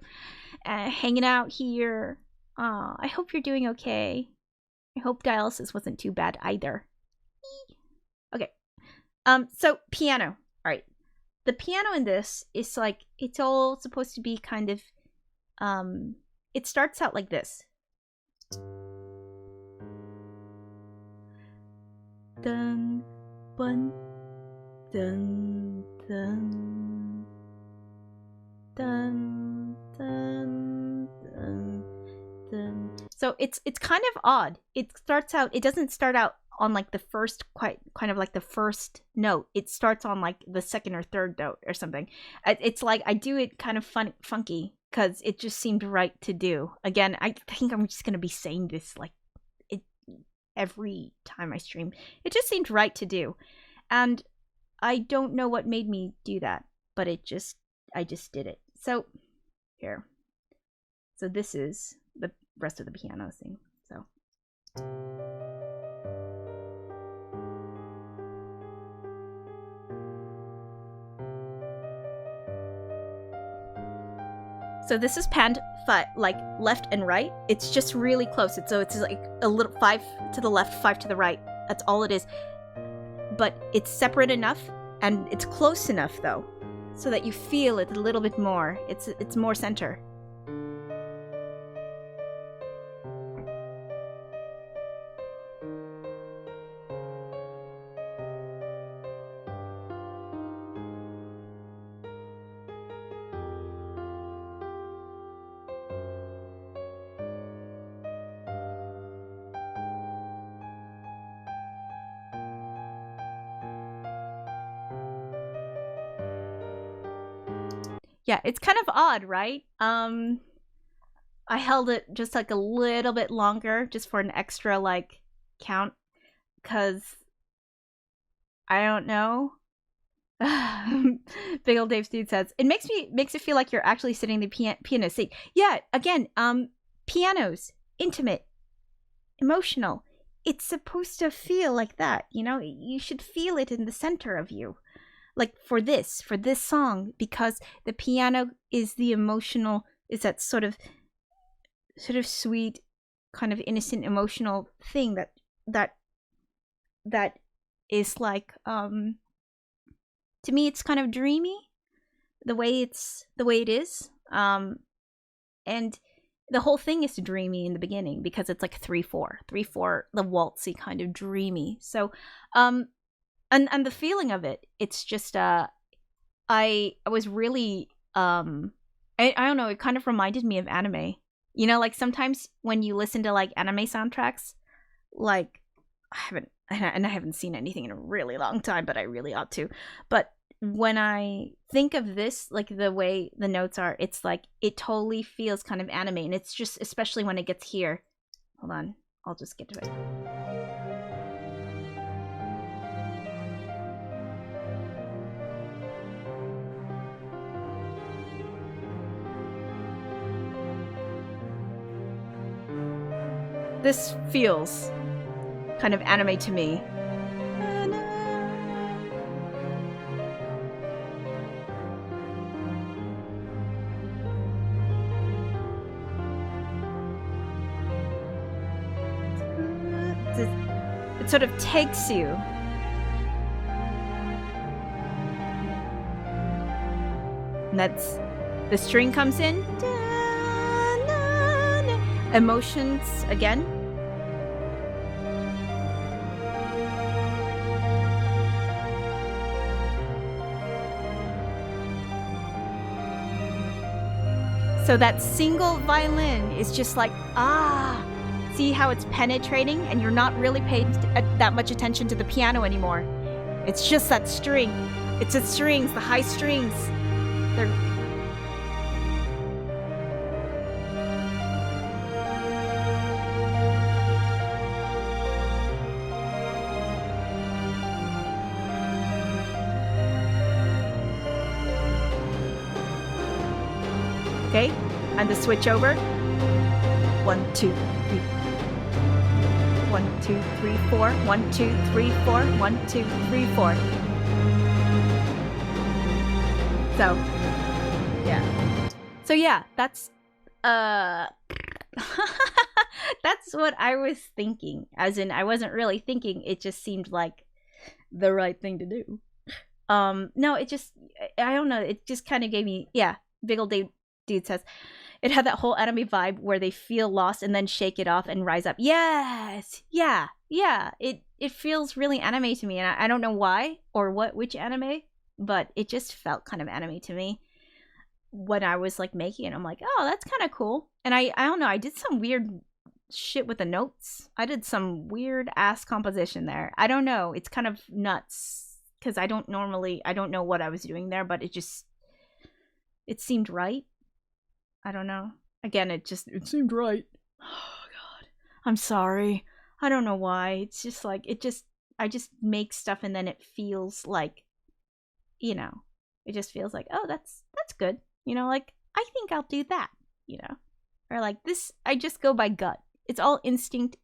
hanging out here. I hope you're doing okay. I hope dialysis wasn't too bad either. Okay. So piano. All right. The piano in this is like, it's all supposed to be kind of, it starts out like this. Dun, bun, dun, dun, dun, dun, dun, dun. So it's kind of odd. It starts out, it doesn't start out on like the first, kind of like the first note. It starts on like the second or third note or something. It's like I do it kind of funky because it just seemed right to do. Again, I think I'm just gonna be saying this like every time I stream. It just seemed right to do, and I don't know what made me do that, but I just did it. So here, so this is the rest of the piano thing. So this is panned like left and right. It's just really close. It's like a little 5 to the left, 5 to the right. That's all it is. But it's separate enough, and it's close enough though, so that you feel it a little bit more. It's more center. Yeah, it's kind of odd, right? I held it just like a little bit longer just for an extra like count, because I don't know. Big old Dave Dude says it makes it feel like you're actually sitting in the piano seat. Yeah, again, pianos, intimate, emotional. It's supposed to feel like that, you know? You should feel it in the center of you. Like for this song, because the piano is the emotional, is that sort of sweet, kind of innocent, emotional thing that is like, to me it's kind of dreamy, the way it is, and the whole thing is dreamy in the beginning because it's like 3/4, the waltzy kind of dreamy. So and the feeling of it, it's just I was really I don't know, it kind of reminded me of anime. You know, like sometimes when you listen to like anime soundtracks, like I haven't seen anything in a really long time, but I really ought to. But when I think of this, like the way the notes are, it's like it totally feels kind of anime, and it's just, especially when it gets here. Hold on, I'll just get to it. This feels kind of anime to me. It sort of takes you. And that's, the string comes in. Emotions again. So that single violin is just like, see how it's penetrating, and you're not really paying that much attention to the piano anymore. It's just that string. It's the strings, the high strings. They're... Okay, and the switch over. 1, 2, 3. 1, 1, 2, 3, 4. 1, 2, 3, 4. 1, 2, 3, 4. So, yeah. So yeah, that's that's what I was thinking. As in, I wasn't really thinking. It just seemed like the right thing to do. No, it just, I don't know. It just kind of gave me, yeah. Big ol' dude says it had that whole anime vibe where they feel lost and then shake it off and rise up. Yes, yeah. It feels really anime to me, and I don't know why or which anime, but it just felt kind of anime to me when I was like making it. I'm like, oh, that's kind of cool. And I don't know. I did some weird shit with the notes. I did some weird ass composition there. I don't know. It's kind of nuts because I don't know what I was doing there, but it seemed right. I don't know. Again, it seemed right. Oh God, I'm sorry. I don't know why. It's just like I just make stuff and then it feels like, you know, it just feels like, oh, that's good. You know, like I think I'll do that. You know, or like this. I just go by gut. It's all instinct,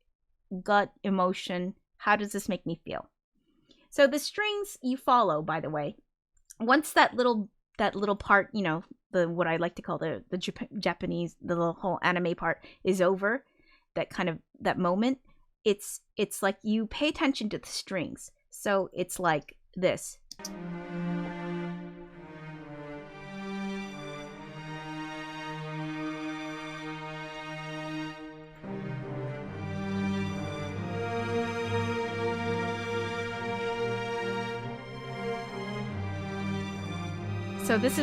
gut, emotion. How does this make me feel? So the strings you follow, by the way, once that little part, you know, the what I like to call the Japanese, the little whole anime part is over, that moment, it's like you pay attention to the strings. So it's like this. So this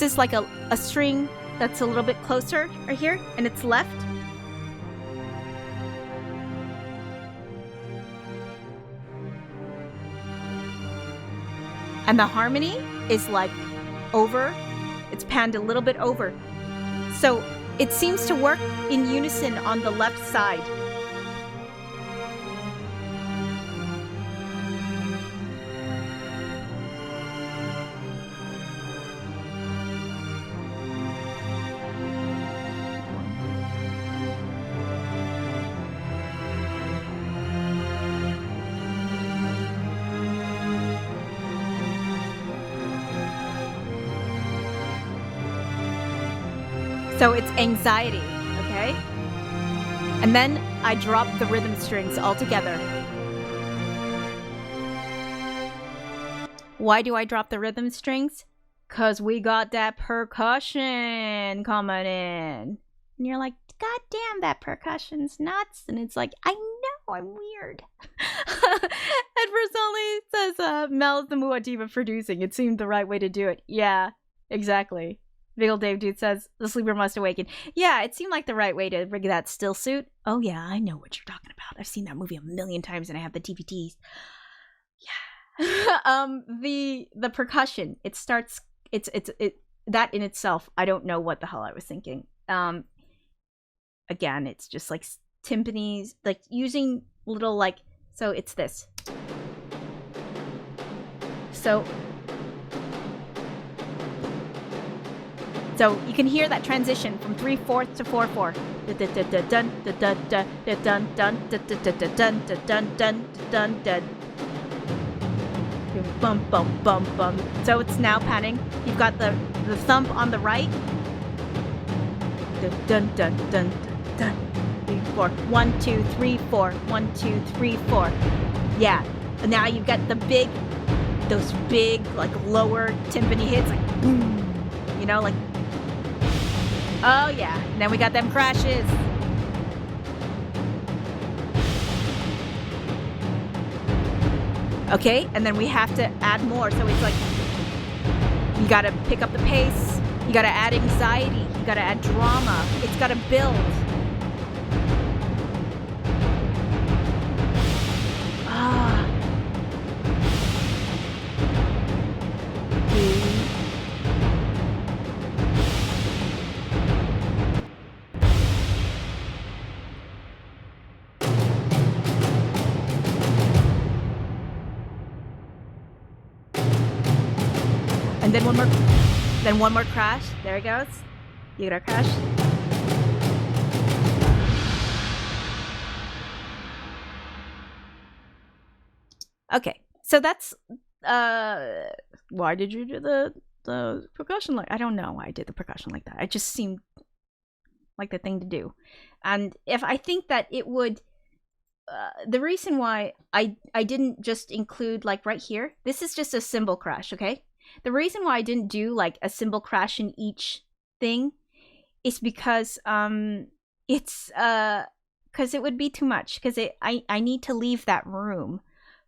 is like a string that's a little bit closer right here, and it's left. And the harmony is like over. It's panned a little bit over. So it seems to work in unison on the left side. So it's anxiety, okay? And then I drop the rhythm strings altogether. Why do I drop the rhythm strings? Cause we got that percussion coming in. And you're like, God damn, that percussion's nuts. And it's like, I know, I'm weird. At first only says, Mel's the Muad'Diva producing. It seemed the right way to do it. Yeah, exactly. Big ol' Dave dude says, the sleeper must awaken. Yeah, it seemed like the right way to rig that still suit. Oh yeah, I know what you're talking about. I've seen that movie a million times and I have the DVDs. Yeah. The percussion, it starts, it that in itself, I don't know what the hell I was thinking. Again, it's just like timpanis, like using little like, so it's this. So you can hear that transition from 3/4 to 4/4. Bum bum bum bum. So it's now panning. You've got the thump on the right. Dun dun dun dun. 3 4. 1 2 3 4. 1 2 3 4. Yeah. And now you've got those big like lower timpani hits, like boom. You know, like. Oh yeah, and then we got them crashes. Okay, and then we have to add more. So it's like, you gotta pick up the pace. You gotta add anxiety. You gotta add drama. It's gotta build. Ah. And then one more crash. There it goes. You got a crash. Okay, so that's why did you do the percussion like? I don't know why I did the percussion like that. It just seemed like the thing to do. And if I think that it would, the reason why I didn't just include like right here, this is just a cymbal crash, okay? The reason why I didn't do like a cymbal crash in each thing is because it's because it would be too much, because I need to leave that room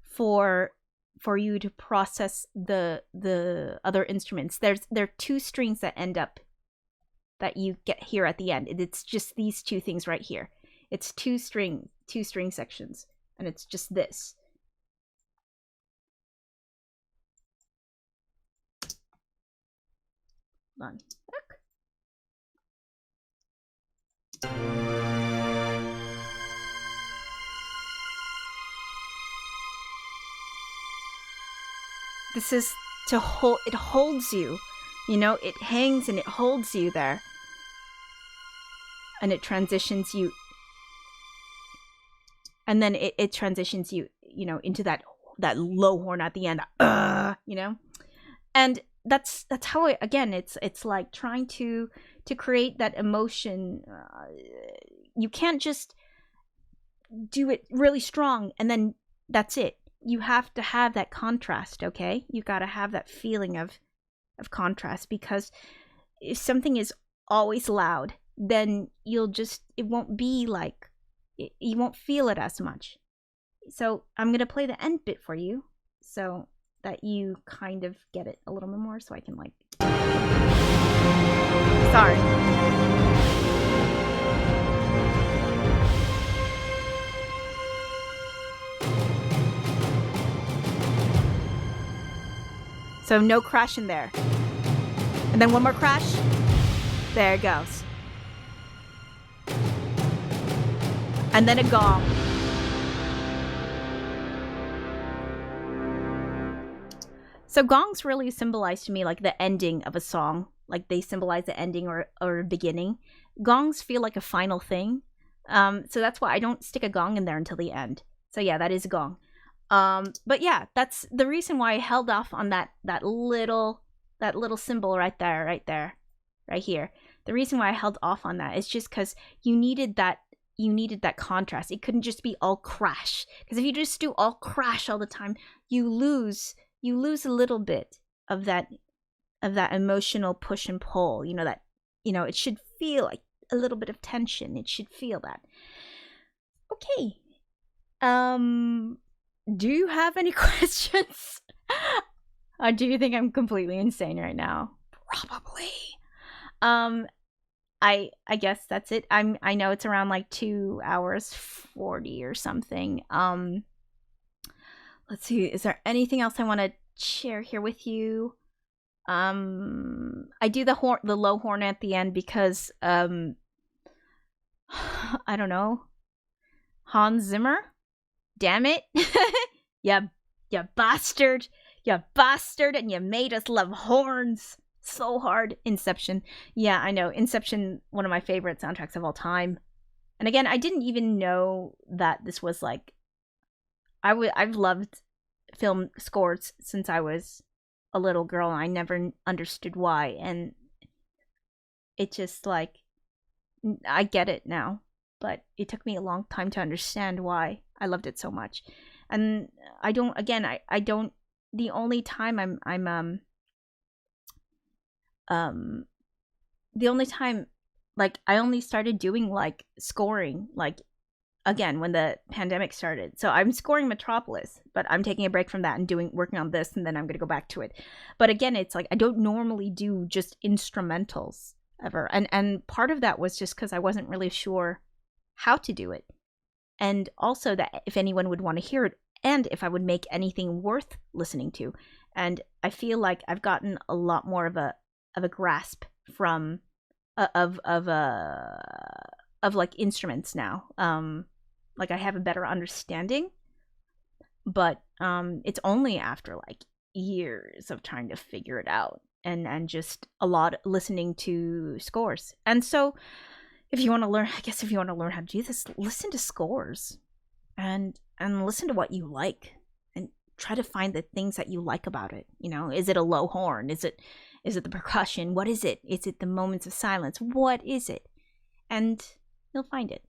for you to process the other instruments. There are two strings that end up that you get here at the end. It's just these two things right here. It's two string sections, and it's just this. Hold on. This is to hold. It holds you. You know, it hangs and it holds you there. And it transitions you. And then it transitions you, you know, into that low horn at the end. You know? And that's how it, again, it's like trying to create that emotion. You can't just do it really strong and then that's it. You have to have that contrast, okay? You got to have that feeling of contrast, because if something is always loud, then it won't be like, you won't feel it as much. So I'm going to play the end bit for you so that you kind of get it a little bit more, so I can like, sorry. So no crash in there. And then one more crash. There it goes. And then a gong. So gongs really symbolize to me like the ending of a song. Like they symbolize the ending or beginning. Gongs feel like a final thing. So that's why I don't stick a gong in there until the end. So yeah, that is a gong. But yeah, that's the reason why I held off on that little symbol right there, right here. The reason why I held off on that is just because you needed that contrast. It couldn't just be all crash, because if you just do all crash all the time, you lose a little bit of that emotional push and pull. You know, that, you know, it should feel like a little bit of tension. It should feel that. Okay. Do you have any questions? Do you think I'm completely insane right now? Probably. I guess that's it. I know it's around like 2 hours 40 or something. Let's see. Is there anything else I want to share here with you? I do the low horn at the end because I don't know. Hans Zimmer? Damn it. You bastard. You bastard, and you made us love horns so hard. Inception. Yeah, I know. Inception, one of my favorite soundtracks of all time. And again, I didn't even know that this was like, I've loved film scores since I was a little girl, and I never understood why. And it just like, I get it now, but it took me a long time to understand why I loved it so much. And I don't, again, I don't, the only time the only time, like, I only started doing like scoring like, again, when the pandemic started. So I'm scoring Metropolis, but I'm taking a break from that and working on this, and then I'm going to go back to it. But again, it's like I don't normally do just instrumentals ever. And part of that was just because I wasn't really sure how to do it. And also that if anyone would want to hear it, and if I would make anything worth listening to. And I feel like I've gotten a lot more of a grasp from of like instruments now. Like I have a better understanding, but it's only after like years of trying to figure it out and just a lot listening to scores. And so if you want to learn, I guess if you want to learn how to do this, listen to scores and listen to what you like and try to find the things that you like about it. You know, is it a low horn? Is it the percussion? What is it? Is it the moments of silence? What is it? And you'll find it.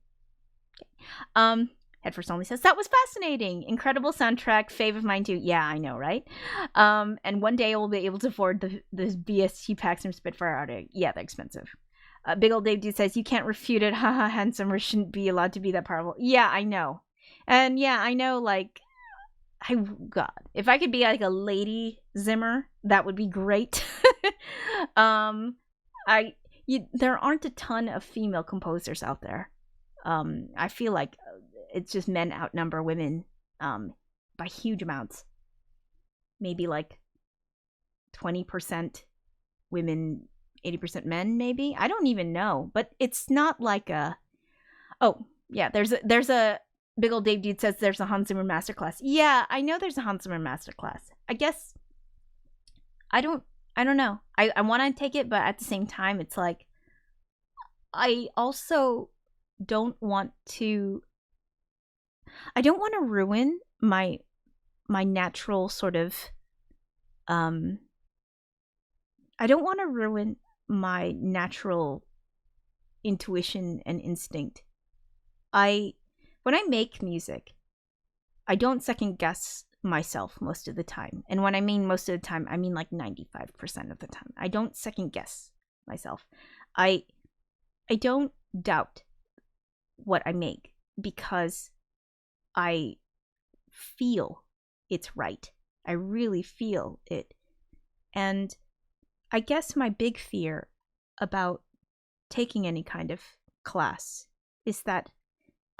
Okay. Head First Only says, that was fascinating. Incredible soundtrack. Fave of mine too. Yeah, I know, right? And one day I will be able to afford the VST packs from Spitfire Audio. Yeah, they're expensive. Big Old Dave Dude says, you can't refute it. Haha, Hans Zimmer shouldn't be allowed to be that powerful. Yeah, I know. And yeah, I know, like, God, if I could be like a lady Zimmer, that would be great. There aren't a ton of female composers out there. I feel like it's just men outnumber women by huge amounts. Maybe like 20% women, 80% men, maybe. I don't even know, but it's not like a. Oh yeah, there's a Big Old Dave Dude says there's a Hans Zimmer masterclass. Yeah, I know there's a Hans Zimmer masterclass. I guess I don't know. I want to take it, but at the same time, it's like I also don't want to ruin my natural sort of I don't want to ruin my natural intuition and instinct. When I make music, I don't second guess myself most of the time. And when I mean most of the time, I mean like 95% of the time. I don't second guess myself. I don't doubt what I make because I feel it's right. I really feel it. And I guess my big fear about taking any kind of class is that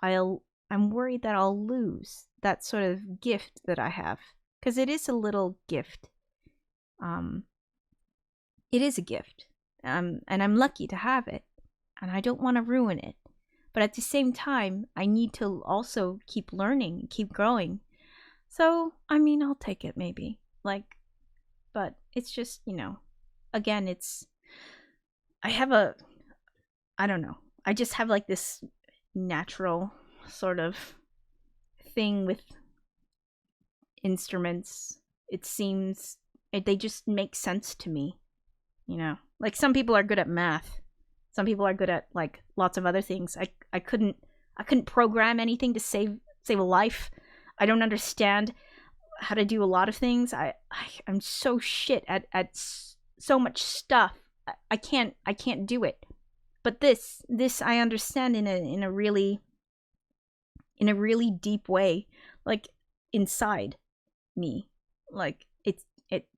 I'm worried that I'll lose that sort of gift that I have, because it is a little gift. It is a gift, and I'm lucky to have it, and I don't want to ruin it. But at the same time, I need to also keep learning, keep growing. So, I mean, I'll take it maybe. Like, but it's just, again, I don't know. I just have like this natural sort of thing with instruments. It seems they just make sense to me. Like some people are good at math. Some people are good at like lots of other things. I couldn't program anything to save a life. I don't understand how to do a lot of things. I'm so shit at so much stuff. I can't do it. But this I understand in a really deep way, like inside me. Like it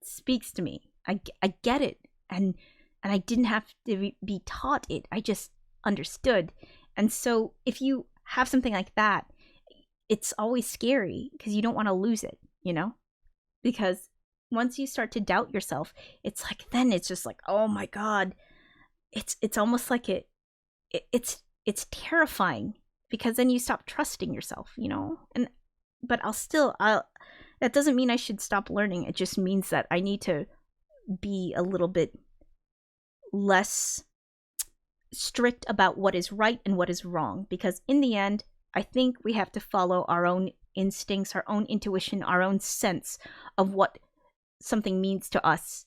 speaks to me. I get it, and I didn't have to be taught it. I just understood. And so if you have something like that, it's always scary because you don't want to lose it, because once you start to doubt yourself, it's like, then it's just like, oh my God, it's almost like it's terrifying, because then you stop trusting yourself, but that doesn't mean I should stop learning. It just means that I need to be a little bit less strict about what is right and what is wrong, because in the end, I think we have to follow our own instincts, our own intuition, our own sense of what something means to us,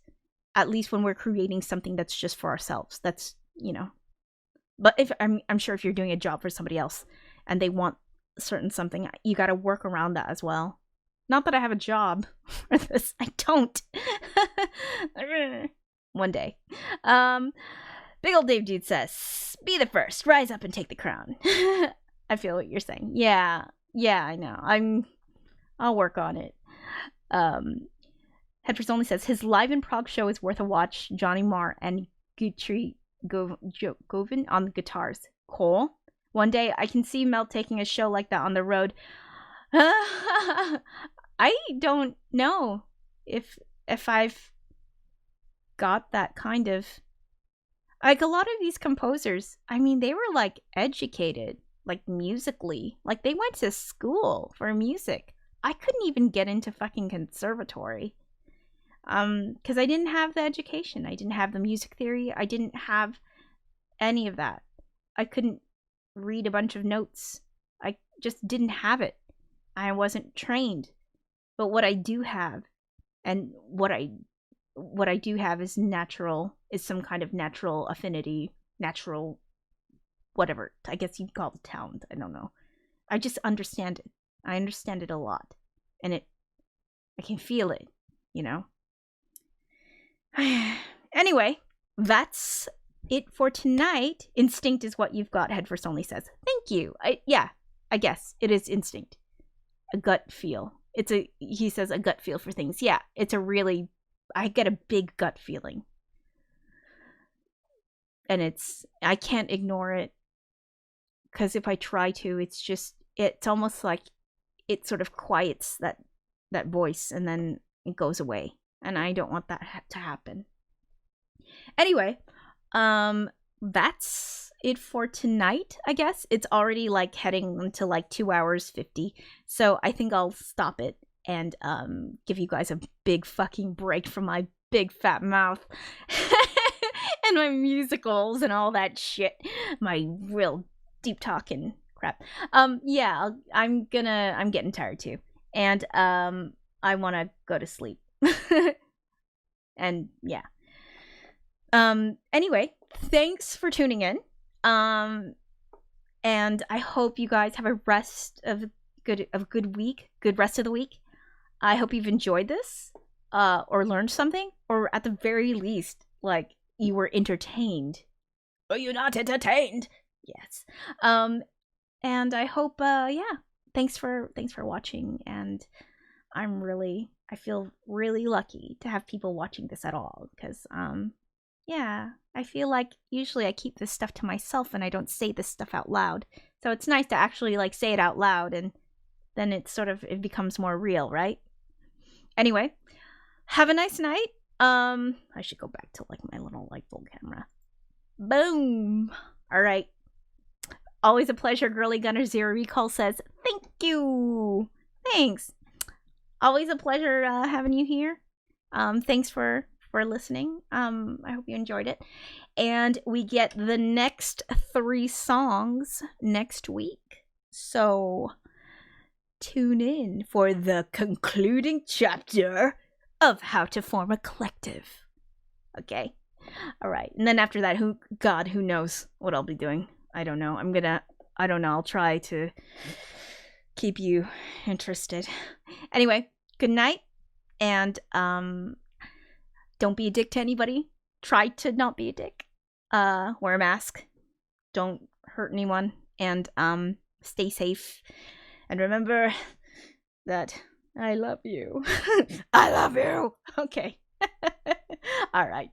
at least when we're creating something that's just for ourselves. That's, but if I'm sure if you're doing a job for somebody else and they want a certain something, you got to work around that as well. Not that I have a job for this. I don't. One day. Big Old Dave Dude says, be the first, rise up and take the crown. I feel what you're saying. Yeah, I know. I'll work on it. Headfirst Only says, his live in Prague show is worth a watch. Johnny Marr and Guthrie Govan on the guitars. Cool. One day I can see Mel taking a show like that on the road. I don't know if I've got that kind of, like, a lot of these composers, I mean, they were like educated, like musically, like they went to school for music. I couldn't even get into fucking conservatory because I didn't have the education. I didn't have the music theory. I didn't have any of that. I couldn't read a bunch of notes. I just didn't have it. I wasn't trained. But what I do have, and what I do have is some kind of natural affinity, natural whatever. I guess you'd call it talent. I don't know. I just understand it. I understand it a lot. And I can feel it, you know? Anyway, that's it for tonight. Instinct is what you've got, Headfirst only says. Thank you. I guess it is instinct. A gut feel. He says a gut feel for things. Yeah, I get a big gut feeling. And I can't ignore it. Because if I try to, it's almost like it sort of quiets that voice and then it goes away. And I don't want that to happen. Anyway, that's it for tonight, I guess. It's already like heading into like 2 hours 50. So I think I'll stop it and give you guys a big fucking break from my big fat mouth and my musicals and all that shit. My real deep talking crap. Yeah, I'm getting tired too. And I want to go to sleep. And yeah. Anyway, thanks for tuning in. And I hope you guys have a rest of good week, good rest of the week. I hope you've enjoyed this, or learned something, or at the very least, like, you were entertained. Are you not entertained? Yes. And I hope, yeah, thanks for watching, and I feel really lucky to have people watching this at all, because, yeah, I feel like usually I keep this stuff to myself and I don't say this stuff out loud. So it's nice to actually, like, say it out loud, and then it becomes more real, right? Anyway, have a nice night. I should go back to, like, my little, like, full camera. Boom! All right. Always a pleasure, Girly Gunner Zero Recall says, thank you! Thanks! Always a pleasure having you here. Thanks for listening. I hope you enjoyed it. And we get the next 3 songs next week. So tune in for the concluding chapter of How to Form a Collective. Okay? All right. And then after that, who knows what I'll be doing. I don't know. I'll try to keep you interested. Anyway, good night. And don't be a dick to anybody. Try to not be a dick. Wear a mask. Don't hurt anyone. And stay safe. And remember that I love you. I love you. Okay. All right.